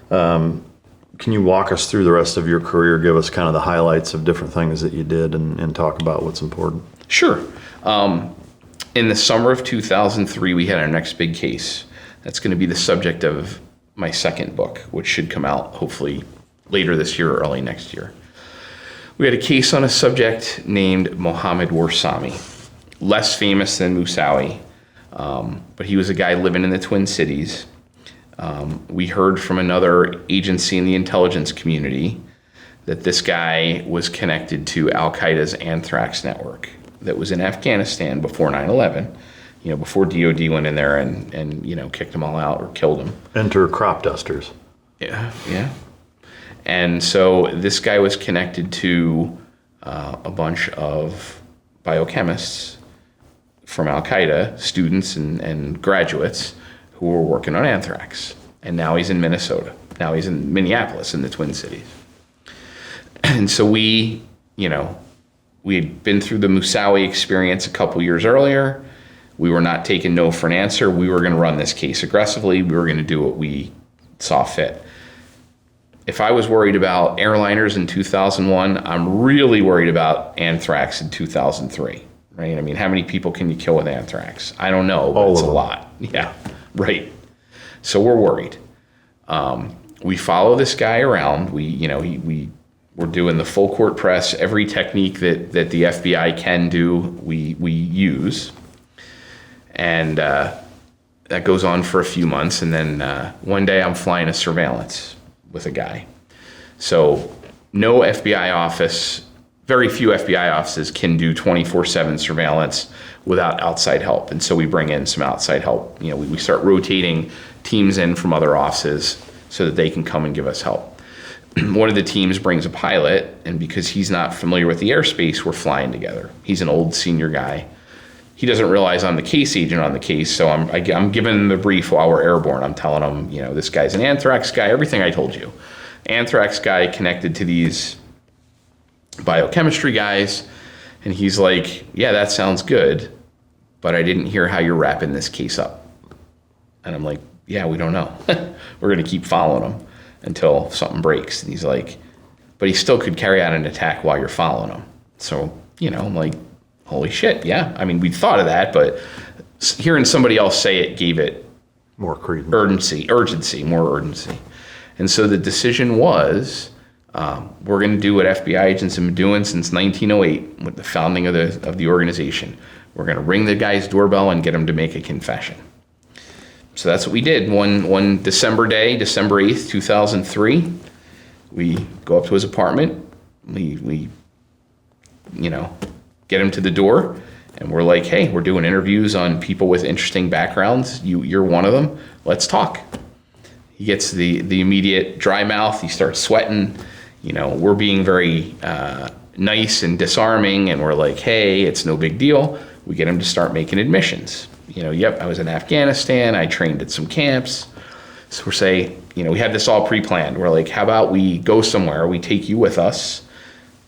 S3: Can you walk us through the rest of your career, give us kind of the highlights of different things that you did and talk about what's important?
S1: Sure. In the summer of 2003, we had our next big case. That's going to be the subject of my second book, which should come out hopefully later this year or early next year. We had a case on a subject named Mohammed Warsami, less famous than Moussaoui, but he was a guy living in the Twin Cities. We heard from another agency in the intelligence community that this guy was connected to Al-Qaeda's anthrax network that was in Afghanistan before 9/11, before DOD went in there and kicked them all out or killed them.
S3: Enter crop dusters.
S1: Yeah. And so this guy was connected to a bunch of biochemists from Al-Qaeda, students and graduates who were working on anthrax. And now he's in Minnesota. Now he's in Minneapolis, in the Twin Cities. And so we had been through the Moussaoui experience a couple years earlier. We were not taking no for an answer. We were going to run this case aggressively. We were going to do what we saw fit. If I was worried about airliners in 2001, I'm really worried about anthrax in 2003, right? I mean, how many people can you kill with anthrax? I don't know, but it's a lot. Yeah, right. So we're worried. We follow this guy around. We're doing the full court press. Every technique that the FBI can do, we use. And that goes on for a few months. And then one day I'm flying a surveillance with a guy. So no FBI office, very few FBI offices can do 24/7 surveillance without outside help. And so we bring in some outside help. We start rotating teams in from other offices so that they can come and give us help. One of the teams brings a pilot, and because he's not familiar with the airspace, we're flying together. He's an old senior guy. He doesn't realize I'm the case agent on the case, so I'm giving him the brief while we're airborne. I'm telling him, this guy's an anthrax guy, everything I told you. Anthrax guy connected to these biochemistry guys, and he's like, yeah, that sounds good, but I didn't hear how you're wrapping this case up. And I'm like, yeah, we don't know. We're going to keep following him until something breaks. And he's like, but he still could carry out an attack while you're following him. So, I'm like, holy shit, yeah. I mean, we thought of that, but hearing somebody else say it gave it
S3: more credence.
S1: More urgency. And so the decision was, we're going to do what FBI agents have been doing since 1908 with the founding of the organization. We're going to ring the guy's doorbell and get him to make a confession. So that's what we did. One December day, December 8th, 2003, we go up to his apartment. We get him to the door, and we're like, hey, we're doing interviews on people with interesting backgrounds. You're one of them. Let's talk. He gets the immediate dry mouth. He starts sweating. We're being very nice and disarming, and we're like, hey, it's no big deal. We get him to start making admissions. Yep, I was in Afghanistan. I trained at some camps. So we're saying, we had this all pre-planned. We're like, how about we go somewhere, we take you with us,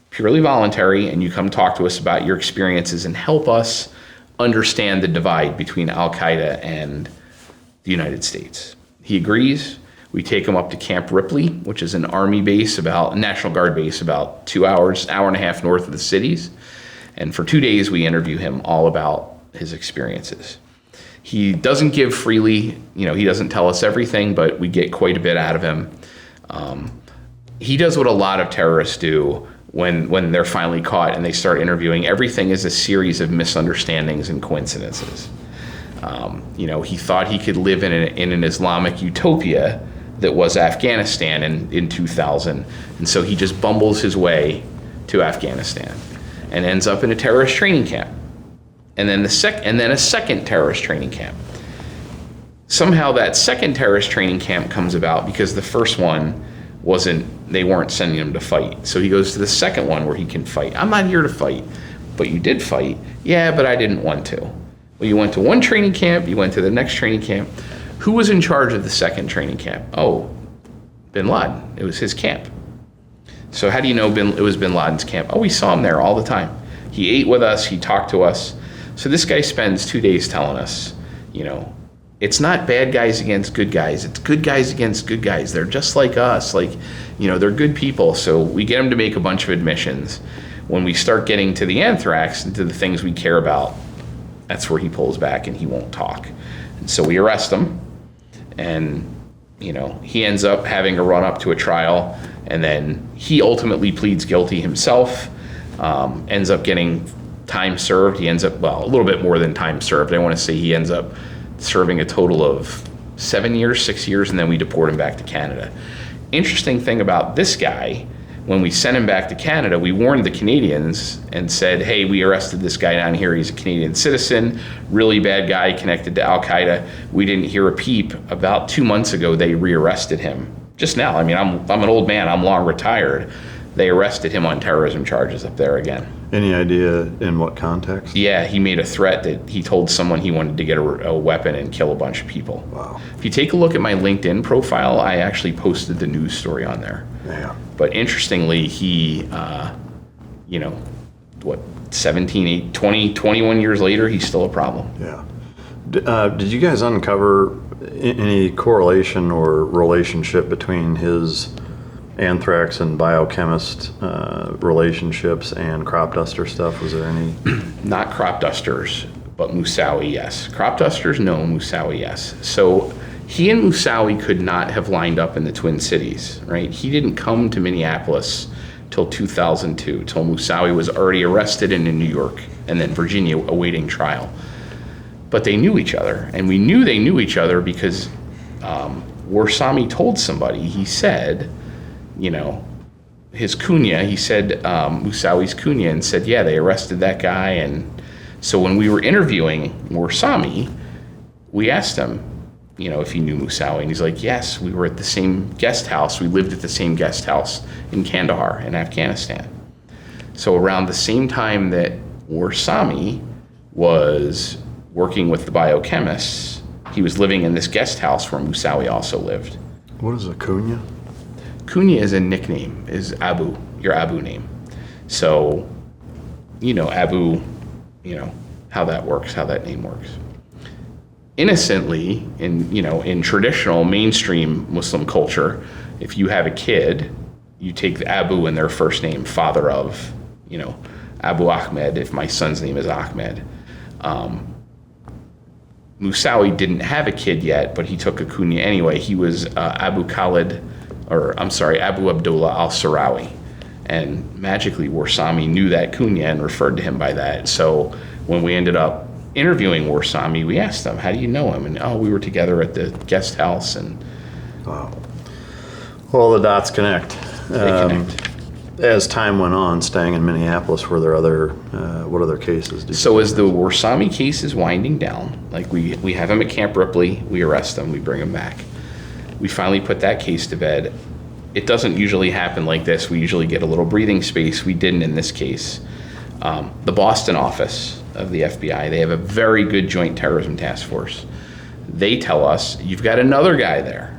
S1: purely voluntary, and you come talk to us about your experiences and help us understand the divide between Al-Qaeda and the United States. He agrees. We take him up to Camp Ripley, which is an Army base, a National Guard base, about 2 hours, hour and a half north of the cities. And for 2 days, we interview him all about his experiences. He doesn't give freely, he doesn't tell us everything, but we get quite a bit out of him. He does what a lot of terrorists do when they're finally caught and they start interviewing. Everything is a series of misunderstandings and coincidences. He thought he could live in an Islamic utopia that was Afghanistan in 2000, and so he just bumbles his way to Afghanistan and ends up in a terrorist training camp. And then a second terrorist training camp. Somehow that second terrorist training camp comes about because the first one they weren't sending him to fight. So he goes to the second one where he can fight. I'm not here to fight, but you did fight. Yeah, but I didn't want to. Well, you went to one training camp, you went to the next training camp. Who was in charge of the second training camp? Oh, Bin Laden. It was his camp. So how do you know it was Bin Laden's camp? Oh, we saw him there all the time. He ate with us, he talked to us. So this guy spends 2 days telling us, it's not bad guys against good guys. It's good guys against good guys. They're just like us. They're good people. So we get him to make a bunch of admissions. When we start getting to the anthrax and to the things we care about, that's where he pulls back and he won't talk. And so we arrest him. And, he ends up having to run up to a trial. And then he ultimately pleads guilty himself, ends up getting time served. He ends up, a little bit more than time served. I want to say he ends up serving a total of 7 years, 6 years, and then we deport him back to Canada. Interesting thing about this guy, when we sent him back to Canada, we warned the Canadians and said, hey, we arrested this guy down here. He's a Canadian citizen, really bad guy connected to Al-Qaeda. We didn't hear a peep. About 2 months ago, they rearrested him. Just now. I mean, I'm an old man. I'm long retired. They arrested him on terrorism charges up there again.
S3: Any idea in what context?
S1: Yeah, he made a threat that he told someone he wanted to get a weapon and kill a bunch of people.
S3: Wow.
S1: If you take a look at my LinkedIn profile, I actually posted the news story on there.
S3: Yeah.
S1: But interestingly, he, 21 years later, he's still a problem.
S3: Yeah. Did you guys uncover any correlation or relationship between his anthrax and biochemist relationships and crop duster stuff? Was there any?
S1: Not crop dusters, but Moussaoui, yes. Crop dusters, no. Moussaoui, yes. So he and Moussaoui could not have lined up in the Twin Cities, right? He didn't come to Minneapolis till 2002, till Moussaoui was already arrested and in New York, and then Virginia awaiting trial. But they knew each other, and we knew they knew each other because Warsami told somebody. He said, his kunya, he said Moussaoui's kunya, and said, yeah, they arrested that guy. And so when we were interviewing Warsami, we asked him, if he knew Moussaoui, and he's like, yes, we were at the same guest house. We lived at the same guest house in Kandahar in Afghanistan. So around the same time that Warsami was working with the biochemists, he was living in this guest house where Moussaoui also lived.
S3: What is a kunya?
S1: Kunya is a nickname, is Abu, your Abu name. So, Abu, how that works, how that name works. Innocently, in traditional mainstream Muslim culture, if you have a kid, you take the Abu and their first name, father of, Abu Ahmed, if my son's name is Ahmed. Moussaoui didn't have a kid yet, but he took a kunya anyway. He was Abu Abdullah al-Sarawi. And magically, Warsami knew that kunya and referred to him by that. So when we ended up interviewing Warsami, we asked him, how do you know him? And, we were together at the guest house. And
S3: wow. Well, the dots connect.
S1: They connect.
S3: As time went on, staying in Minneapolis, were there what other cases?
S1: So as the Warsami case is winding down, like we have him at Camp Ripley, we arrest him, we bring him back. We finally put that case to bed. It doesn't usually happen like this. We usually get a little breathing space. We didn't in this case. The Boston office of the FBI, they have a very good joint terrorism task force. They tell us, you've got another guy there.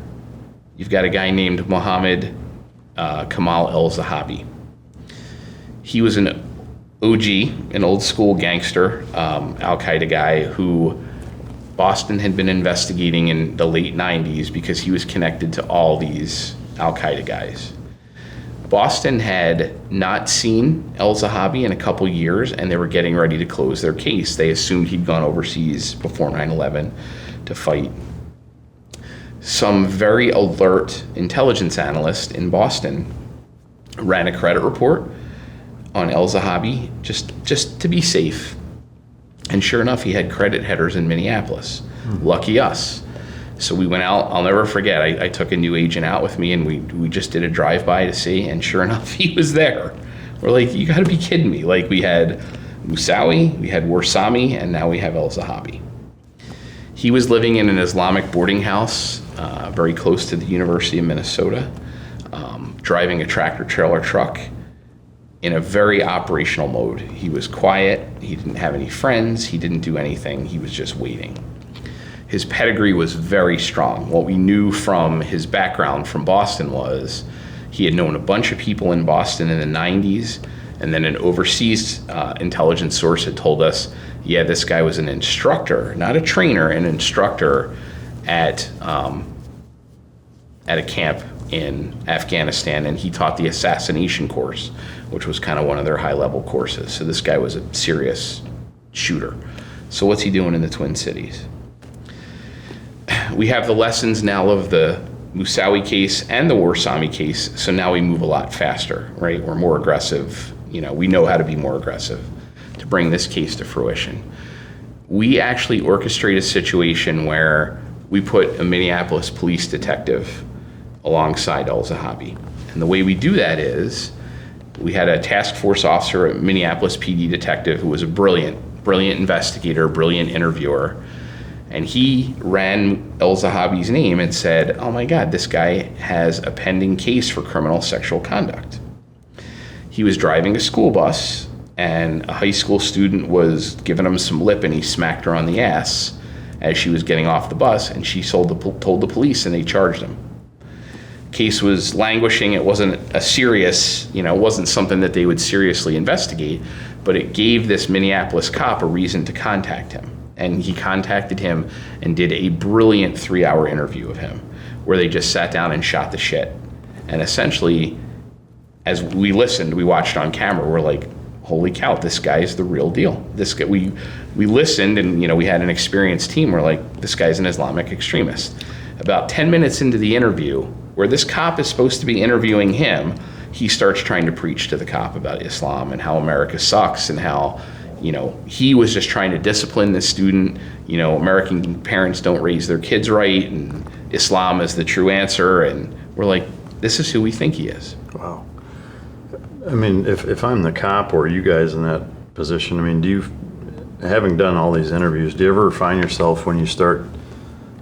S1: You've got a guy named Mohammed Kamal El-Zahabi. He was an OG, an old school gangster, Al-Qaeda guy who Boston had been investigating in the late 90s because he was connected to all these Al-Qaeda guys. Boston had not seen El-Zahabi in a couple years, and they were getting ready to close their case. They assumed he'd gone overseas before 9/11 to fight. Some very alert intelligence analyst in Boston ran a credit report on El-Zahabi just to be safe. And sure enough, he had credit headers in Minneapolis. Lucky us. So we went out. I'll never forget. I took a new agent out with me, and we just did a drive-by to see, and sure enough, he was there. We're like, you got to be kidding me. Like, we had Moussaoui, we had Warsami, and now we have El-Zahabi. He was living in an Islamic boarding house very close to the University of Minnesota, driving a tractor-trailer truck in a very operational mode. He was quiet. He didn't have any friends. He didn't do anything. He was just waiting. His pedigree was very strong. What we knew from his background from Boston was he had known a bunch of people in Boston in the 90s, and then an overseas intelligence source had told us, yeah, this guy was an instructor, not a trainer, an instructor at a camp in Afghanistan, and he taught the assassination course, which was kind of one of their high-level courses. So this guy was a serious shooter. So what's he doing in the Twin Cities? We have the lessons now of the Moussaoui case and the Warsami case, so now we move a lot faster, right? We're more aggressive. We know how to be more aggressive to bring this case to fruition. We actually orchestrate a situation where we put a Minneapolis police detective alongside Al-Zahabi. And the way we do that is we had a task force officer, a Minneapolis PD detective who was a brilliant investigator, brilliant interviewer. And he ran Al-Zahabi's name and said, oh my God, this guy has a pending case for criminal sexual conduct. He was driving a school bus and a high school student was giving him some lip and he smacked her on the ass as she was getting off the bus, and she told the police and they charged him. Case was languishing. It wasn't a serious, it wasn't something that they would seriously investigate, but it gave this Minneapolis cop a reason to contact him. And he contacted him and did a brilliant 3-hour interview of him where they just sat down and shot the shit. And essentially, as we listened, we watched on camera, we're like, holy cow, this guy's the real deal. This guy, we listened and, we had an experienced team. We're like, this guy's an Islamic extremist. About 10 minutes into the interview, where this cop is supposed to be interviewing him, he starts trying to preach to the cop about Islam and how America sucks and how, he was just trying to discipline this student. American parents don't raise their kids right and Islam is the true answer. And we're like, this is who we think he is.
S3: Wow. I mean, if I'm the cop or you guys in that position, having done all these interviews, do you ever find yourself when you start,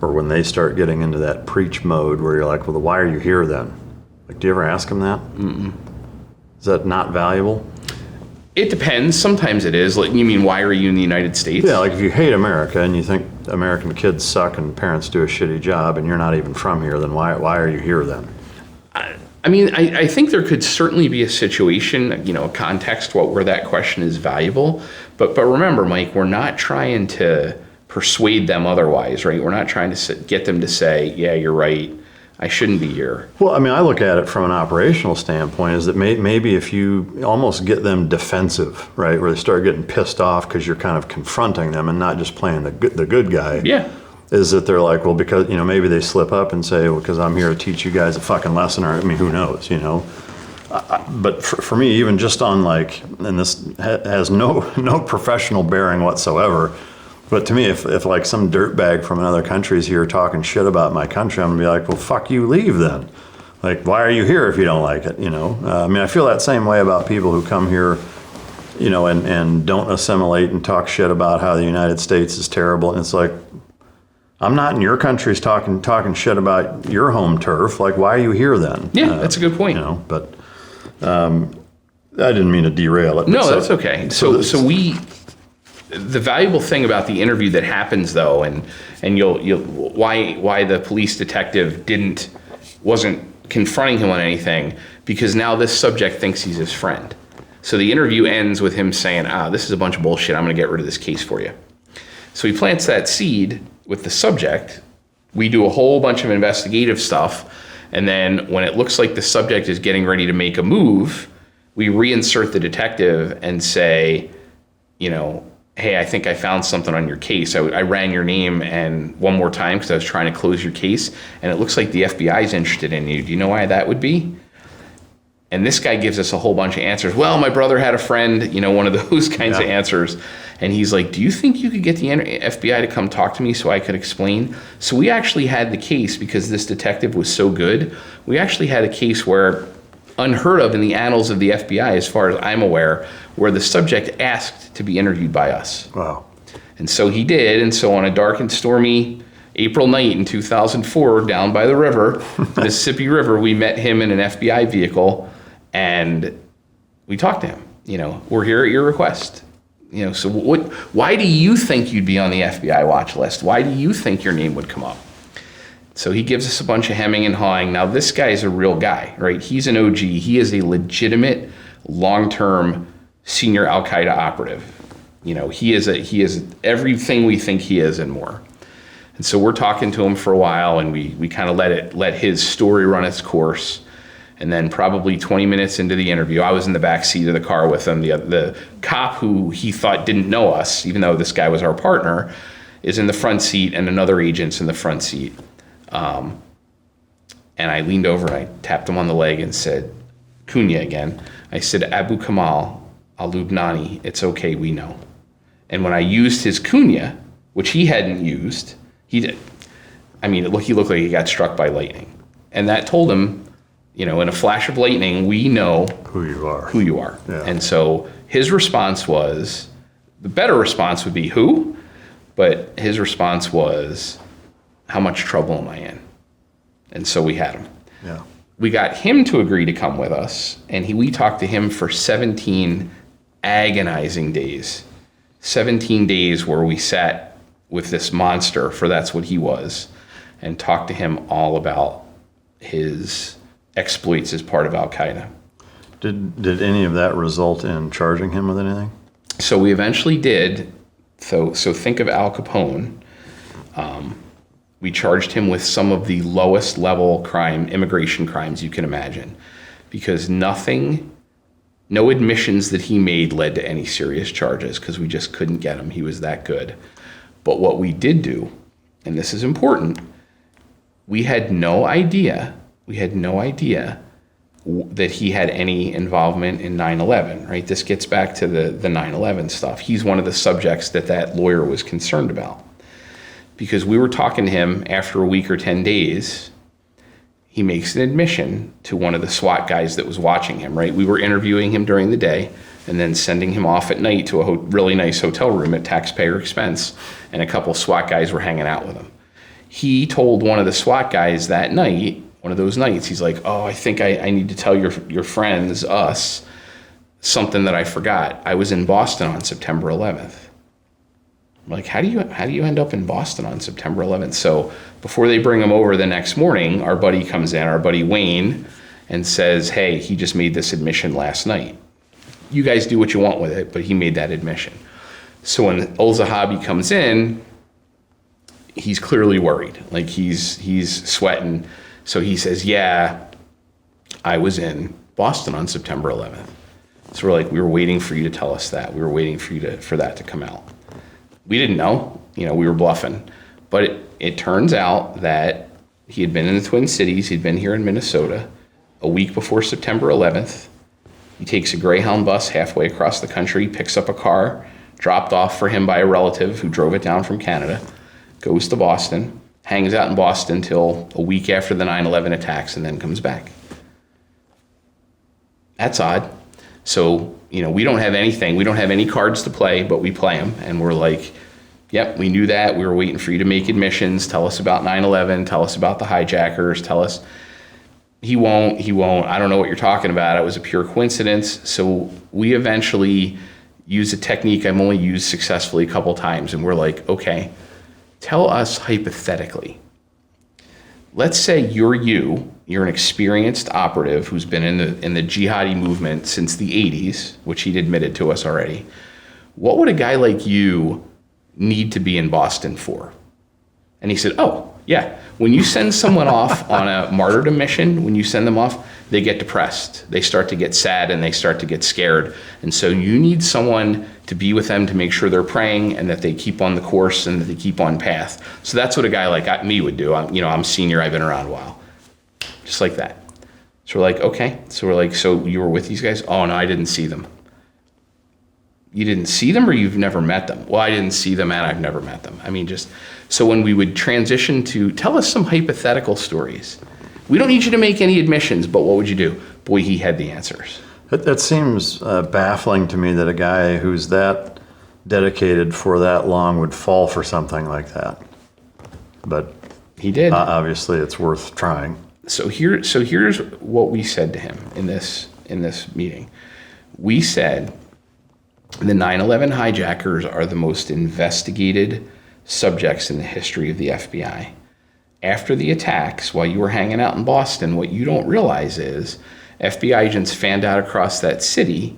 S3: or when they start getting into that preach mode where you're like, well, why are you here then? Like, do you ever ask them that? Mm-mm. Is that not valuable?
S1: It depends. Sometimes it is. Like, you mean, why are you in the United States?
S3: Yeah, like if you hate America and you think American kids suck and parents do a shitty job and you're not even from here, then why are you here then?
S1: I think there could certainly be a situation, a context where that question is valuable. But remember, Mike, we're not trying to persuade them otherwise, right? We're not trying to get them to say, yeah, you're right, I shouldn't be here.
S3: Well, I look at it from an operational standpoint is that maybe if you almost get them defensive, right, where they start getting pissed off because you're kind of confronting them and not just playing the good guy.
S1: Yeah.
S3: Is that they're like, well, because, maybe they slip up and say, well, because I'm here to teach you guys a fucking lesson, or, who knows, But for me, even just on and this has no professional bearing whatsoever, but to me, if like some dirtbag from another country is here talking shit about my country, I'm gonna be like, well, fuck you, leave then. Like, why are you here if you don't like it, I feel that same way about people who come here, and don't assimilate and talk shit about how the United States is terrible. And it's like, I'm not in your countries talking shit about your home turf. Like, why are you here then?
S1: Yeah, that's a good point.
S3: But I didn't mean to derail it.
S1: No, that's okay. So the valuable thing about the interview that happens though, and why the police detective wasn't confronting him on anything, because now this subject thinks he's his friend. So the interview ends with him saying, this is a bunch of bullshit. I'm going to get rid of this case for you. So he plants that seed with the subject. We do a whole bunch of investigative stuff. And then when it looks like the subject is getting ready to make a move, we reinsert the detective and say, hey, I think I found something on your case. I ran your name and one more time because I was trying to close your case. And it looks like the FBI is interested in you. Do you know why that would be? And this guy gives us a whole bunch of answers. Well, my brother had a friend, one of those kinds of answers. And he's like, do you think you could get the FBI to come talk to me so I could explain? So we actually had the case, because this detective was so good, we actually had a case where, unheard of in the annals of the FBI, as far as I'm aware, where the subject asked to be interviewed by us.
S3: Wow.
S1: And so he did. And so on a dark and stormy April night in 2004, down by the river, Mississippi River, we met him in an FBI vehicle and we talked to him. We're here at your request. So why do you think you'd be on the FBI watch list? Why do you think your name would come up? So he gives us a bunch of hemming and hawing. Now, this guy's a real guy, right? He's an OG. He is a legitimate, long-term senior Al-Qaeda operative. He is everything we think he is and more. And so we're talking to him for a while, and we kind of let his story run its course. And then probably 20 minutes into the interview, I was in the back seat of the car with him. The cop who he thought didn't know us, even though this guy was our partner, is in the front seat, and another agent's in the front seat. And I leaned over and I tapped him on the leg and said, Kunya again. I said, Abu Kamal al-Lubnani, it's okay, we know. And when I used his Kunya, which he hadn't used, he did. I mean, he looked like he got struck by lightning. And that told him, in a flash of lightning, we know
S3: who you are.
S1: Yeah. And so his response was, the better response would be who? But his response was, how much trouble am I in? And so we had him.
S3: Yeah.
S1: We got him to agree to come with us, and we talked to him for 17 agonizing days. 17 days where we sat with this monster, for that's what he was, and talked to him all about his exploits as part of Al-Qaeda.
S3: Did any of that result in charging him with anything?
S1: So we eventually did. So think of Al Capone. We charged him with some of the lowest level immigration crimes you can imagine, because no admissions that he made led to any serious charges, because we just couldn't get him. He was that good. But what we did do, and this is important, we had no idea that he had any involvement in 9/11, right? This gets back to the 9/11 stuff. He's one of the subjects that lawyer was concerned about. Because we were talking to him after a week or 10 days, he makes an admission to one of the SWAT guys that was watching him, right? We were interviewing him during the day and then sending him off at night to a really nice hotel room at taxpayer expense, and a couple SWAT guys were hanging out with him. He told one of the SWAT guys that night, one of those nights, he's like, oh, I think I need to tell your friends, us, something that I forgot. I was in Boston on September 11th. I'm like, how do you end up in Boston on September 11th? So before they bring him over the next morning, our buddy comes in, our buddy Wayne, and says, hey, he just made this admission last night. You guys do what you want with it, but he made that admission. So when Al-Zahabi comes in, he's clearly worried. Like he's sweating. So he says, yeah, I was in Boston on September 11th. So we're like, we were waiting for you to tell us that. We were waiting for that to come out. We didn't know, we were bluffing. But it turns out that he had been in the Twin Cities. He'd been here in Minnesota a week before September 11th. He takes a Greyhound bus halfway across the country, picks up a car, dropped off for him by a relative who drove it down from Canada, goes to Boston, hangs out in Boston till a week after the 9/11 attacks, and then comes back. That's odd. So, we don't have anything. We don't have any cards to play, but we play them. And we're like, yep, we knew that. We were waiting for you to make admissions. Tell us about 9/11. Tell us about the hijackers. Tell us. He won't. I don't know what you're talking about. It was a pure coincidence. So we eventually use a technique I've only used successfully a couple times. And we're like, okay, tell us hypothetically. Let's say you're an experienced operative who's been in the jihadi movement since the 80s, which he'd admitted to us already. What would a guy like you need to be in Boston for? And he said, oh, yeah, when you send someone off on a martyrdom mission, when you send them off, they get depressed. They start to get sad and they start to get scared. And so you need someone to be with them to make sure they're praying and that they keep on the course and that they keep on path. So that's what a guy like me would do. I'm senior, I've been around a while. Just like that. So we're like, okay. So we're like, so you were with these guys? Oh, no, I didn't see them. You didn't see them or you've never met them? Well, I didn't see them and I've never met them. So when we would transition to tell us some hypothetical stories, we don't need you to make any admissions, but what would you do? Boy, he had the answers.
S3: That seems baffling to me that a guy who's that dedicated for that long would fall for something like that. But
S1: he did.
S3: Obviously, it's worth trying.
S1: So here's what we said to him in this meeting. We said the 9/11 hijackers are the most investigated subjects in the history of the FBI. After the attacks, while you were hanging out in Boston, what you don't realize is FBI agents fanned out across that city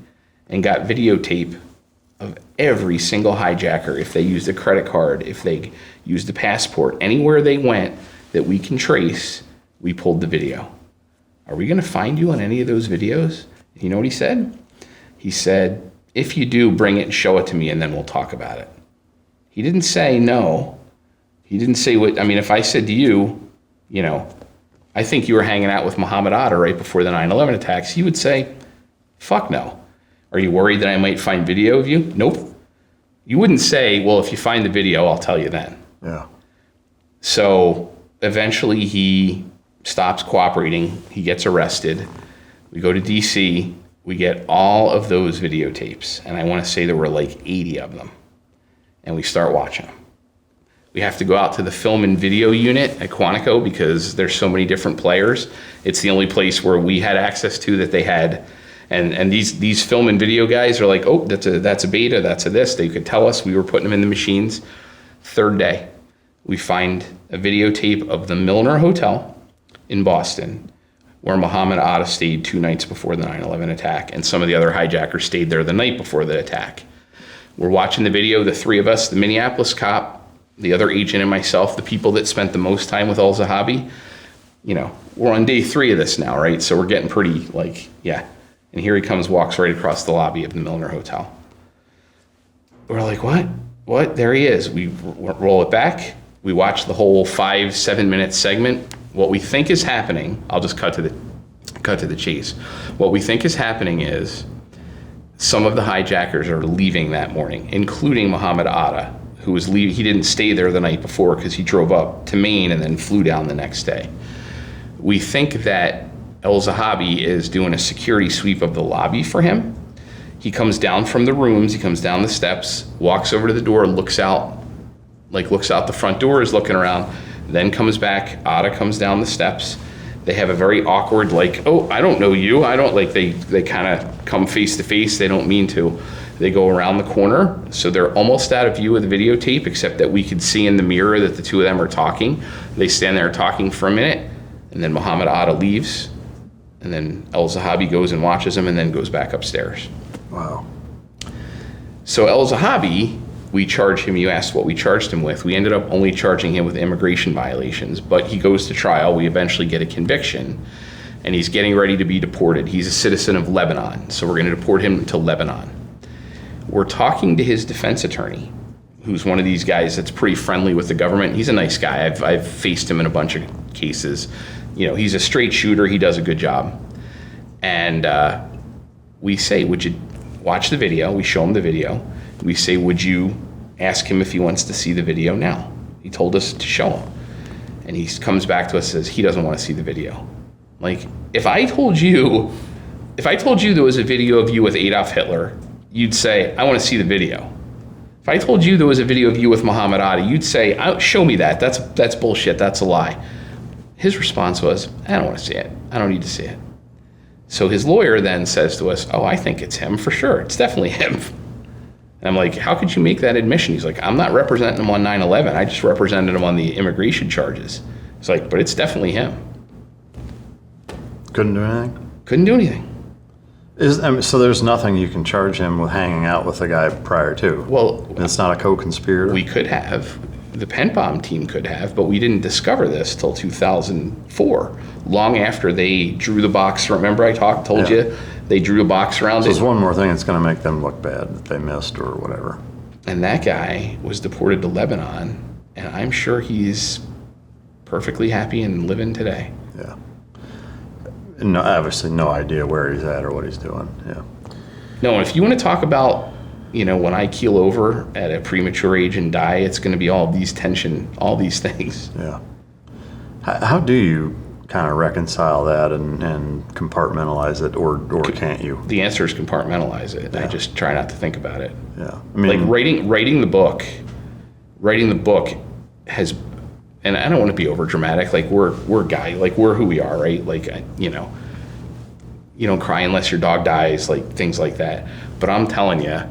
S1: and got videotape of every single hijacker. If they used a credit card, if they used a passport, anywhere they went that we can trace, we pulled the video. Are we going to find you on any of those videos? You know what he said? He said, if you do, bring it and show it to me and then we'll talk about it. He didn't say no. He didn't say if I said to you, I think you were hanging out with Muhammad Atta right before the 9/11 attacks, he would say, fuck no. Are you worried that I might find video of you? Nope. You wouldn't say, well, if you find the video, I'll tell you then.
S3: Yeah.
S1: So Eventually, he stops cooperating. He gets arrested. We go to DC. We get all of those videotapes. And I want to say there were like 80 of them. And we start watching them. We have to go out to the film and video unit at Quantico because there's so many different players. It's the only place where we had access to that they had. And these film and video guys are like, oh, that's a beta, that's a this. They could tell us. We were putting them in the machines. Third day, we find a videotape of the Milner Hotel in Boston where Mohammed Atta stayed 2 nights before the 9/11 attack, and some of the other hijackers stayed there the night before the attack. We're watching the video, the 3 of us, the Minneapolis cop, the other agent and myself, the people that spent the most time with Al-Zahabi. You know, we're on day 3 of this now, right? So we're getting pretty like, yeah. And here he comes, walks right across the lobby of the Milner Hotel. We're like, what? What? There he is. We roll it back. We watch the whole 5-7 minute segment. What we think is happening, I'll just cut to the chase. What we think is happening is some of the hijackers are leaving that morning, including Mohammed Atta, who was leaving. He didn't stay there the night before because he drove up to Maine and then flew down the next day. We think that Al-Zahabi is doing a security sweep of the lobby for him. He comes down from the rooms, he comes down the steps, walks over to the door, looks out the front door, is looking around, then comes back. Atta comes down the steps. They have a very awkward, like, oh, I don't know you. I don't, like, they kind of come face to face. They don't mean to. They go around the corner, so they're almost out of view of the videotape, except that we could see in the mirror that the 2 of them are talking. They stand there talking for a minute, and then Mohammed Atta leaves, and then Al-Zahabi goes and watches him, and then goes back upstairs.
S3: Wow.
S1: So Al-Zahabi, we charge him, you asked what we charged him with. We ended up only charging him with immigration violations, but he goes to trial. We eventually get a conviction, and he's getting ready to be deported. He's a citizen of Lebanon, so we're going to deport him to Lebanon. We're talking to his defense attorney, who's one of these guys that's pretty friendly with the government. He's a nice guy. I've faced him in a bunch of cases. You know, he's a straight shooter. He does a good job. And we say, would you watch the video? We show him the video. We say, would you ask him if he wants to see the video now? He told us to show him. And he comes back to us and says he doesn't want to see the video. Like, if I told you there was a video of you with Adolf Hitler, you'd say, I want to see the video. If I told you there was a video of you with Mohammed Atta, you'd say, show me that. That's bullshit. That's a lie. His response was, I don't want to see it. I don't need to see it. So his lawyer then says to us, oh, I think it's him for sure. It's definitely him. And I'm like, how could you make that admission? He's like, I'm not representing him on 9/11. I just represented him on the immigration charges. It's like, but it's definitely him.
S3: Couldn't do anything?
S1: Couldn't do anything.
S3: So there's nothing you can charge him with hanging out with the guy prior to?
S1: Well,
S3: it's not a co-conspirator?
S1: We could have. The Pen Bomb team could have, but we didn't discover this till 2004, long after they drew the box. Remember I told you they drew a box around it?
S3: So there's one more thing that's going to make them look bad that they missed or whatever.
S1: And that guy was deported to Lebanon, and I'm sure he's perfectly happy and living today.
S3: Yeah. No, obviously no idea where he's at or what he's doing. Yeah.
S1: No, and if you want to talk about, you know, when I keel over at a premature age and die, it's going to be all these tension, all these things.
S3: Yeah. How do you kind of reconcile that and compartmentalize it, or can't you?
S1: The answer is compartmentalize it. Yeah. I just try not to think about it.
S3: Yeah. I mean,
S1: like writing the book has, and I don't want to be over dramatic. Like we're who we are, right? Like, you know, you don't cry unless your dog dies, like things like that. But I'm telling you,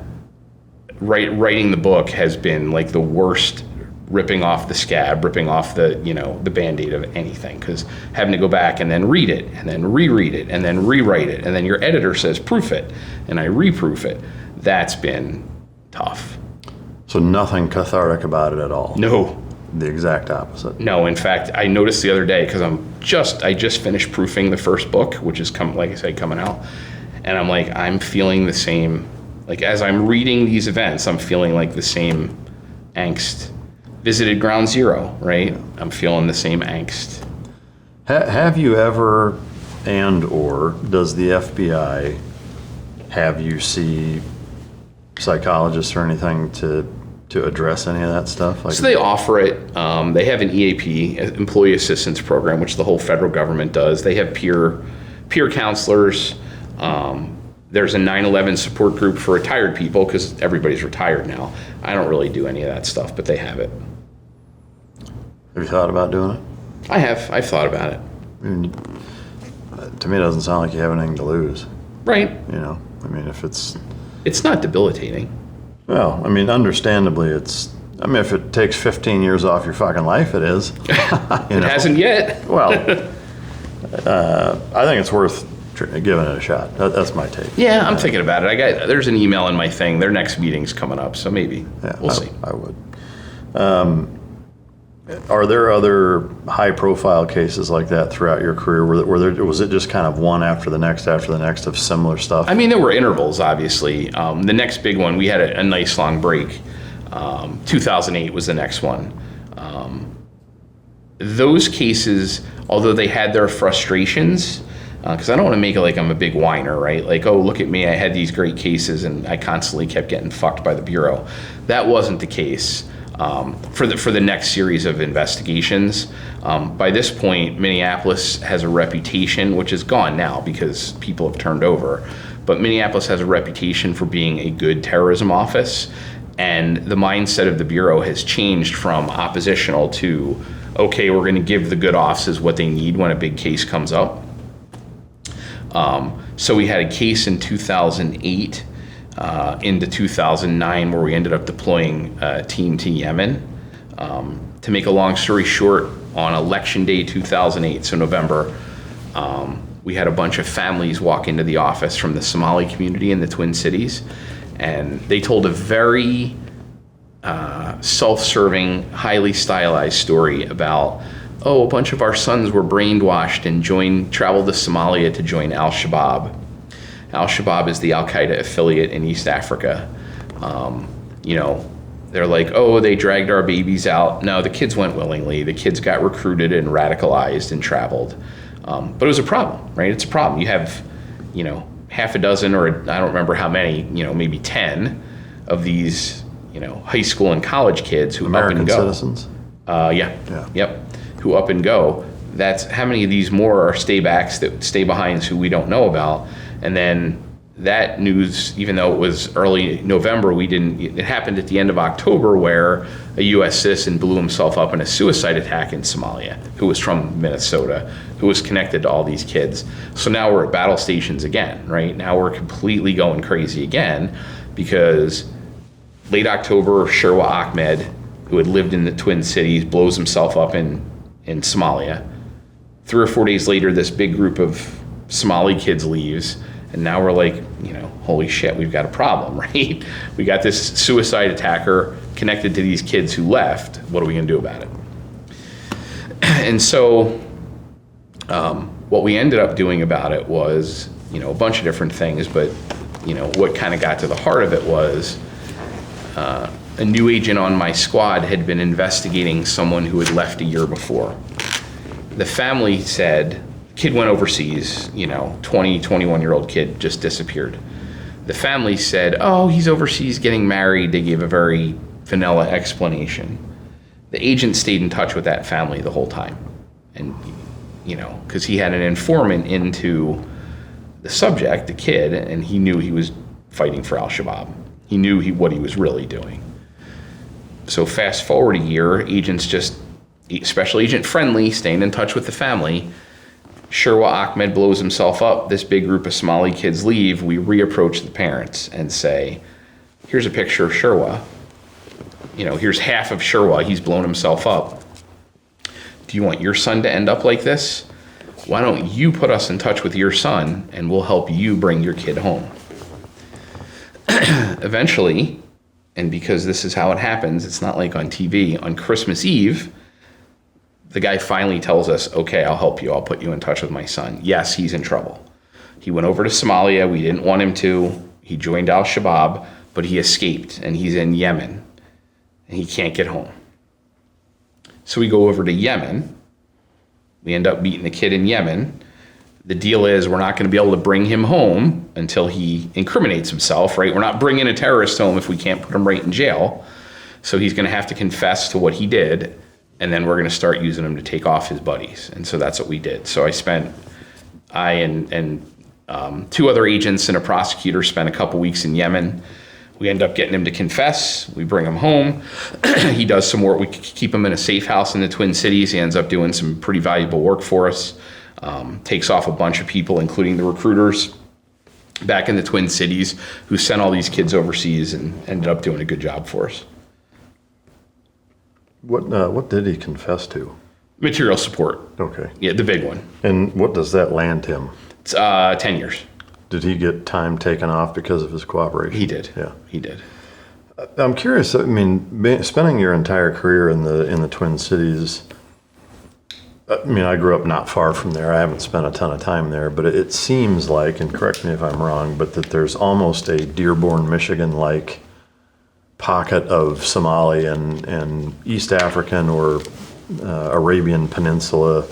S1: writing the book has been like the worst ripping off the scab, ripping off the, you know, the Band-Aid of anything, because having to go back and then read it and then reread it and then rewrite it, and then your editor says proof it and I reproof it. That's been tough.
S3: So nothing cathartic about it at all?
S1: No.
S3: The exact opposite?
S1: No, in fact, I noticed the other day, because I just finished proofing the first book, which is like I said, coming out, and I'm like, I'm feeling the same, like as I'm reading these events, I'm feeling like the same angst. Visited Ground Zero, right? I'm feeling the same angst.
S3: Have you ever, or does the FBI have you see psychologists or anything to to address any of that stuff?
S1: So they offer it. They have an EAP, Employee Assistance Program, which the whole federal government does. They have peer counselors. There's a 9/11 support group for retired people because everybody's retired now. I don't really do any of that stuff, but they have it.
S3: Have you thought about doing it?
S1: I have. I've thought about it.
S3: To me, it doesn't sound like you have anything to lose.
S1: Right.
S3: You know, I mean, if it's
S1: not debilitating.
S3: Well, I mean, understandably, if it takes 15 years off your fucking life, it is.
S1: It hasn't yet.
S3: Well, I think it's worth giving it a shot. That's my take.
S1: Yeah, I'm thinking about it. There's an email in my thing. Their next meeting's coming up, so maybe.
S3: Yeah,
S1: we'll see.
S3: I would. Are there other high-profile cases like that throughout your career? Was it just kind of one after the next of similar stuff?
S1: I mean, there were intervals, obviously. The next big one, we had a nice long break. 2008 was the next one. Those cases, although they had their frustrations, because I don't want to make it like I'm a big whiner, right? Like, oh, look at me, I had these great cases and I constantly kept getting fucked by the Bureau. That wasn't the case. For the next series of investigations. By this point, Minneapolis has a reputation, which is gone now because people have turned over, but Minneapolis has a reputation for being a good terrorism office, and the mindset of the Bureau has changed from oppositional to, okay, we're going to give the good officers what they need when a big case comes up. So we had a case in 2008 into 2009 where we ended up deploying a team to Yemen. To make a long story short, on election day 2008, so November, we had a bunch of families walk into the office from the Somali community in the Twin Cities, and they told a very self-serving, highly stylized story about, a bunch of our sons were brainwashed and traveled to Somalia to join Al-Shabaab. Al-Shabaab is the Al-Qaeda affiliate in East Africa. They're like, they dragged our babies out. No, the kids went willingly. The kids got recruited and radicalized and traveled. But it was a problem, right? It's a problem. You have, half a dozen, or I don't remember how many, maybe 10 of these, high school and college kids who
S3: American
S1: up and go.
S3: Citizens?
S1: Yeah. Yep. Who up and go. That's how many of these more are stay-backs that stay behinds who we don't know about. And then that news, even though it was early November, it happened at the end of October where a U.S. citizen blew himself up in a suicide attack in Somalia, who was from Minnesota, who was connected to all these kids. So now we're at battle stations again, right? Now we're completely going crazy again because late October, Sherwa Ahmed, who had lived in the Twin Cities, blows himself up in Somalia. 3 or 4 days later, this big group of Somali kids leaves. And now we're like, holy shit, we've got a problem, right? We got this suicide attacker connected to these kids who left. What are we going to do about it? And so what we ended up doing about it was, a bunch of different things, but, what kind of got to the heart of it was a new agent on my squad had been investigating someone who had left a year before. The family said, kid went overseas, 20, 21-year-old kid just disappeared. The family said, he's overseas getting married. They gave a very vanilla explanation. The agent stayed in touch with that family the whole time. And, because he had an informant into the subject, the kid, and he knew he was fighting for Al-Shabaab. He knew what he was really doing. So fast forward a year, agents just, special agent friendly, staying in touch with the family. Sherwa Ahmed blows himself up. This big group of Somali kids leave. We reapproach the parents and say, here's a picture of Sherwa. Here's half of Sherwa. He's blown himself up. Do you want your son to end up like this? Why don't you put us in touch with your son and we'll help you bring your kid home? Eventually, and because this is how it happens, it's not like on TV, on Christmas Eve, the guy finally tells us, okay, I'll help you. I'll put you in touch with my son. Yes, he's in trouble. He went over to Somalia. We didn't want him to. He joined Al-Shabaab, but he escaped, and he's in Yemen, and he can't get home. So we go over to Yemen. We end up meeting the kid in Yemen. The deal is we're not going to be able to bring him home until he incriminates himself, right? We're not bringing a terrorist home if we can't put him right in jail. So he's going to have to confess to what he did, and then we're going to start using him to take off his buddies. And so that's what we did. So I and two other agents and a prosecutor spent a couple weeks in Yemen. We end up getting him to confess. We bring him home. He does some work. We keep him in a safe house in the Twin Cities. He ends up doing some pretty valuable work for us. Takes off a bunch of people, including the recruiters back in the Twin Cities who sent all these kids overseas and ended up doing a good job for us.
S3: What did he confess to?
S1: Material support.
S3: Okay.
S1: Yeah, the big one.
S3: And what does that land him?
S1: It's 10 years.
S3: Did he get time taken off because of his cooperation?
S1: He did.
S3: Yeah,
S1: he did.
S3: I'm curious. I mean, spending your entire career in the Twin Cities. I mean, I grew up not far from there. I haven't spent a ton of time there, but it seems like, and correct me if I'm wrong, but that there's almost a Dearborn, Michigan-like pocket of Somali and East African or Arabian Peninsula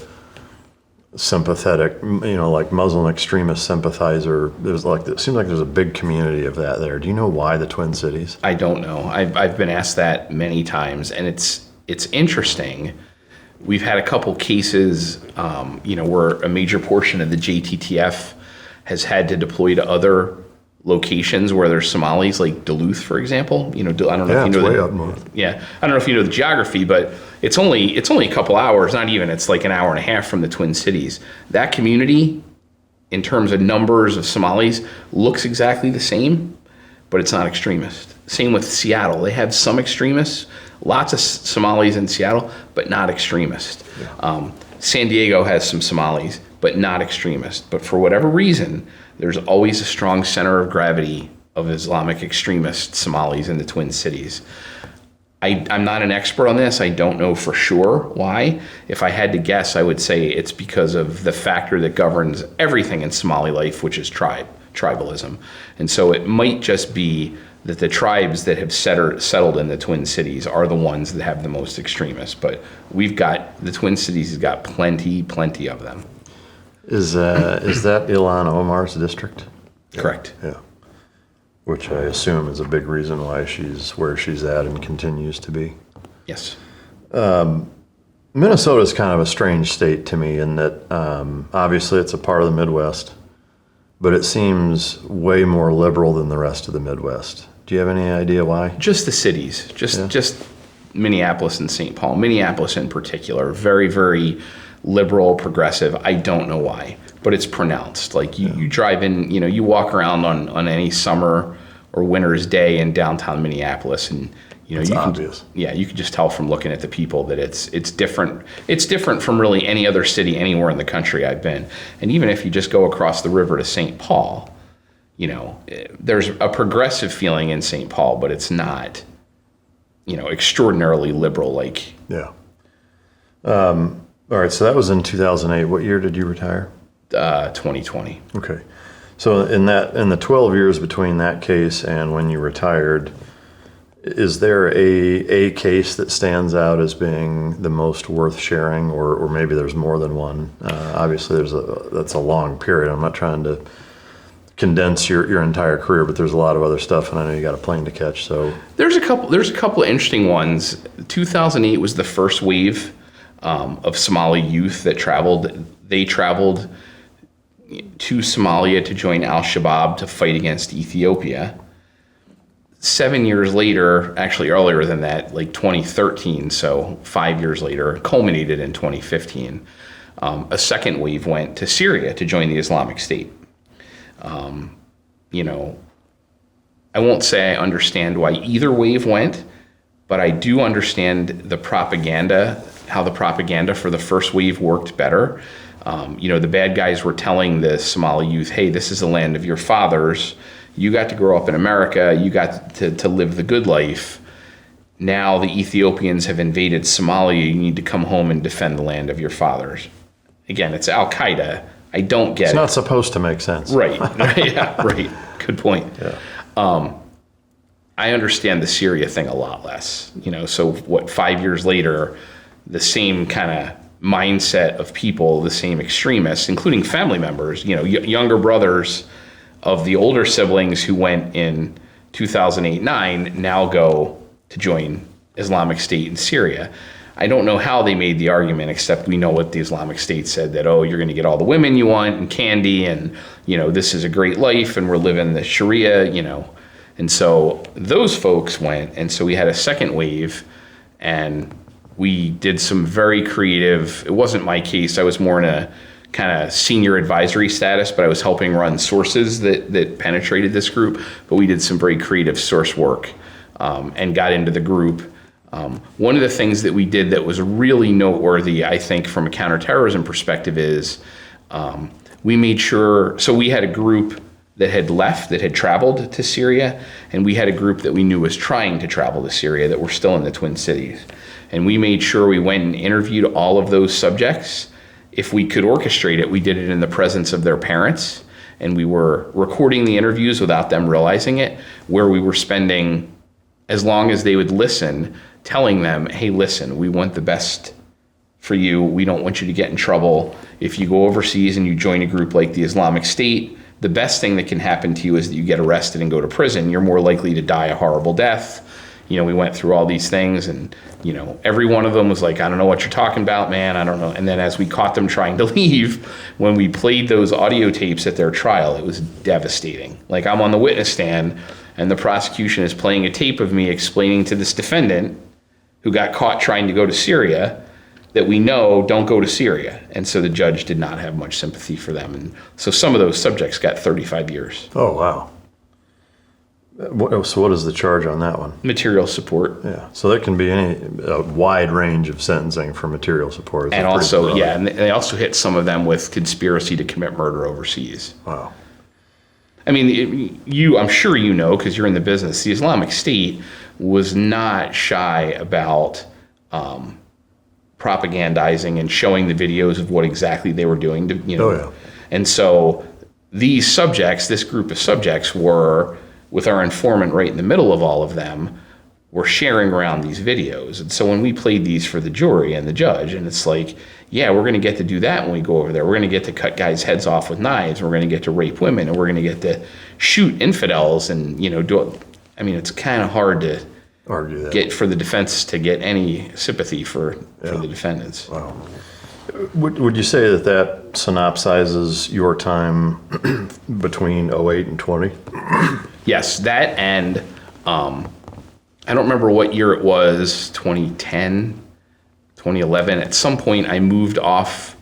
S3: sympathetic, like Muslim extremist sympathizer. It seems like there's a big community of that there. Do you know why the Twin Cities?
S1: I don't know. I've been asked that many times, and it's interesting. We've had a couple cases, where a major portion of the JTTF has had to deploy to other locations where there's Somalis, like Duluth, for example. I don't know if you know
S3: way up north.
S1: Yeah, I don't know if you know the geography, but it's only a couple hours, not even. It's like an hour and a half from the Twin Cities. That community, in terms of numbers of Somalis, looks exactly the same, but it's not extremist. Same with Seattle. They have some extremists, lots of Somalis in Seattle, but not extremist. Yeah. San Diego has some Somalis, but not extremist. But for whatever reason, there's always a strong center of gravity of Islamic extremist Somalis in the Twin Cities. I'm not an expert on this. I don't know for sure why. If I had to guess, I would say it's because of the factor that governs everything in Somali life, which is tribalism. And so it might just be that the tribes that have settled in the Twin Cities are the ones that have the most extremists. But the Twin Cities has got plenty of them.
S3: Is that Ilhan Omar's district?
S1: Correct.
S3: Yeah. Which I assume is a big reason why she's where she's at and continues to be.
S1: Yes.
S3: Minnesota is kind of a strange state to me in that obviously it's a part of the Midwest, but it seems way more liberal than the rest of the Midwest. Do you have any idea why?
S1: Just the cities, just Minneapolis and St. Paul. Minneapolis in particular, very, very liberal, progressive. I don't know why, but it's pronounced. Like you drive in, you walk around on any summer or winter's day in downtown Minneapolis, and
S3: it's obvious.
S1: You can just tell from looking at the people that it's different. It's different from really any other city anywhere in the country I've been. And even if you just go across the river to St. Paul, there's a progressive feeling in St. Paul, but it's not, extraordinarily liberal like.
S3: Yeah. All right, so that was in 2008. What year did you retire?
S1: 2020.
S3: Okay. So in the 12 years between that case and when you retired, is there a case that stands out as being the most worth sharing, or maybe there's more than one? Obviously, that's a long period. I'm not trying to condense your entire career, but there's a lot of other stuff, and I know you got a plane to catch. So
S1: there's a couple of interesting ones. 2008 was the first wave of Somali youth that traveled. They traveled to Somalia to join Al-Shabaab to fight against Ethiopia. 7 years later, actually earlier than that, like 2013, so 5 years later, culminated in 2015, a second wave went to Syria to join the Islamic State. I won't say I understand why either wave went, but I do understand the propaganda, how the propaganda for the first wave worked better. The bad guys were telling the Somali youth, hey, this is the land of your fathers. You got to grow up in America. You got to live the good life. Now the Ethiopians have invaded Somalia. You need to come home and defend the land of your fathers. Again, it's Al-Qaeda. I don't get it.
S3: It's not supposed to make sense.
S1: Right. Yeah, right. Good point.
S3: Yeah.
S1: I understand the Syria thing a lot less. So 5 years later, the same kind of mindset of people, the same extremists, including family members, younger brothers of the older siblings who went in 2008-9 now go to join Islamic State in Syria. I don't know how they made the argument, except we know what the Islamic State said, that, oh, you're going to get all the women you want and candy, and, this is a great life, and we're living the Sharia, And so those folks went, and so we had a second wave, and we did some very creative, it wasn't my case, I was more in a kind of senior advisory status, but I was helping run sources that penetrated this group, but we did some very creative source work and got into the group. One of the things that we did that was really noteworthy, I think, from a counterterrorism perspective is we made sure, so we had a group that had left, that had traveled to Syria, and we had a group that we knew was trying to travel to Syria that were still in the Twin Cities. And we made sure we went and interviewed all of those subjects. If we could orchestrate it, we did it in the presence of their parents, and we were recording the interviews without them realizing it, where we were spending, as long as they would listen, telling them, hey, listen, we want the best for you. We don't want you to get in trouble. If you go overseas and you join a group like the Islamic State, the best thing that can happen to you is that you get arrested and go to prison. You're more likely to die a horrible death. We went through all these things, and, every one of them was like, I don't know what you're talking about, man. I don't know. And then as we caught them trying to leave, when we played those audio tapes at their trial, it was devastating. Like, I'm on the witness stand, and the prosecution is playing a tape of me explaining to this defendant who got caught trying to go to Syria that we know don't go to Syria. And so the judge did not have much sympathy for them. And so some of those subjects got 35 years.
S3: Oh, wow. So what is the charge on that one?
S1: Material support.
S3: Yeah. So there can be a wide range of sentencing for material support.
S1: And also, yeah, and they also hit some of them with conspiracy to commit murder overseas.
S3: Wow.
S1: I mean, I'm sure you know, because you're in the business, the Islamic State was not shy about propagandizing and showing the videos of what exactly they were doing to,
S3: Oh, yeah.
S1: And so these subjects, this group of subjects were, with our informant right in the middle of all of them, were sharing around these videos. And so when we played these for the jury and the judge, and it's like, yeah, we're going to get to do that when we go over there. We're going to get to cut guys' heads off with knives. We're going to get to rape women, and we're going to get to shoot infidels, and it's kind of hard to
S3: argue that.
S1: Get for the defense to get any sympathy for the defendants.
S3: Wow. Would you say that synopsizes your time between 08 and 20?
S1: Yes, that, and I don't remember what year it was, 2010, 2011. At some point, I moved off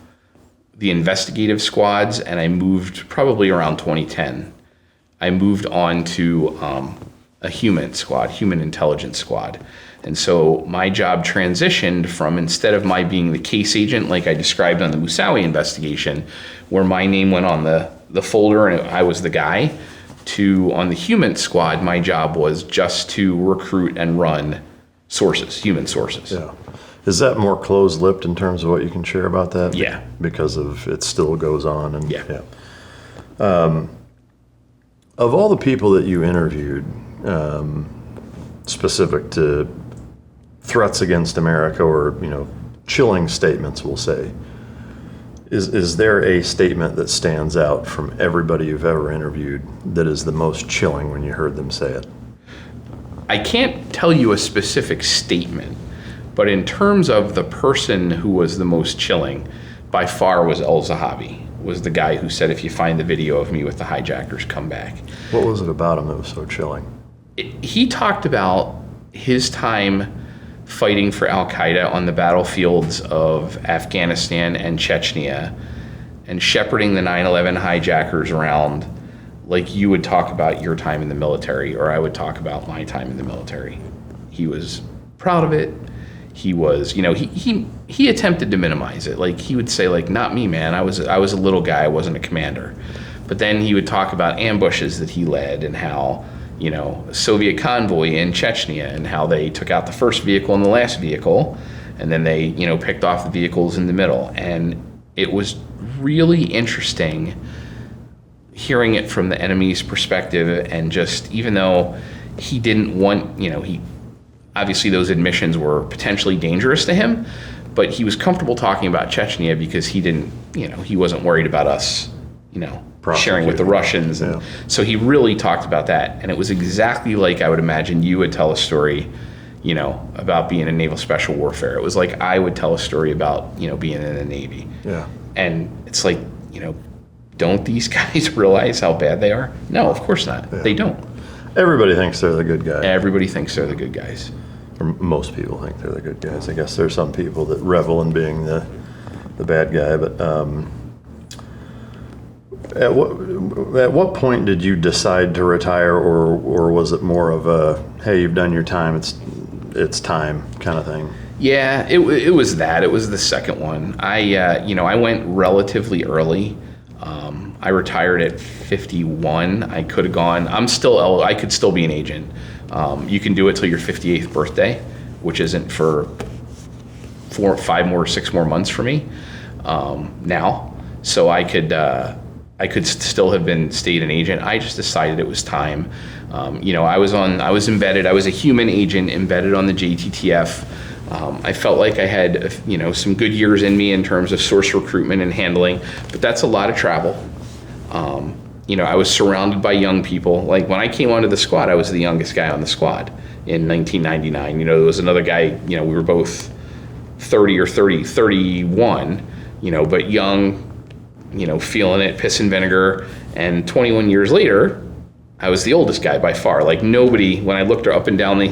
S1: the investigative squads, and I moved probably around 2010. I moved on to a human intelligence squad. And so my job transitioned from, instead of my being the case agent like I described on the Moussaoui investigation, where my name went on the folder and I was the guy, to on the human squad, my job was just to recruit and run sources, human sources.
S3: Yeah. Is that more closed-lipped in terms of what you can share about that?
S1: Yeah.
S3: Because of it still goes on. And
S1: yeah.
S3: Of all the people that you interviewed, specific to threats against America or, chilling statements, we'll say, is there a statement that stands out from everybody you've ever interviewed that is the most chilling when you heard them say it?
S1: I can't tell you a specific statement, but in terms of the person who was the most chilling, by far was Al-Zahabi, was the guy who said, if you find the video of me with the hijackers, come back.
S3: What was it about him that was so chilling?
S1: He talked about his time fighting for Al-Qaeda on the battlefields of Afghanistan and Chechnya, and shepherding the 9/11 hijackers around like you would talk about your time in the military, or I would talk about my time in the military. He was proud of it. He was, he attempted to minimize it. Like, he would say, like, not me, man. I was a little guy. I wasn't a commander. But then he would talk about ambushes that he led, and how, a Soviet convoy in Chechnya, and how they took out the first vehicle and the last vehicle, and then they, picked off the vehicles in the middle. And it was really interesting hearing it from the enemy's perspective, and just, even though he didn't want, he obviously those admissions were potentially dangerous to him, but he was comfortable talking about Chechnya because he didn't, he wasn't worried about us, sharing with the Russians. And so he really talked about that. And it was exactly like I would imagine you would tell a story, about being in naval special warfare. It was like I would tell a story about, being in the Navy.
S3: Yeah.
S1: And it's like, don't these guys realize how bad they are? No, of course not.
S3: Yeah.
S1: They don't.
S3: Everybody thinks they're the good guy.
S1: Everybody thinks they're the good guys.
S3: Or most people think they're the good guys. I guess there's some people that revel in being the bad guy. But at what point did you decide to retire, or was it more of a, hey, you've done your time, it's time kind of thing?
S1: Yeah, it was that. It was the second one. I went relatively early. I retired at 51. I could have gone. I could still be an agent. You can do it till your 58th birthday, which isn't for 4, 5 more, 6 more months for me now. So I could still have stayed an agent. I just decided it was time. I was embedded. I was a human agent embedded on the JTTF. I felt like I had, some good years in me in terms of source recruitment and handling, but that's a lot of travel. I was surrounded by young people. Like when I came onto the squad, I was the youngest guy on the squad in 1999. There was another guy, we were both 30 or 31, but young, feeling it, piss and vinegar. And 21 years later, I was the oldest guy by far. Like nobody, when I looked up and down the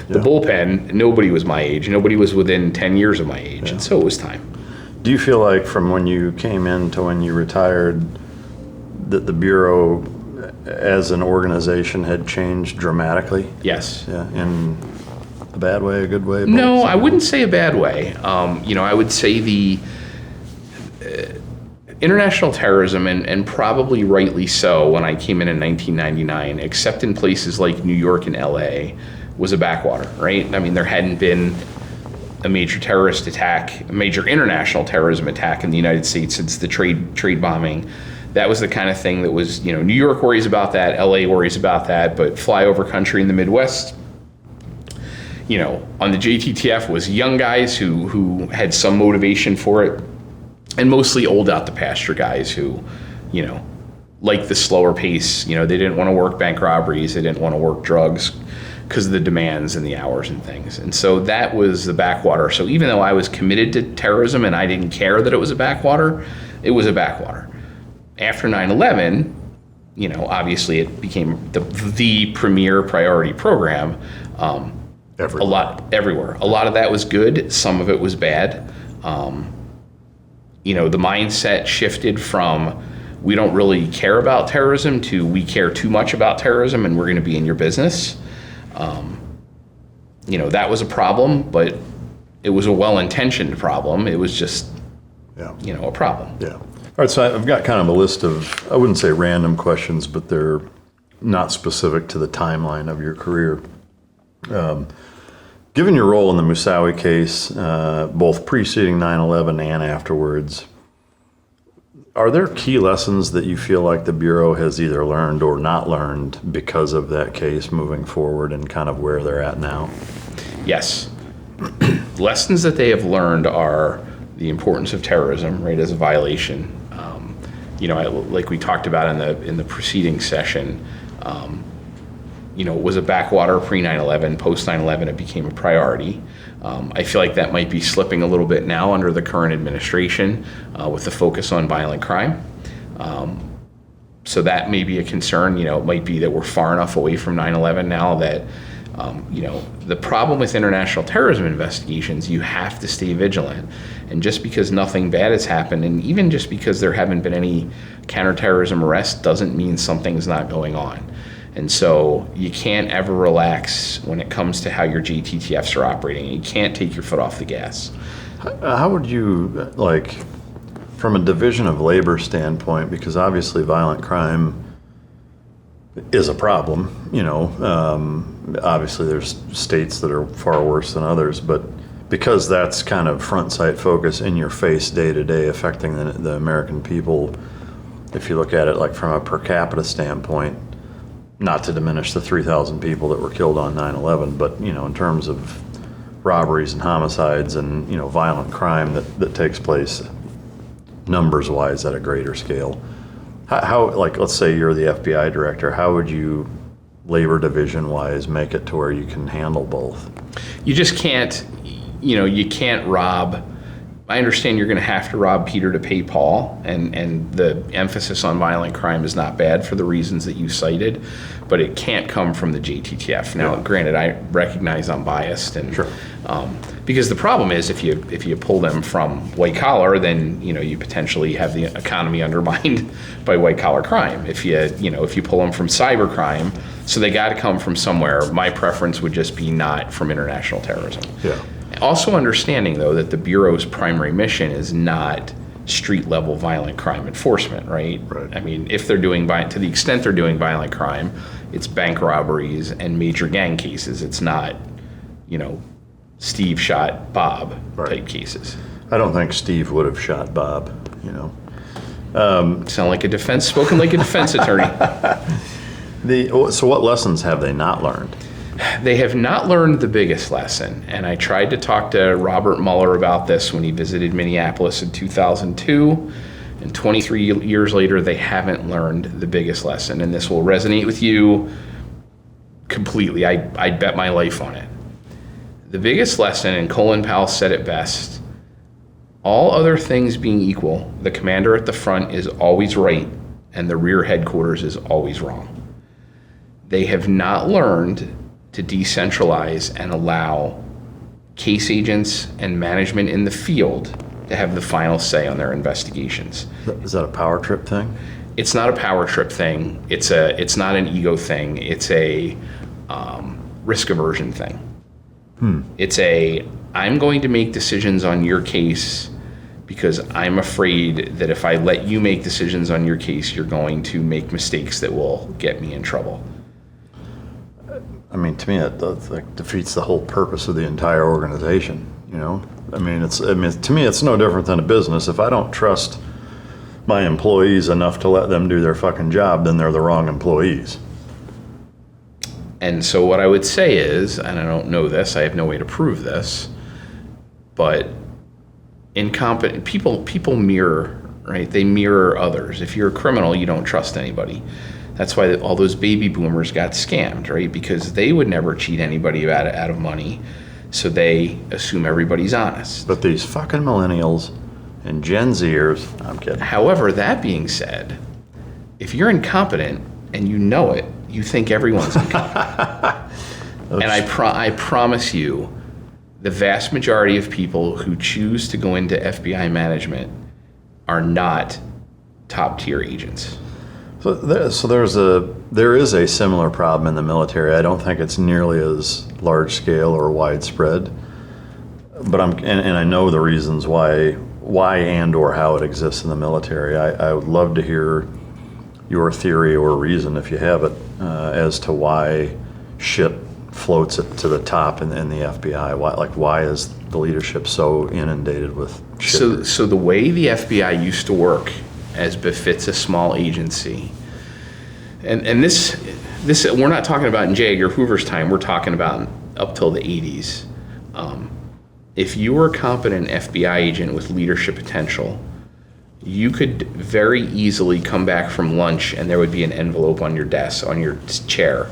S1: bullpen, nobody was my age. Nobody was within 10 years of my age. Yeah. And so it was time.
S3: Do you feel like from when you came in to when you retired that the Bureau as an organization had changed dramatically?
S1: Yes.
S3: Yeah. In a bad way, a good way?
S1: No, I wouldn't say a bad way. I would say the international terrorism, and probably rightly so when I came in 1999, except in places like New York and LA, was a backwater, right? I mean, there hadn't been a major terrorist attack, a major international terrorism attack in the United States since the trade bombing. That was the kind of thing that was, New York worries about that, LA worries about that, but flyover country in the Midwest, on the JTTF was young guys who had some motivation for it, and mostly old out the pasture guys who, liked the slower pace. They didn't want to work bank robberies, they didn't want to work drugs because of the demands and the hours and things. And so that was the backwater. So even though I was committed to terrorism and I didn't care that it was a backwater, it was a backwater. After 9/11, obviously it became the premier priority program. Everywhere. A lot of that was good. Some of it was bad. The mindset shifted from we don't really care about terrorism to we care too much about terrorism and we're going to be in your business. That was a problem, but it was a well-intentioned problem. It was just, a problem.
S3: Yeah. All right, so I've got kind of a list of, I wouldn't say random questions, but they're not specific to the timeline of your career. Given your role in the Moussaoui case, both preceding 9/11 and afterwards, are there key lessons that you feel like the Bureau has either learned or not learned because of that case moving forward and kind of where they're at now?
S1: Yes. Lessons that they have learned are the importance of terrorism, right, as a violation. Like we talked about in the preceding session, it was a backwater pre 9/11, post 9/11 it became a priority. I feel like that might be slipping a little bit now under the current administration with the focus on violent crime. So that may be a concern. It might be that we're far enough away from 9/11 now that, the problem with international terrorism investigations, you have to stay vigilant. And just because nothing bad has happened, and even just because there haven't been any counterterrorism arrests, doesn't mean something's not going on. And so you can't ever relax when it comes to how your JTTFs are operating. You can't take your foot off the gas.
S3: How would you, from a division of labor standpoint, because obviously violent crime is a problem, obviously there's states that are far worse than others, but because that's kind of front sight focus in your face day to day affecting the American people, if you look at it from a per capita standpoint, not to diminish the 3,000 people that were killed on 9/11, but in terms of robberies and homicides and violent crime that takes place numbers wise at a greater scale, how let's say you're the FBI director, how would you labor division wise make it to where you can handle both?
S1: You just can't, you can't rob. I understand you're going to have to rob Peter to pay Paul, and the emphasis on violent crime is not bad for the reasons that you cited, but it can't come from the JTTF. Now, granted, I recognize I'm biased, and
S3: Sure.
S1: Because the problem is if you pull them from white collar, then you potentially have the economy undermined by white collar crime. If you pull them from cyber crime, so they got to come from somewhere. My preference would just be not from international terrorism.
S3: Yeah.
S1: Also understanding, though, that the Bureau's primary mission is not street-level violent crime enforcement, right?
S3: Right.
S1: I mean, if they're doing, to the extent they're doing violent crime, it's bank robberies and major gang cases. It's not, Steve shot Bob type cases.
S3: I don't think Steve would have shot Bob,
S1: Sound like spoken like a defense attorney.
S3: So what lessons have they not learned?
S1: They have not learned the biggest lesson, and I tried to talk to Robert Mueller about this when he visited Minneapolis in 2002, and 23 years later, they haven't learned the biggest lesson, and this will resonate with you completely. I'd bet my life on it. The biggest lesson, and Colin Powell said it best, all other things being equal, the commander at the front is always right, and the rear headquarters is always wrong. They have not learned to decentralize and allow case agents and management in the field to have the final say on their investigations.
S3: Is that a power trip thing?
S1: It's not a power trip thing. It's not an ego thing. It's a risk aversion thing. It's I'm going to make decisions on your case because I'm afraid that if I let you make decisions on your case, you're going to make mistakes that will get me in trouble.
S3: I mean, to me, it defeats the whole purpose of the entire organization. To me, it's no different than a business. If I don't trust my employees enough to let them do their fucking job, then they're the wrong employees.
S1: And so what I would say is, and I don't know this, I have no way to prove this, but incompetent people mirror, right? They mirror others. If you're a criminal, you don't trust anybody. That's why all those baby boomers got scammed, right? Because they would never cheat anybody out of money, so they assume everybody's honest.
S3: But these fucking millennials and Gen Zers, I'm kidding.
S1: However, that being said, if you're incompetent and you know it, you think everyone's incompetent. And I promise you, the vast majority of people who choose to go into FBI management are not top-tier agents.
S3: So there is a similar problem in the military. I don't think it's nearly as large scale or widespread, but I know the reasons why and or how it exists in the military. I would love to hear your theory or reason, if you have it, as to why shit floats it to the top in the FBI. Why is the leadership so inundated with shit?
S1: So the way the FBI used to work, as befits a small agency, and this we're not talking about in J. Edgar Hoover's time. We're talking about up till the 80s. If you were a competent FBI agent with leadership potential, you could very easily come back from lunch and there would be an envelope on your desk, on your chair.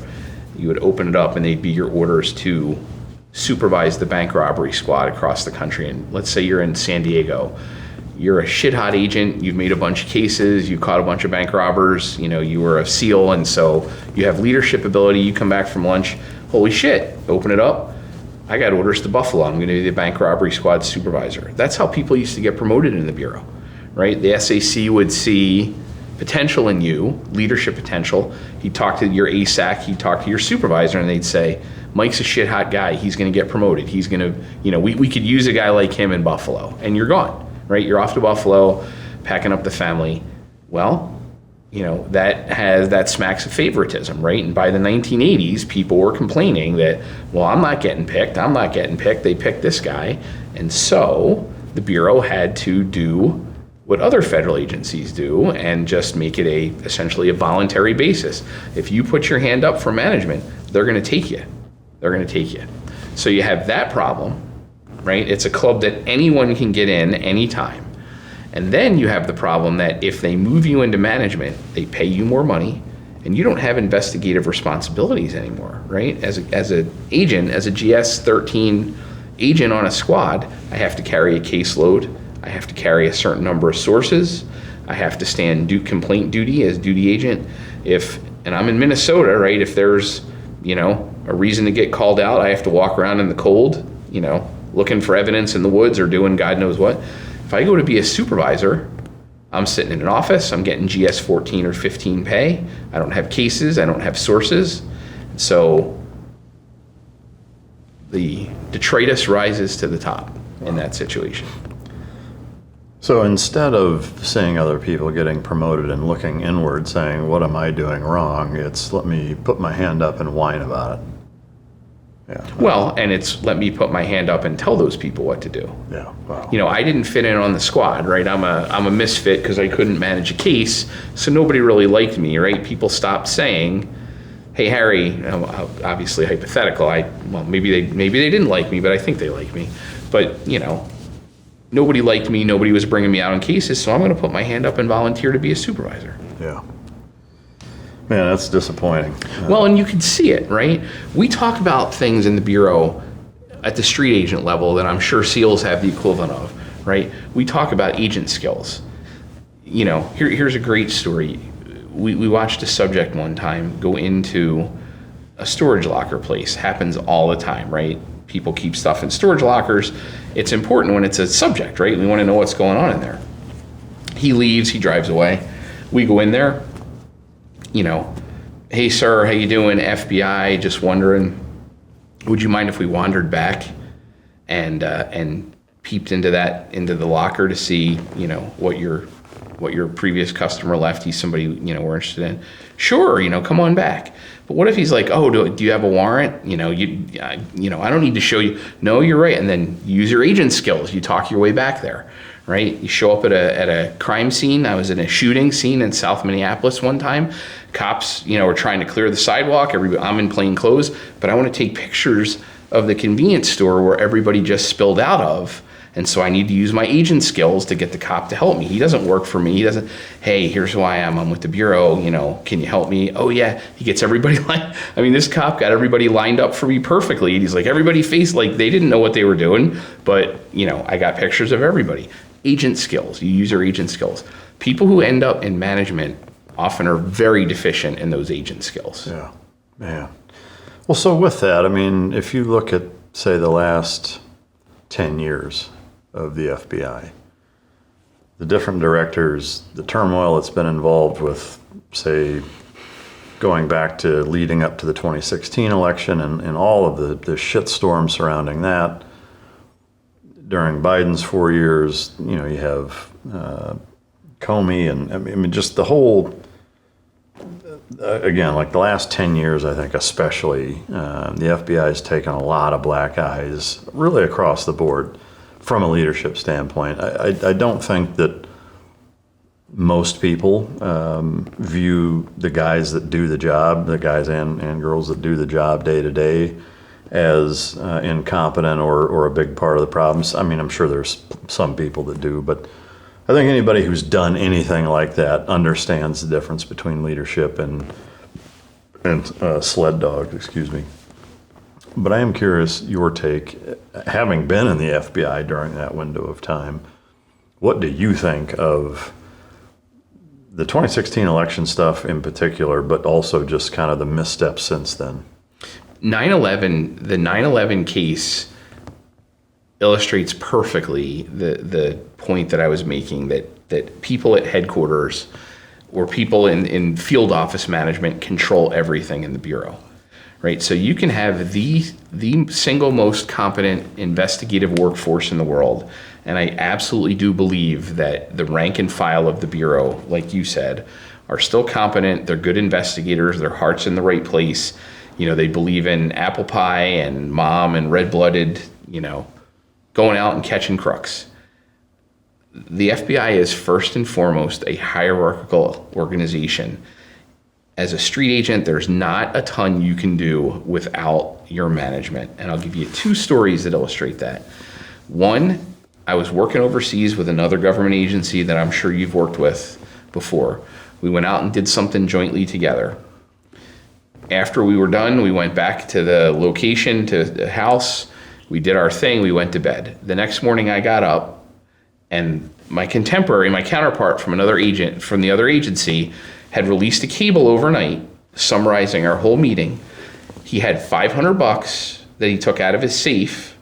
S1: You would open it up and they'd be your orders to supervise the bank robbery squad across the country. And let's say you're in San Diego. You're a shit-hot agent, you've made a bunch of cases, you caught a bunch of bank robbers, you were a SEAL, and so you have leadership ability, you come back from lunch, holy shit, open it up, I got orders to Buffalo, I'm gonna be the bank robbery squad supervisor. That's how people used to get promoted in the Bureau, right? The SAC would see potential in you, leadership potential, he'd talk to your ASAC, he'd talk to your supervisor, and they'd say, Mike's a shit-hot guy, he's gonna get promoted, he's gonna, we could use a guy like him in Buffalo, and you're gone. Right, you're off to Buffalo, packing up the family. Well, that smacks of favoritism, right? And by the 1980s, people were complaining that, well, I'm not getting picked. They picked this guy, and so the Bureau had to do what other federal agencies do and just make it essentially a voluntary basis. If you put your hand up for management, they're going to take you. So you have that problem. Right? It's a club that anyone can get in anytime. And then you have the problem that if they move you into management, they pay you more money, and you don't have investigative responsibilities anymore, right? As an agent, as a GS-13 agent on a squad, I have to carry a caseload. I have to carry a certain number of sources. I have to stand complaint duty as duty agent. And I'm in Minnesota, right? If there's, a reason to get called out, I have to walk around in the cold, looking for evidence in the woods or doing God knows what. If I go to be a supervisor, I'm sitting in an office, I'm getting GS 14 or 15 pay. I don't have cases, I don't have sources. So the detritus rises to the top in that situation.
S3: So instead of seeing other people getting promoted and looking inward saying, what am I doing wrong? It's let me put my hand up and whine about it. Yeah.
S1: Well, and it's let me put my hand up and tell those people what to do.
S3: Yeah. Wow.
S1: I didn't fit in on the squad, right? I'm a misfit because I couldn't manage a case, so nobody really liked me, right? People stopped saying, "Hey, Harry," obviously hypothetical. Maybe they didn't like me, but I think they like me. But nobody liked me. Nobody was bringing me out on cases, so I'm going to put my hand up and volunteer to be a supervisor.
S3: Yeah. Man, that's disappointing.
S1: Well, and you can see it, right? We talk about things in the Bureau at the street agent level that I'm sure SEALs have the equivalent of, right? We talk about agent skills. Here's a great story. We watched a subject one time go into a storage locker place. Happens all the time, right? People keep stuff in storage lockers. It's important when it's a subject, right? We want to know what's going on in there. He leaves, he drives away. We go in there, "Hey sir, how you doing? FBI, just wondering, would you mind if we wandered back and peeped into the locker to see, what your previous customer left? He's somebody, we're interested in." "Sure, come on back." But what if he's like, "Oh, do you have a warrant? I don't need to show you." "No, you're right." And then use your agent skills. You talk your way back there, right? You show up at a crime scene. I was in a shooting scene in South Minneapolis one time. Cops, were trying to clear the sidewalk. I'm in plain clothes, but I want to take pictures of the convenience store where everybody just spilled out of. And so I need to use my agent skills to get the cop to help me. He doesn't work for me. He doesn't, "Hey, here's who I am. I'm with the Bureau. Can you help me?" "Oh yeah." He gets everybody this cop got everybody lined up for me perfectly. And he's like, everybody faced like they didn't know what they were doing, but I got pictures of everybody. Agent skills. You use your agent skills. People who end up in management often are very deficient in those agent skills.
S3: Yeah, man. Well, so with that, if you look at, say, the last 10 years of the FBI, the different directors, the turmoil that's been involved with, say, going back to leading up to the 2016 election and all of the shitstorm surrounding that. During Biden's 4 years, you have Comey and just the whole, again, like the last 10 years, I think especially, the FBI has taken a lot of black eyes really across the board from a leadership standpoint. I don't think that most people view the guys that do the job, the guys and girls that do the job day to day, as incompetent or a big part of the problems. I'm sure there's some people that do, but I think anybody who's done anything like that understands the difference between leadership and sled dog, excuse me. But I am curious your take, having been in the FBI during that window of time, what do you think of the 2016 election stuff in particular, but also just kind of the missteps since then?
S1: The 9/11 case illustrates perfectly the point that I was making, that people at headquarters or people in field office management control everything in the Bureau. Right, so you can have the single most competent investigative workforce in the world, and I absolutely do believe that the rank and file of the Bureau, like you said, are still competent. They're good investigators. Their heart's in the right place. They believe in apple pie and mom and red-blooded. Going out and catching crooks. The FBI is first and foremost a hierarchical organization. As a street agent, there's not a ton you can do without your management. And I'll give you two stories that illustrate that. One, I was working overseas with another government agency that I'm sure you've worked with before. We went out and did something jointly together. after we were done, we went back to the location, to the house. We did our thing. We went to bed. The next morning I got up, and my contemporary, my counterpart from another agent, from the other agency, had released a cable overnight summarizing our whole meeting. He had $500 that he took out of his safe,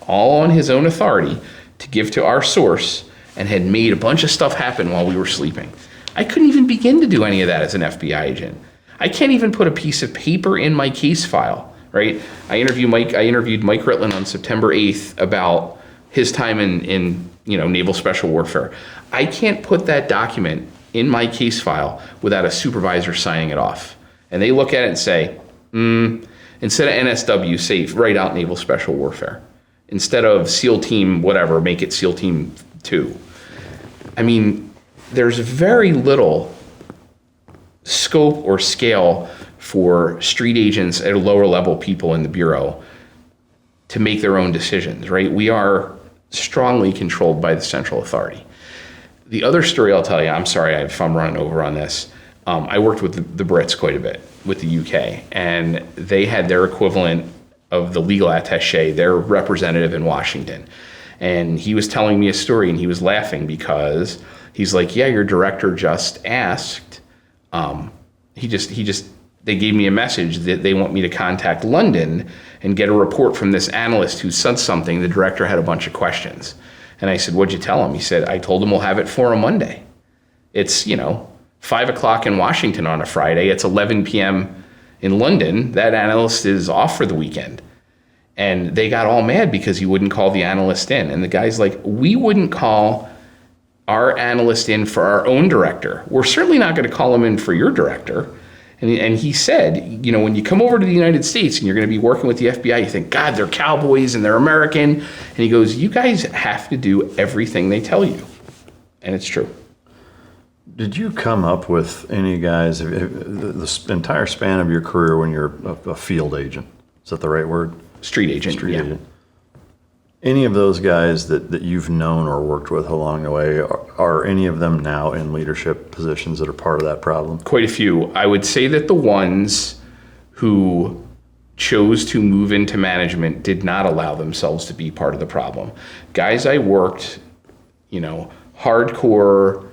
S1: all on his own authority, to give to our source, and had made a bunch of stuff happen while we were sleeping. I couldn't even begin to do any of that as an FBI agent. I can't even put a piece of paper in my case file, right? I interviewed Mike Ritland on September 8th about his time in naval special warfare. I can't put that document in my case file without a supervisor signing it off. And they look at it and say, instead of NSW, say, write out naval special warfare. Instead of SEAL team, whatever, make it SEAL team 2. I mean, there's very little scope or scale for street agents at a lower level people in the Bureau to make their own decisions, right? We are strongly controlled by the central authority. The other story I'll tell you, I'm sorry if I'm running over on this, I worked with the Brits quite a bit, with the UK, and they had their equivalent of the legal attaché, their representative in Washington. And he was telling me a story, and he was laughing because he's like, yeah, your director just asked, they gave me a message that they want me to contact London and get a report from this analyst who said something. The director had a bunch of questions. And I said, what'd you tell him? He said, I told him we'll have it for a Monday. It's, 5 o'clock in Washington on a Friday. It's 11 p.m. in London. That analyst is off for the weekend. And they got all mad because he wouldn't call the analyst in. And the guy's like, we wouldn't call our analyst in for our own director. We're certainly not going to call him in for your director. And he said, when you come over to the United States and you're going to be working with the FBI, you think, God, they're cowboys and they're American. And he goes, you guys have to do everything they tell you. And it's true.
S3: Did you come up with any guys, the entire span of your career when you're a field agent? Is that the right word?
S1: Street agent.
S3: Agent. Any of those guys that you've known or worked with along the way, are any of them now in leadership positions that are part of that problem?
S1: Quite a few. I would say that the ones who chose to move into management did not allow themselves to be part of the problem. Guys I worked, hardcore,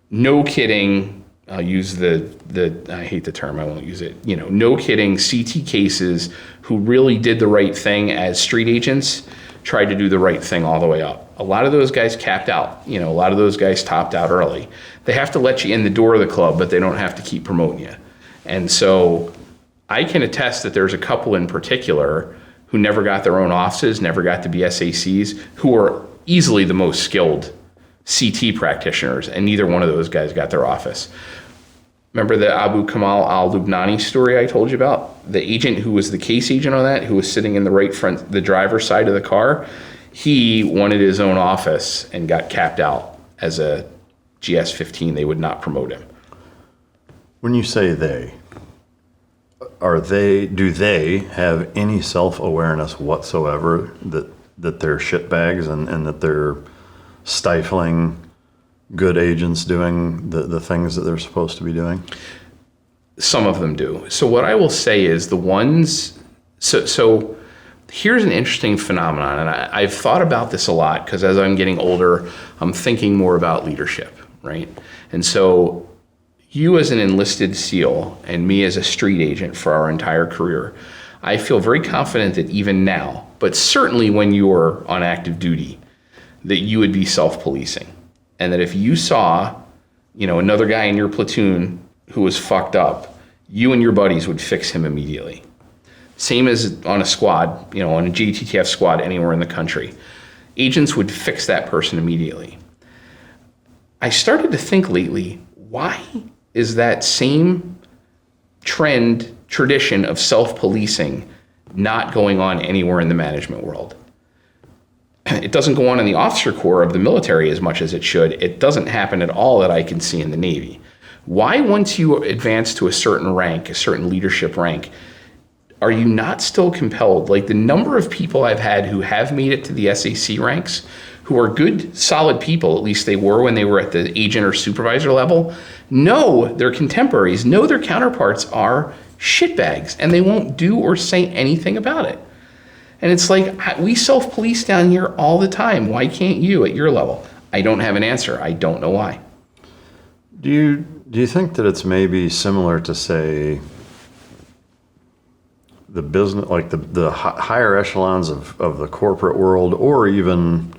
S1: no kidding, I'll use I hate the term, I won't use it, no kidding CT cases who really did the right thing as street agents, tried to do the right thing all the way up. A lot of those guys capped out, a lot of those guys topped out early. They have to let you in the door of the club, but they don't have to keep promoting you. And so I can attest that there's a couple in particular who never got their own offices, never got to be SACs, who are easily the most skilled CT practitioners, and neither one of those guys got their office. Remember the Abu Kamal al-Lubnani story I told you about? The agent who was the case agent on that, who was sitting in the right front, the driver's side of the car, he wanted his own office and got capped out as a GS-15. They would not promote him.
S3: When you say they, do they have any self-awareness whatsoever that they're shitbags and that they're stifling good agents doing the things that they're supposed to be doing?
S1: Some of them do. So what I will say is the ones, so here's an interesting phenomenon, and I've thought about this a lot because as I'm getting older, I'm thinking more about leadership, right? And so you as an enlisted SEAL and me as a street agent for our entire career, I feel very confident that even now, but certainly when you were on active duty, that you would be self-policing. And that if you saw, another guy in your platoon who was fucked up, you and your buddies would fix him immediately. Same as on a squad, on a GTTF squad anywhere in the country. Agents would fix that person immediately. I started to think lately, why is that same tradition of self-policing not going on anywhere in the management world? It doesn't go on in the officer corps of the military as much as it should. It doesn't happen at all that I can see in the Navy. Why, once you advance to a certain rank, a certain leadership rank, are you not still compelled? Like the number of people I've had who have made it to the SAC ranks, who are good, solid people, at least they were when they were at the agent or supervisor level, know their contemporaries, know their counterparts are shitbags, and they won't do or say anything about it. And it's like, we self-police down here all the time. Why can't you at your level? I don't have an answer. I don't know why.
S3: Do you think that it's maybe similar to, say, the business, like the higher echelons of the corporate world, or even,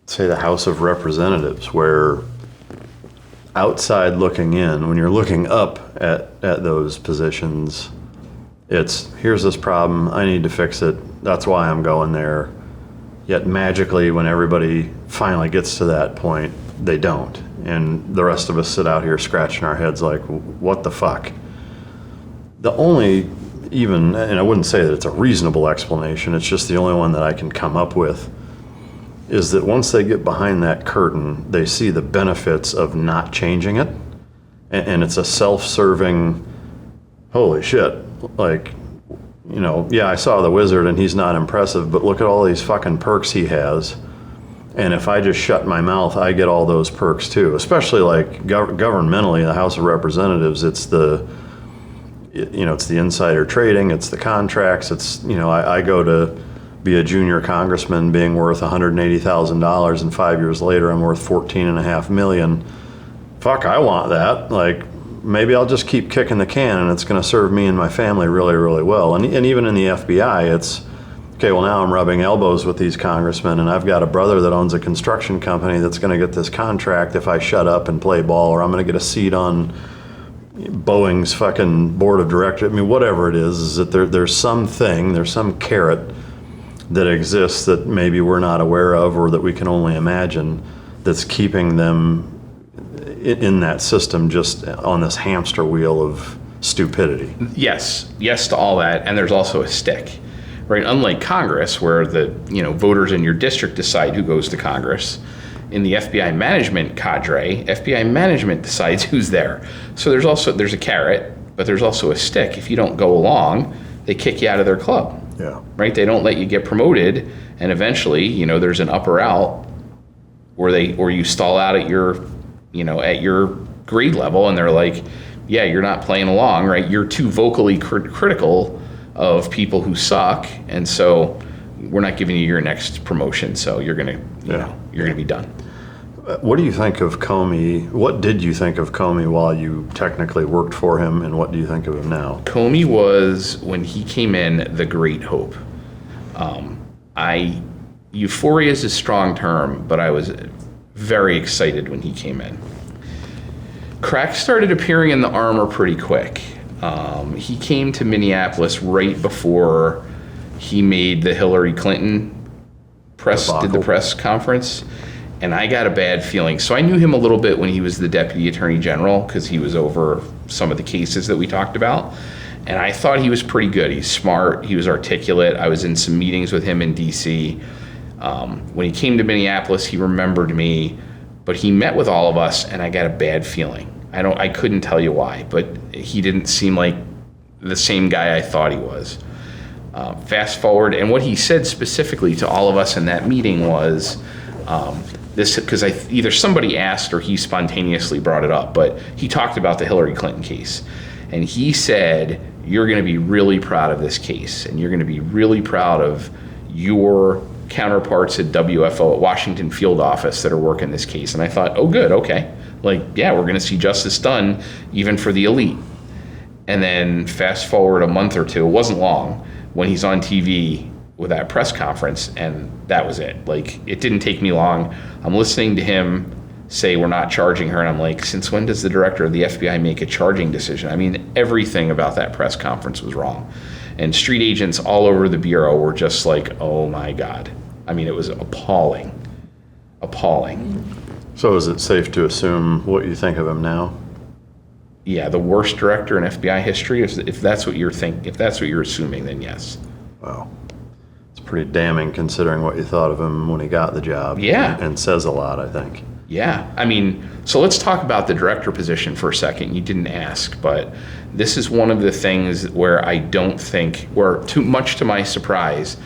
S3: say, the House of Representatives, where outside looking in, when you're looking up at those positions, it's, here's this problem, I need to fix it, that's why I'm going there. Yet magically, when everybody finally gets to that point, they don't. And the rest of us sit out here scratching our heads like, what the fuck? The only, even, and I wouldn't say that it's a reasonable explanation, it's just the only one that I can come up with, is that once they get behind that curtain, they see the benefits of not changing it. And it's a self-serving, holy shit, like, you know, yeah, I saw the wizard and he's not impressive, but look at all these fucking perks he has. And if I just shut my mouth, I get all those perks too. Especially like governmentally, the House of Representatives, it's the, you know, it's the insider trading, it's the contracts, it's, you know, I go to be a junior congressman being worth $180,000 and 5 years later I'm worth $14.5 million. Fuck, I want that. Like, maybe I'll just keep kicking the can and it's going to serve me and my family really, really well. And even in the FBI, it's, okay, well now I'm rubbing elbows with these congressmen and I've got a brother that owns a construction company that's going to get this contract if I shut up and play ball, or I'm going to get a seat on Boeing's fucking board of directors. I mean, whatever it is that there's something, there's some carrot that exists that maybe we're not aware of or that we can only imagine that's keeping them in that system, just on this hamster wheel of stupidity.
S1: Yes to all that, and there's also a stick, right? Unlike Congress, where the voters in your district decide who goes to Congress, in the FBI management cadre, FBI management decides who's there. So there's a carrot, but there's also a stick. If you don't go along, they kick you out of their club.
S3: Yeah.
S1: Right? They don't let you get promoted, and eventually, there's an up or out, or you stall out at your grade level, and they're like, yeah, you're not playing along, right? You're too vocally critical of people who suck, and so we're not giving you your next promotion, so you're gonna be done.
S3: What do you think of Comey? What did you think of Comey while you technically worked for him, and what do you think of him now?
S1: Comey was, when he came in, the great hope. Euphoria is a strong term, but I was very excited when he came in. Cracks started appearing in the armor pretty quick. He came to Minneapolis right before he made the Hillary Clinton did the press conference, and I got a bad feeling. So I knew him a little bit when he was the Deputy Attorney General, because he was over some of the cases that we talked about, and I thought he was pretty good. He's smart, he was articulate. I was in some meetings with him in DC. When he came to Minneapolis, he remembered me, but he met with all of us, and I got a bad feeling. I couldn't tell you why, but he didn't seem like the same guy I thought he was. Fast forward, and what he said specifically to all of us in that meeting was this, because either somebody asked or he spontaneously brought it up, but he talked about the Hillary Clinton case, and he said, you're going to be really proud of this case, and you're going to be really proud of your counterparts at WFO, at Washington Field Office, that are working this case. And I thought, oh good, okay, like, yeah, we're going to see justice done even for the elite. And then fast forward a month or two, it wasn't long, when he's on TV with that press conference, and that was it. Like, it didn't take me long. I'm listening to him say we're not charging her, and I'm like, since when does the director of the FBI make a charging decision? I mean, everything about that press conference was wrong. And street agents all over the Bureau were just like, oh my God. I mean, it was appalling.
S3: So is it safe to assume what you think of him now?
S1: Yeah, the worst director in FBI history, if that's what you're assuming, then yes.
S3: Wow. It's pretty damning considering what you thought of him when he got the job.
S1: Yeah.
S3: And says a lot, I think.
S1: Yeah, I mean, so let's talk about the director position for a second. You didn't ask, but this is one of the things where too much to my surprise,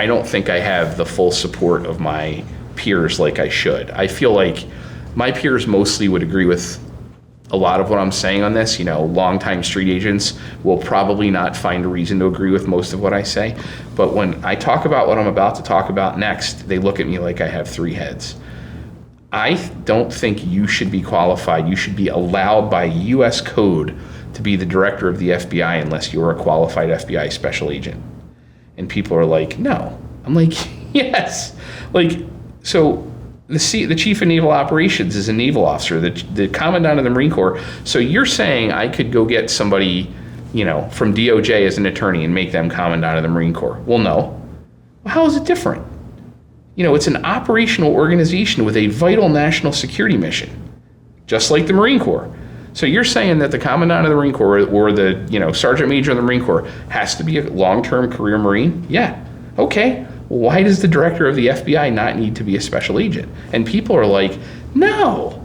S1: I don't think I have the full support of my peers like I should. I feel like my peers mostly would agree with a lot of what I'm saying on this. Longtime street agents will probably not find a reason to agree with most of what I say. But when I talk about what I'm about to talk about next, they look at me like I have three heads. I don't think you should be qualified. You should be allowed by U.S. code to be the director of the FBI unless you're a qualified FBI special agent. And people are like, no. I'm like, yes. So the chief of naval operations is a naval officer, the commandant of the Marine Corps. So you're saying I could go get somebody, from DOJ as an attorney and make them commandant of the Marine Corps? Well, no. How is it different? It's an operational organization with a vital national security mission, just like the Marine Corps. So you're saying that the commandant of the Marine Corps or the sergeant major of the Marine Corps has to be a long-term career Marine? Yeah. Okay. Why does the director of the FBI not need to be a special agent? And people are like, no.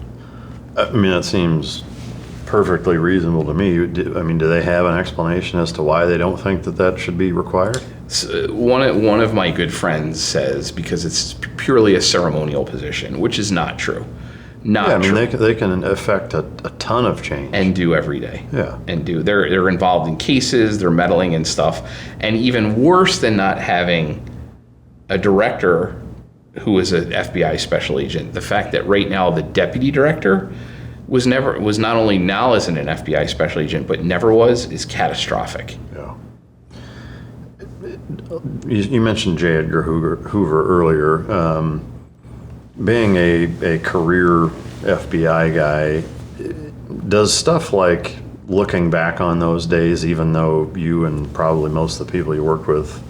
S3: I mean, that seems perfectly reasonable to me. Do they have an explanation as to why they don't think that should be required?
S1: So one of my good friends says because it's purely a ceremonial position, which is not true.
S3: They can affect a ton of change
S1: and do every day.
S3: Yeah,
S1: they're involved in cases, they're meddling in stuff, and even worse than not having a director who is an FBI special agent, the fact that right now the deputy director was not only now isn't an FBI special agent, but never was, is catastrophic.
S3: Yeah. You mentioned J. Edgar Hoover earlier. Being a career FBI guy, does stuff like looking back on those days, even though you and probably most of the people you worked with,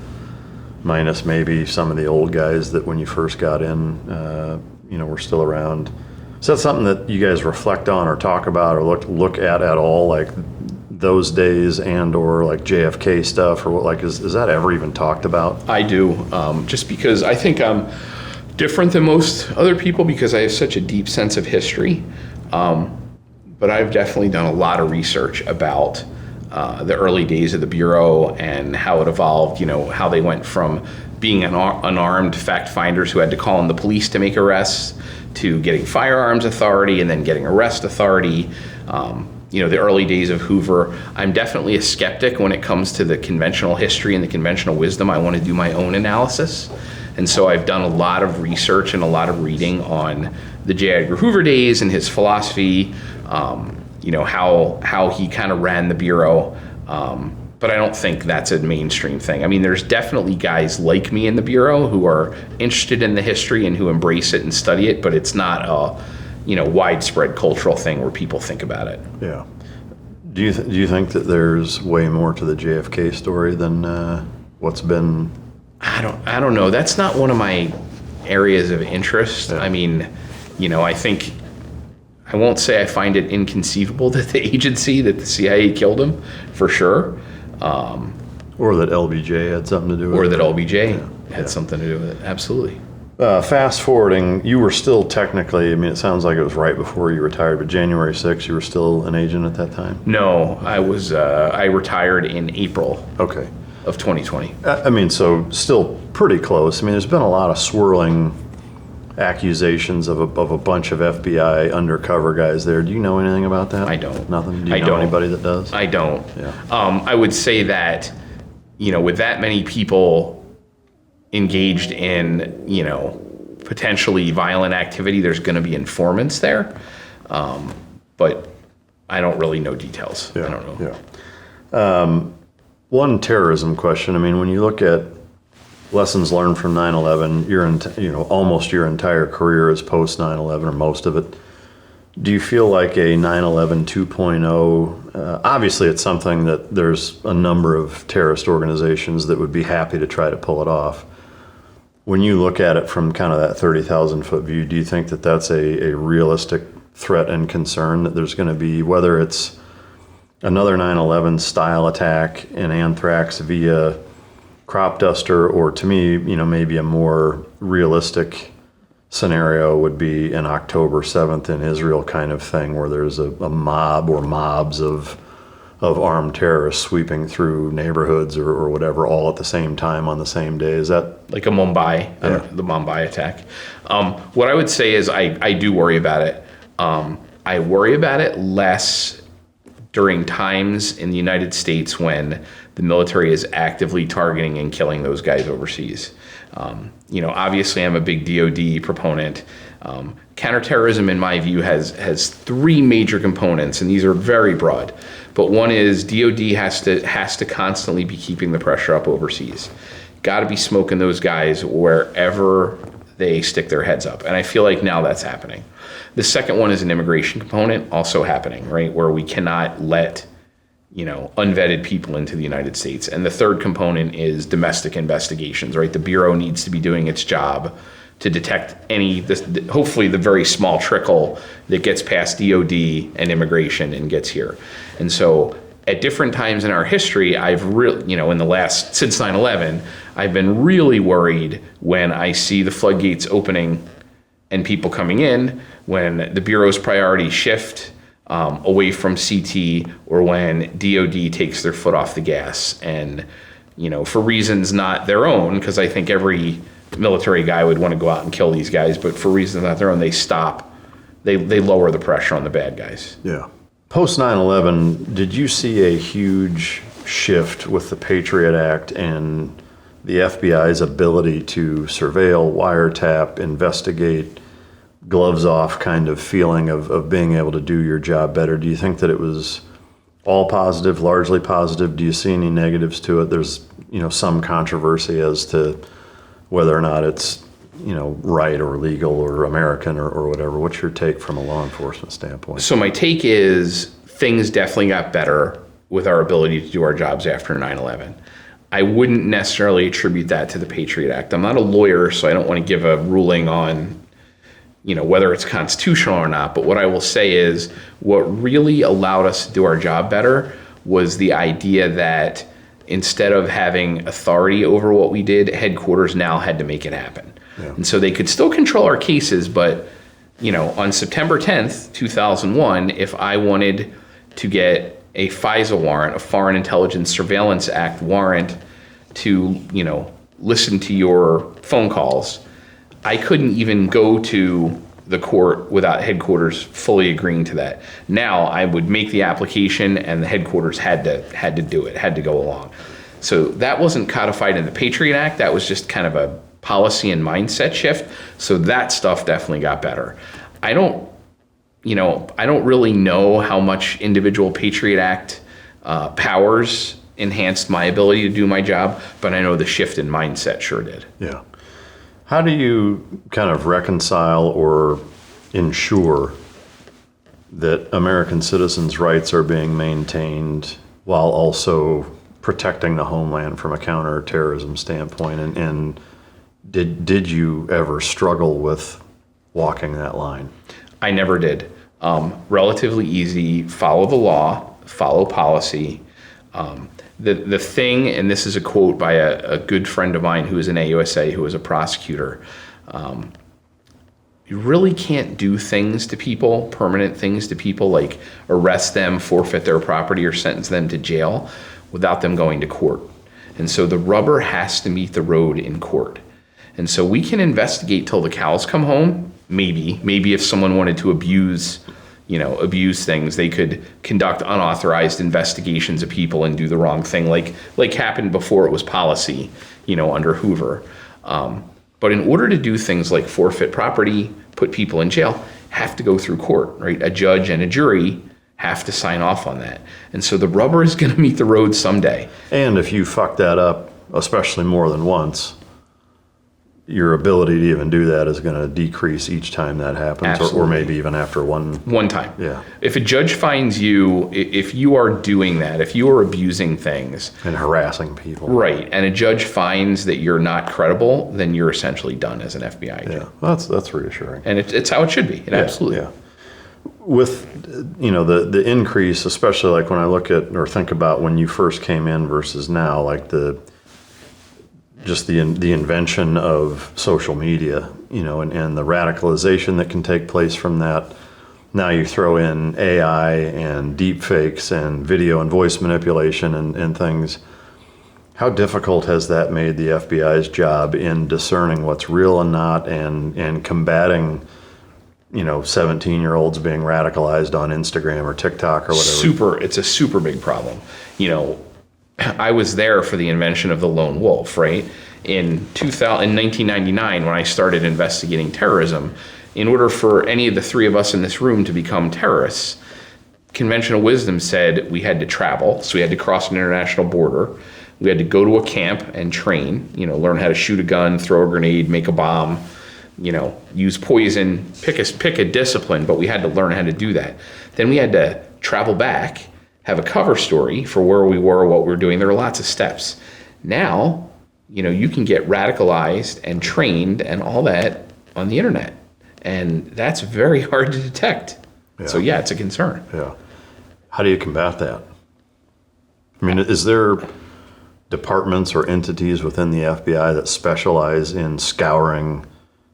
S3: minus maybe some of the old guys that when you first got in, were still around. Is that something that you guys reflect on or talk about or look at all, like those days and or like JFK stuff, or what? Is that ever even talked about?
S1: I do, just because I think I'm different than most other people because I have such a deep sense of history. But I've definitely done a lot of research about the early days of the Bureau and how it evolved, how they went from being unarmed fact finders who had to call in the police to make arrests to getting firearms authority and then getting arrest authority. The early days of Hoover. I'm definitely a skeptic when it comes to the conventional history and the conventional wisdom. I want to do my own analysis. And so I've done a lot of research and a lot of reading on the J. Edgar Hoover days and his philosophy, how he kind of ran the Bureau. But I don't think that's a mainstream thing. I mean, there's definitely guys like me in the Bureau who are interested in the history and who embrace it and study it, but it's not a, widespread cultural thing where people think about it.
S3: Yeah. Do you think that there's way more to the JFK story than what's been?
S1: I don't know. That's not one of my areas of interest. Yeah. I mean, I think I won't say I find it inconceivable that the CIA killed him, for sure.
S3: Or that LBJ had something to do with it.
S1: Or that LBJ had something to do with it. Absolutely.
S3: Fast forwarding, you were still technically, it sounds like it was right before you retired, but January 6th, you were still an agent at that time?
S1: No, I retired in April.
S3: Okay.
S1: Of 2020.
S3: So still pretty close. There's been a lot of swirling accusations of a bunch of FBI undercover guys there. Do you know anything about that?
S1: I don't.
S3: Nothing? Do you know anybody that does?
S1: I don't.
S3: Yeah.
S1: I would say that, with that many people engaged in, potentially violent activity, there's going to be informants there. But I don't really know details.
S3: Yeah.
S1: I don't know.
S3: Yeah. One terrorism question. When you look at lessons learned from 9/11, almost your entire career is post 9/11 or most of it. Do you feel like a 9/11 2.0? Obviously, it's something that there's a number of terrorist organizations that would be happy to try to pull it off. When you look at it from kind of that 30,000-foot view, do you think that that's a realistic threat and concern that there's going to be, whether it's another 9/11 style attack in anthrax via crop duster, or to me, maybe a more realistic scenario would be an October 7th in Israel kind of thing where there's a mob or mobs of of armed terrorists sweeping through neighborhoods or whatever, all at the same time on the same day. Is that
S1: like a Mumbai, the Mumbai attack? What I would say is I do worry about it. I worry about it less during times in the United States when the military is actively targeting and killing those guys overseas. Obviously I'm a big DoD proponent. Counterterrorism, in my view, has three major components, and these are very broad. But one is DoD has to constantly be keeping the pressure up overseas. Got to be smoking those guys wherever they stick their heads up, and I feel like now that's happening. The second one is an immigration component, also happening, right, where we cannot let unvetted people into the United States. And the third component is domestic investigations, right? The Bureau needs to be doing its job to detect hopefully the very small trickle that gets past DOD and immigration and gets here. And so at different times in our history, I've really, since 9/11, I've been really worried when I see the floodgates opening and people coming in, when the Bureau's priorities shift away from CT, or when DOD takes their foot off the gas. And, for reasons not their own, because I think every military guy would want to go out and kill these guys, but for reasons not their own, they stop. They lower the pressure on the bad guys.
S3: Yeah. Post 9/11, did you see a huge shift with the Patriot Act and the FBI's ability to surveil, wiretap, investigate, gloves off kind of feeling of being able to do your job better? Do you think that it was all positive, largely positive? Do you see any negatives to it? There's, some controversy as to whether or not it's, right or legal or American or whatever. What's your take from a law enforcement standpoint?
S1: So my take is things definitely got better with our ability to do our jobs after 9/11. I wouldn't necessarily attribute that to the Patriot Act. I'm not a lawyer, so I don't want to give a ruling on whether it's constitutional or not. But what I will say is what really allowed us to do our job better was the idea that instead of having authority over what we did, headquarters now had to make it happen. Yeah. And so they could still control our cases, but on September 10th, 2001, if I wanted to get a FISA warrant, a Foreign Intelligence Surveillance Act warrant to, listen to your phone calls, I couldn't even go to the court without headquarters fully agreeing to that. Now I would make the application and the headquarters had to do it, had to go along. So that wasn't codified in the Patriot Act. That was just kind of a policy and mindset shift. So that stuff definitely got better. I don't really know how much individual Patriot Act powers enhanced my ability to do my job, but I know the shift in mindset sure did.
S3: Yeah. How do you kind of reconcile or ensure that American citizens' rights are being maintained while also protecting the homeland from a counterterrorism standpoint? And did you ever struggle with walking that line?
S1: I never did. Relatively easy, follow the law, follow policy. The thing, and this is a quote by a good friend of mine who was in AUSA, who was a prosecutor, you really can't do things to people, permanent things to people, like arrest them, forfeit their property, or sentence them to jail without them going to court. And so the rubber has to meet the road in court. And so we can investigate till the cows come home, maybe if someone wanted to abuse things, they could conduct unauthorized investigations of people and do the wrong thing, like happened before it was policy, under Hoover. But in order to do things like forfeit property, put people in jail, have to go through court, right? A judge and a jury have to sign off on that. And so the rubber is going to meet the road someday.
S3: And if you fuck that up, especially more than once, your ability to even do that is going to decrease each time that happens, or maybe even after one
S1: time.
S3: Yeah.
S1: If a judge finds you, if you are doing that, if you are abusing things
S3: and harassing people,
S1: right, and a judge finds that you're not credible, then you're essentially done as an FBI agent.
S3: Yeah, well, that's reassuring,
S1: and it's how it should be. Absolutely.
S3: Yeah. With the increase, especially like when I look at or think about when you first came in versus now, like the invention of social media, and the radicalization that can take place from that, Now you throw in AI and deep fakes and video and voice manipulation and things. How difficult has that made the FBI's job in discerning what's real and not, and combating, 17-year-olds being radicalized on Instagram or TikTok or whatever?
S1: It's a super big problem. I was there for the invention of the lone wolf, right? In 1999, when I started investigating terrorism, in order for any of the three of us in this room to become terrorists, conventional wisdom said we had to travel, so we had to cross an international border. We had to go to a camp and train, learn how to shoot a gun, throw a grenade, make a bomb, use poison, pick a discipline, but we had to learn how to do that. Then we had to travel back, have a cover story for where we were, what we were doing. There were lots of steps. Now, you can get radicalized and trained and all that on the internet. And that's very hard to detect. Yeah. So yeah, it's a concern.
S3: Yeah. How do you combat that? I mean, is there departments or entities within the FBI that specialize in scouring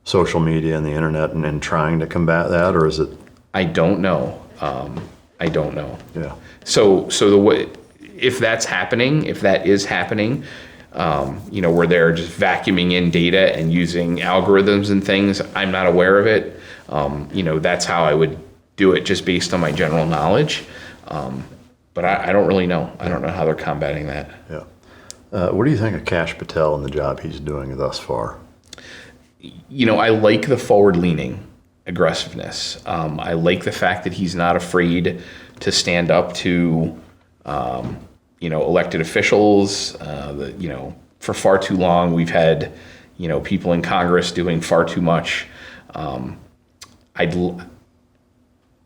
S3: social media and the internet and trying to combat that, or is it?
S1: I don't know. I don't know.
S3: Yeah.
S1: So the way, if that is happening, where they're just vacuuming in data and using algorithms and things, I'm not aware of it. That's how I would do it, just based on my general knowledge. But I don't really know. I don't know how they're combating that.
S3: Yeah. What do you think of Kash Patel and the job he's doing thus far?
S1: I like the forward-leaning aggressiveness. I like the fact that he's not afraid to stand up to, elected officials. For far too long, we've had, people in Congress doing far too much.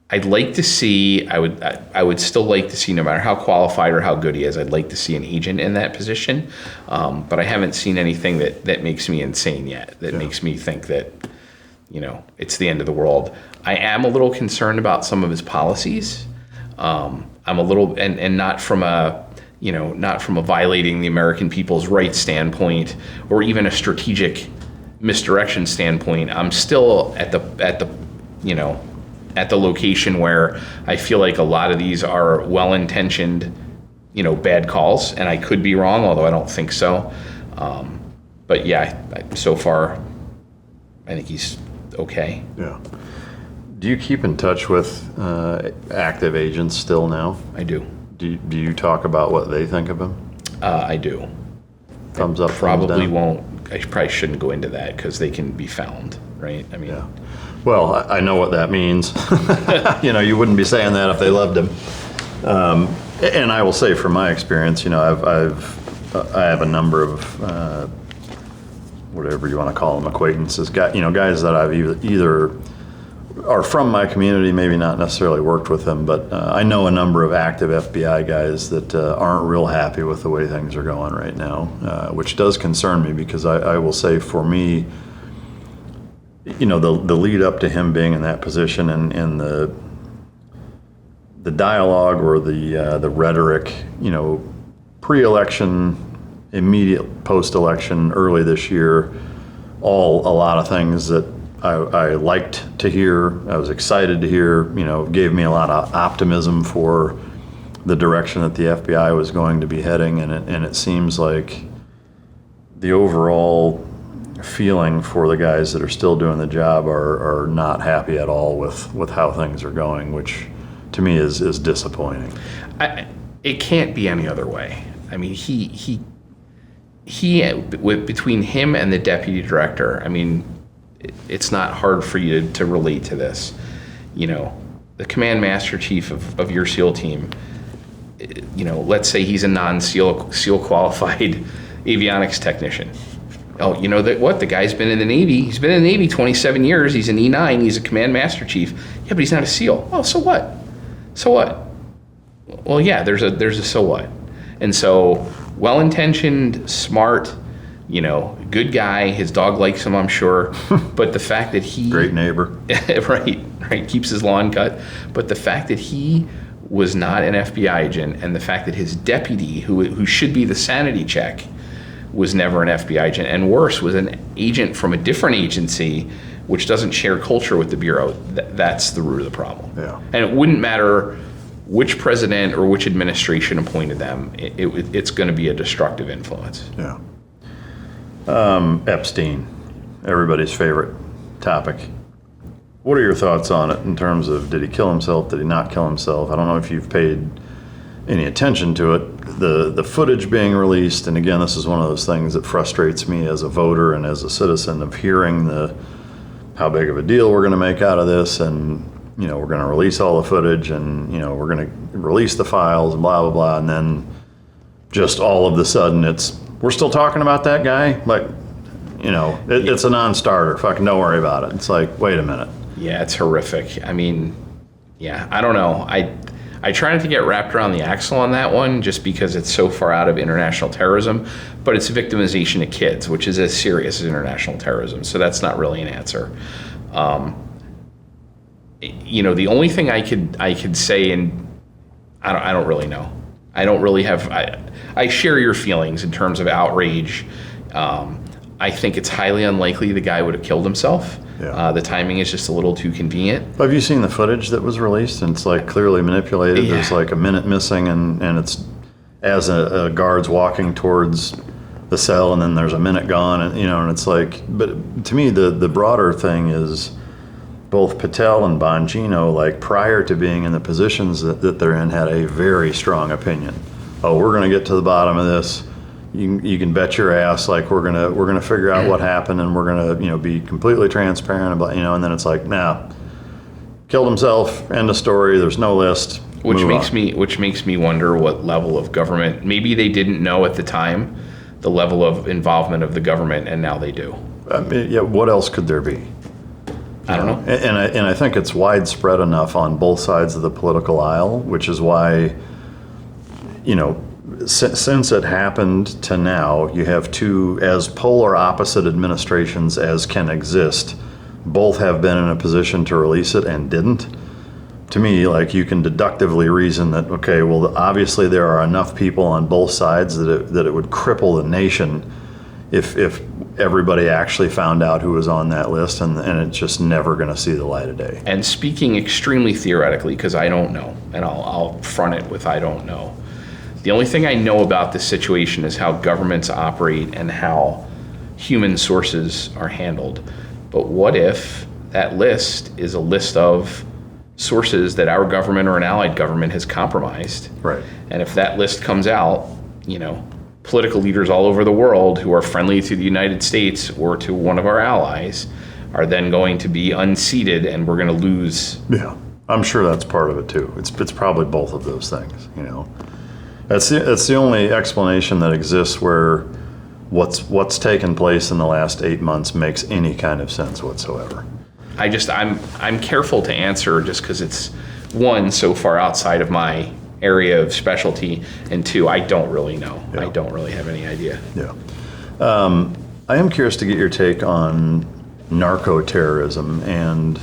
S1: I'd like to see, I would still like to see, no matter how qualified or how good he is, I'd like to see an agent in that position. But I haven't seen anything that makes me insane yet, that makes me think that, it's the end of the world. I am a little concerned about some of his policies. I'm a little, and not from a violating the American people's rights standpoint, or even a strategic misdirection standpoint. I'm still at the location where I feel like a lot of these are well-intentioned, bad calls, and I could be wrong, although I don't think so. But yeah, so far, I think he's okay.
S3: Yeah. Do you keep in touch with active agents still now?
S1: I do.
S3: Do you talk about what they think of him?
S1: I do.
S3: Thumbs up,
S1: probably
S3: thumbs down?
S1: Won't. I probably shouldn't go into that because they can be found, right? I mean.
S3: Yeah. Well, I know what that means. You wouldn't be saying that if they loved him. And I will say, from my experience, I have a number of whatever you want to call them, acquaintances, guys that I've either are from my community, maybe not necessarily worked with them, but I know a number of active FBI guys that aren't real happy with the way things are going right now, which does concern me, because I will say, for me, the lead up to him being in that position, and the dialogue or the rhetoric, pre-election, immediate post-election, early this year, a lot of things that I liked to hear, I was excited to hear, gave me a lot of optimism for the direction that the FBI was going to be heading, and it seems like the overall feeling for the guys that are still doing the job are not happy at all with how things are going, which to me is disappointing.
S1: It can't be any other way. I mean, he between him and the deputy director, I mean, it's not hard for you to relate to this. The command master chief of your SEAL team, let's say he's a non-SEAL qualified avionics technician. Oh, the guy's been in the Navy. He's been in the Navy 27 years. He's an E9. He's a command master chief. Yeah, but he's not a SEAL. Oh, so what? So what? Well, yeah, there's a so what. And so, well-intentioned, smart, good guy. His dog likes him, I'm sure. But the fact that he...
S3: Great neighbor.
S1: right, keeps his lawn cut. But the fact that he was not an FBI agent, and the fact that his deputy, who should be the sanity check, was never an FBI agent, and worse, was an agent from a different agency which doesn't share culture with the Bureau, that's the root of the problem.
S3: Yeah.
S1: And it wouldn't matter which president or which administration appointed them, it's going to be a destructive influence.
S3: Yeah. Epstein, everybody's favorite topic. What are your thoughts on it in terms of, did he kill himself? Did he not kill himself? I don't know if you've paid any attention to it. The footage being released, and again, this is one of those things that frustrates me as a voter and as a citizen, of hearing how big of a deal we're going to make out of this, and we're going to release all the footage, and we're going to release the files, and blah blah blah, and then just all of a sudden we're still talking about that guy, like it's a non-starter. Fucking don't worry about it. It's like, wait a minute.
S1: Yeah, it's horrific. I mean, yeah, I don't know. I try not to get wrapped around the axle on that one, just because it's so far out of international terrorism, but it's victimization of kids, which is as serious as international terrorism. So that's not really an answer. The only thing I could say, and I don't really know. I don't really have. I share your feelings in terms of outrage. I think it's highly unlikely the guy would have killed himself.
S3: Yeah.
S1: The timing is just a little too convenient.
S3: Have you seen the footage that was released? And it's like clearly manipulated.
S1: Yeah.
S3: There's like a minute missing, and it's as a guard's walking towards the cell, and then there's a minute gone, and it's like. But to me, the broader thing is both Patel and Bongino, like prior to being in the positions that they're in, had a very strong opinion. Oh, we're going to get to the bottom of this. You can bet your ass, like we're gonna figure out what happened, and we're gonna be completely transparent about and then it's like, nah, killed himself, end of story. There's no list.
S1: Which makes me wonder what level of government, maybe they didn't know at the time the level of involvement of the government, and now they do.
S3: I mean, yeah, what else could there be?
S1: I don't know.
S3: And I think it's widespread enough on both sides of the political aisle, which is why since it happened to now, you have two as polar opposite administrations as can exist. Both have been in a position to release it and didn't. To me, like, you can deductively reason that, okay, well, obviously there are enough people on both sides that it would cripple the nation if everybody actually found out who was on that list, and it's just never going to see the light of day.
S1: And speaking extremely theoretically, because I don't know, and I'll front it with I don't know. The only thing I know about this situation is how governments operate and how human sources are handled. But what if that list is a list of sources that our government or an allied government has compromised?
S3: Right.
S1: And if that list comes out, political leaders all over the world who are friendly to the United States or to one of our allies are then going to be unseated, and we're going to lose.
S3: Yeah, I'm sure that's part of it too. It's probably both of those things, That's the only explanation that exists where what's taken place in the last 8 months makes any kind of sense whatsoever.
S1: I'm careful to answer, just because it's, one, so far outside of my area of specialty, and two, I don't really know. Yeah. I don't really have any idea.
S3: Yeah. I am curious to get your take on narcoterrorism and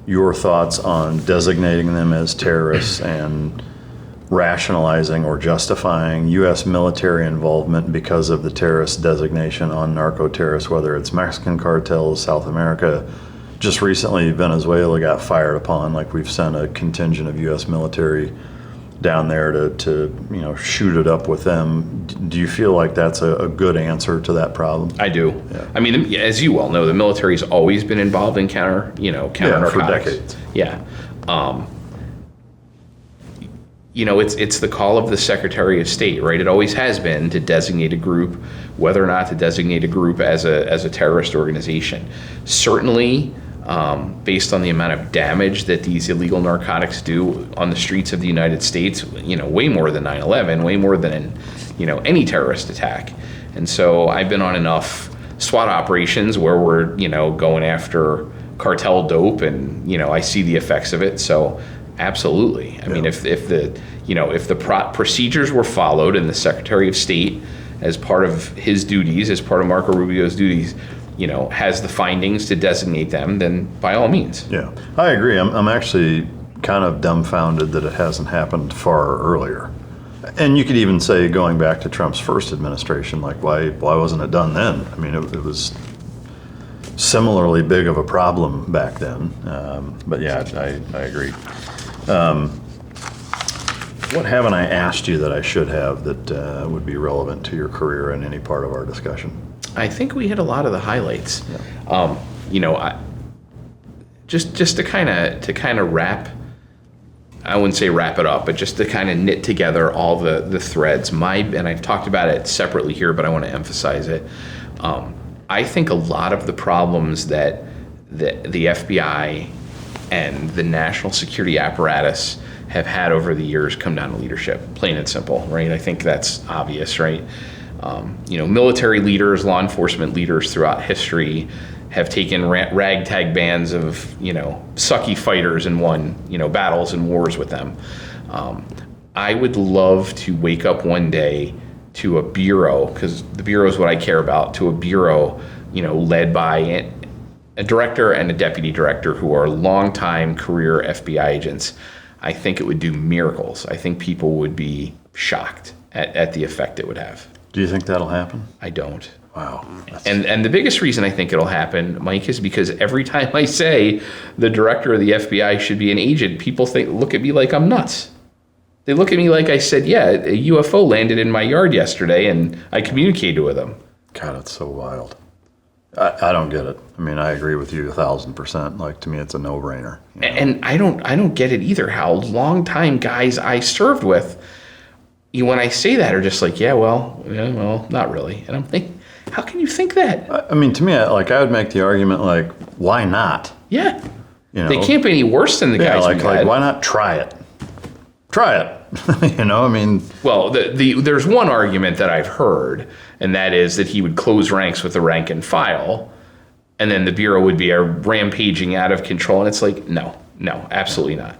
S3: your thoughts on designating them as terrorists and rationalizing or justifying U.S. military involvement because of the terrorist designation on narco-terrorists, whether it's Mexican cartels, South America. Just recently, Venezuela got fired upon. Like, we've sent a contingent of U.S. military down there to shoot it up with them. Do you feel like that's a good answer to that problem?
S1: I do.
S3: Yeah.
S1: I mean, as you well know, the military's always been involved in counter narcotics.
S3: For decades.
S1: Yeah. It's the call of the Secretary of State, right? It always has been to designate a group, whether or not to designate a group as a terrorist organization. Certainly, based on the amount of damage that these illegal narcotics do on the streets of the United States, way more than 9/11, way more than any terrorist attack. And so I've been on enough SWAT operations where we're going after cartel dope, and I see the effects of it. So absolutely. I mean, if the procedures were followed, and the Secretary of State, as part of his duties, as part of Marco Rubio's duties, has the findings to designate them, then by all means.
S3: Yeah, I agree. I'm actually kind of dumbfounded that it hasn't happened far earlier. And you could even say, going back to Trump's first administration, like, why wasn't it done then? I mean, it was similarly big of a problem back then. But yeah, I agree. What haven't I asked you that I should have that would be relevant to your career in any part of our discussion?
S1: I think we hit a lot of the highlights. Yeah. Just to kind of wrap, I wouldn't say wrap it up, but just to kind of knit together all the threads. And I've talked about it separately here, but I want to emphasize it. I think a lot of the problems that the FBI and the national security apparatus have had over the years come down to leadership, plain and simple, right? I think that's obvious, right? Military leaders, law enforcement leaders throughout history have taken ragtag bands of, sucky fighters and won, battles and wars with them. I would love to wake up one day to a bureau, because the bureau is what I care about, to a bureau, led by a director and a deputy director who are longtime career FBI agents. I think it would do miracles. I think people would be shocked at the effect it would have.
S3: Do you think that'll happen?
S1: I don't.
S3: Wow.
S1: And the biggest reason I think it'll happen, Mike, is because every time I say the director of the FBI should be an agent, people look at me like I'm nuts. They look at me like I said, yeah, a UFO landed in my yard yesterday and I communicated with them.
S3: God, it's so wild. I don't get it. I mean, I agree with you 1,000%. Like, to me, it's a no-brainer.
S1: And I don't get it either, how long-time guys I served with, when I say that, are just like, well, not really. And I'm like, how can you think that?
S3: I mean, to me, I would make the argument, like, why not?
S1: Yeah. They can't be any worse than the guys we had.
S3: Like, why not try it? Try it.
S1: Well, there's one argument that I've heard, and that is that he would close ranks with the rank and file, and then the Bureau would be rampaging out of control. And it's like, no, absolutely not.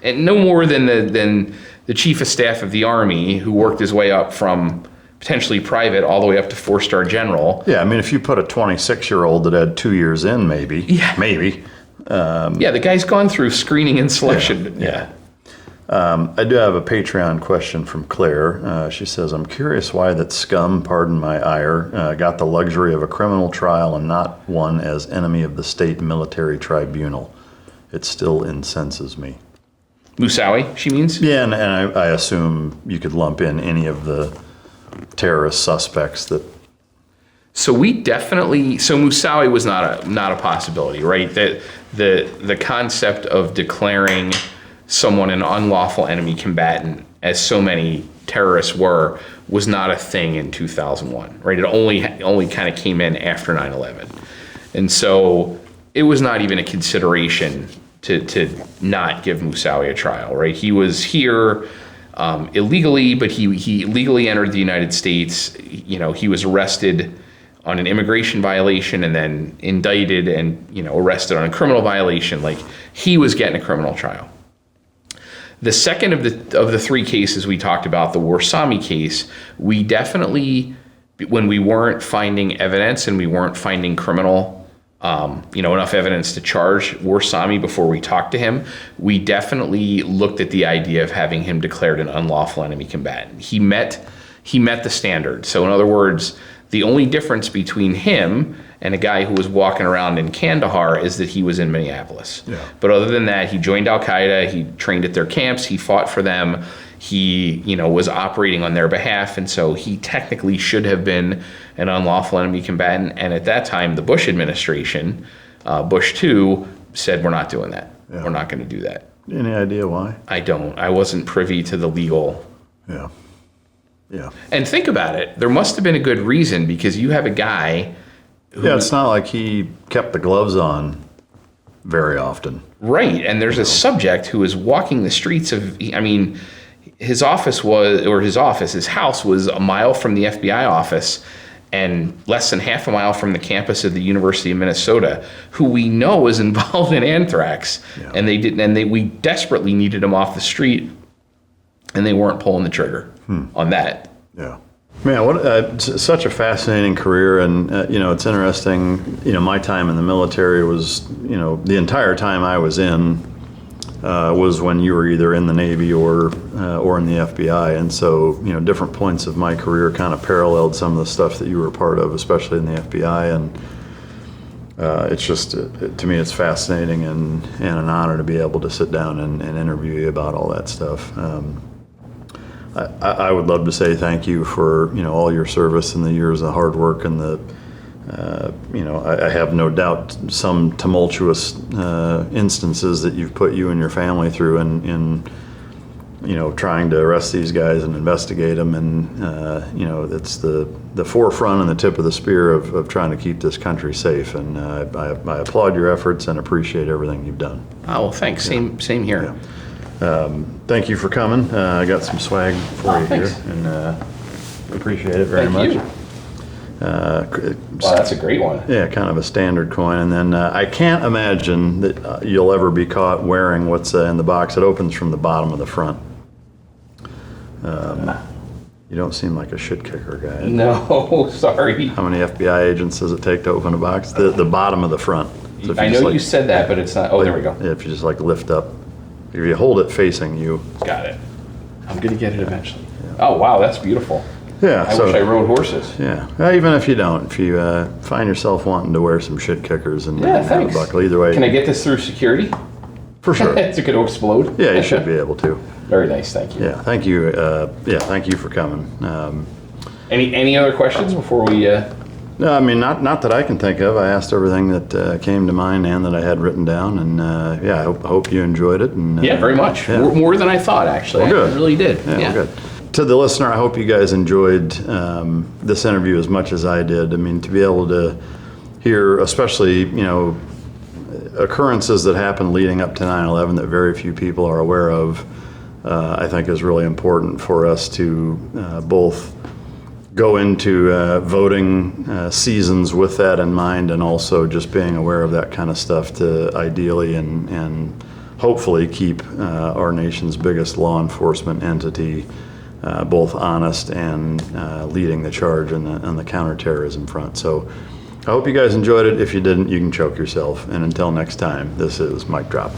S1: And no more than the chief of staff of the Army, who worked his way up from potentially private all the way up to 4-star general.
S3: Yeah, I mean, if you put a 26-year-old that had 2 years in, maybe.
S1: The guy's gone through screening and selection.
S3: Yeah. I do have a Patreon question from Claire. She says, I'm curious why that scum, pardon my ire, got the luxury of a criminal trial and not one as enemy of the state military tribunal. It still incenses me.
S1: Moussaoui, she means?
S3: Yeah, and I assume you could lump in any of the terrorist suspects that...
S1: So Moussaoui was not a possibility, right? That the concept of declaring someone an unlawful enemy combatant, as so many terrorists were, was not a thing in 2001, right? It only kind of came in after 9/11. And so it was not even a consideration to not give Moussaoui a trial, right? He was here illegally, but he legally entered the United States. He was arrested on an immigration violation and then indicted and, arrested on a criminal violation. Like, he was getting a criminal trial. The second of the three cases we talked about, the Warsami case, we definitely, when we weren't finding evidence and we weren't finding criminal, enough evidence to charge Warsami before we talked to him, we definitely looked at the idea of having him declared an unlawful enemy combatant. He met the standard. So in other words, the only difference between him and a guy who was walking around in Kandahar is that he was in Minneapolis. Yeah. But other than that, he joined Al-Qaeda, he trained at their camps, he fought for them, he was operating on their behalf, and so he technically should have been an unlawful enemy combatant. And at that time, the Bush administration, Bush 2, said, we're not doing that. Yeah. We're not going to do that.
S3: Any idea why?
S1: I don't. I wasn't privy to the legal...
S3: Yeah.
S1: And think about it. There must have been a good reason, because you have a guy who...
S3: Yeah, it's not like he kept the gloves on very often.
S1: Right, and there's a subject who is walking the streets of... his house was a mile from the FBI office and less than half a mile from the campus of the University of Minnesota, who we know was involved in anthrax. Yeah. And we desperately needed him off the street, and they weren't pulling the trigger on that.
S3: Yeah. Man, what such a fascinating career. And, it's interesting, my time in the military was, the entire time I was in was when you were either in the Navy or in the FBI. And so, different points of my career kind of paralleled some of the stuff that you were a part of, especially in the FBI. It's just, to me, it's fascinating and an honor to be able to sit down and interview you about all that stuff. I would love to say thank you for, all your service and the years of hard work and I have no doubt some tumultuous instances that you've put you and your family through in trying to arrest these guys and investigate them, and it's the forefront and the tip of the spear of trying to keep this country safe, and I applaud your efforts and appreciate everything you've done.
S1: Oh, well, thanks. Same here.
S3: Yeah. Thank you for coming. I got some swag for you
S1: thanks.
S3: here, and appreciate it very much.
S1: You. Wow, that's a great one.
S3: Yeah, kind of a standard coin. And then I can't imagine that you'll ever be caught wearing what's in the box. It opens from the bottom of the front. You don't seem like a shit kicker guy.
S1: No, sorry.
S3: How many FBI agents does it take to open a box? The bottom of the front. So
S1: I know you said that, but it's not. Oh, there we go.
S3: Yeah, if you just lift up. If you hold it facing you.
S1: Got it. I'm going to get it eventually. Yeah. Oh, wow, that's beautiful.
S3: Yeah,
S1: I wish I rode horses.
S3: Yeah, even if you don't, if you find yourself wanting to wear some shit kickers and have a buckle, either way.
S1: Can I get this through security?
S3: For sure.
S1: Is it going to explode?
S3: Yeah, you should be able to.
S1: Very nice, thank you.
S3: Yeah, thank you. Thank you for coming.
S1: Any other questions before we?
S3: No, I mean not that I can think of. I asked everything that came to mind and that I had written down, and I hope you enjoyed it. And
S1: very much. Yeah. More than I thought, actually.
S3: Well, good.
S1: I really did.
S3: Yeah. Well, good. To the listener, I hope you guys enjoyed this interview as much as I did. I mean, to be able to hear, especially, occurrences that happened leading up to 9/11 that very few people are aware of, I think is really important for us to both go into voting seasons with that in mind, and also just being aware of that kind of stuff to ideally and hopefully keep our nation's biggest law enforcement entity both honest and leading the charge on the counterterrorism front. So I hope you guys enjoyed it. If you didn't, you can choke yourself. And until next time, this is Mike Drop.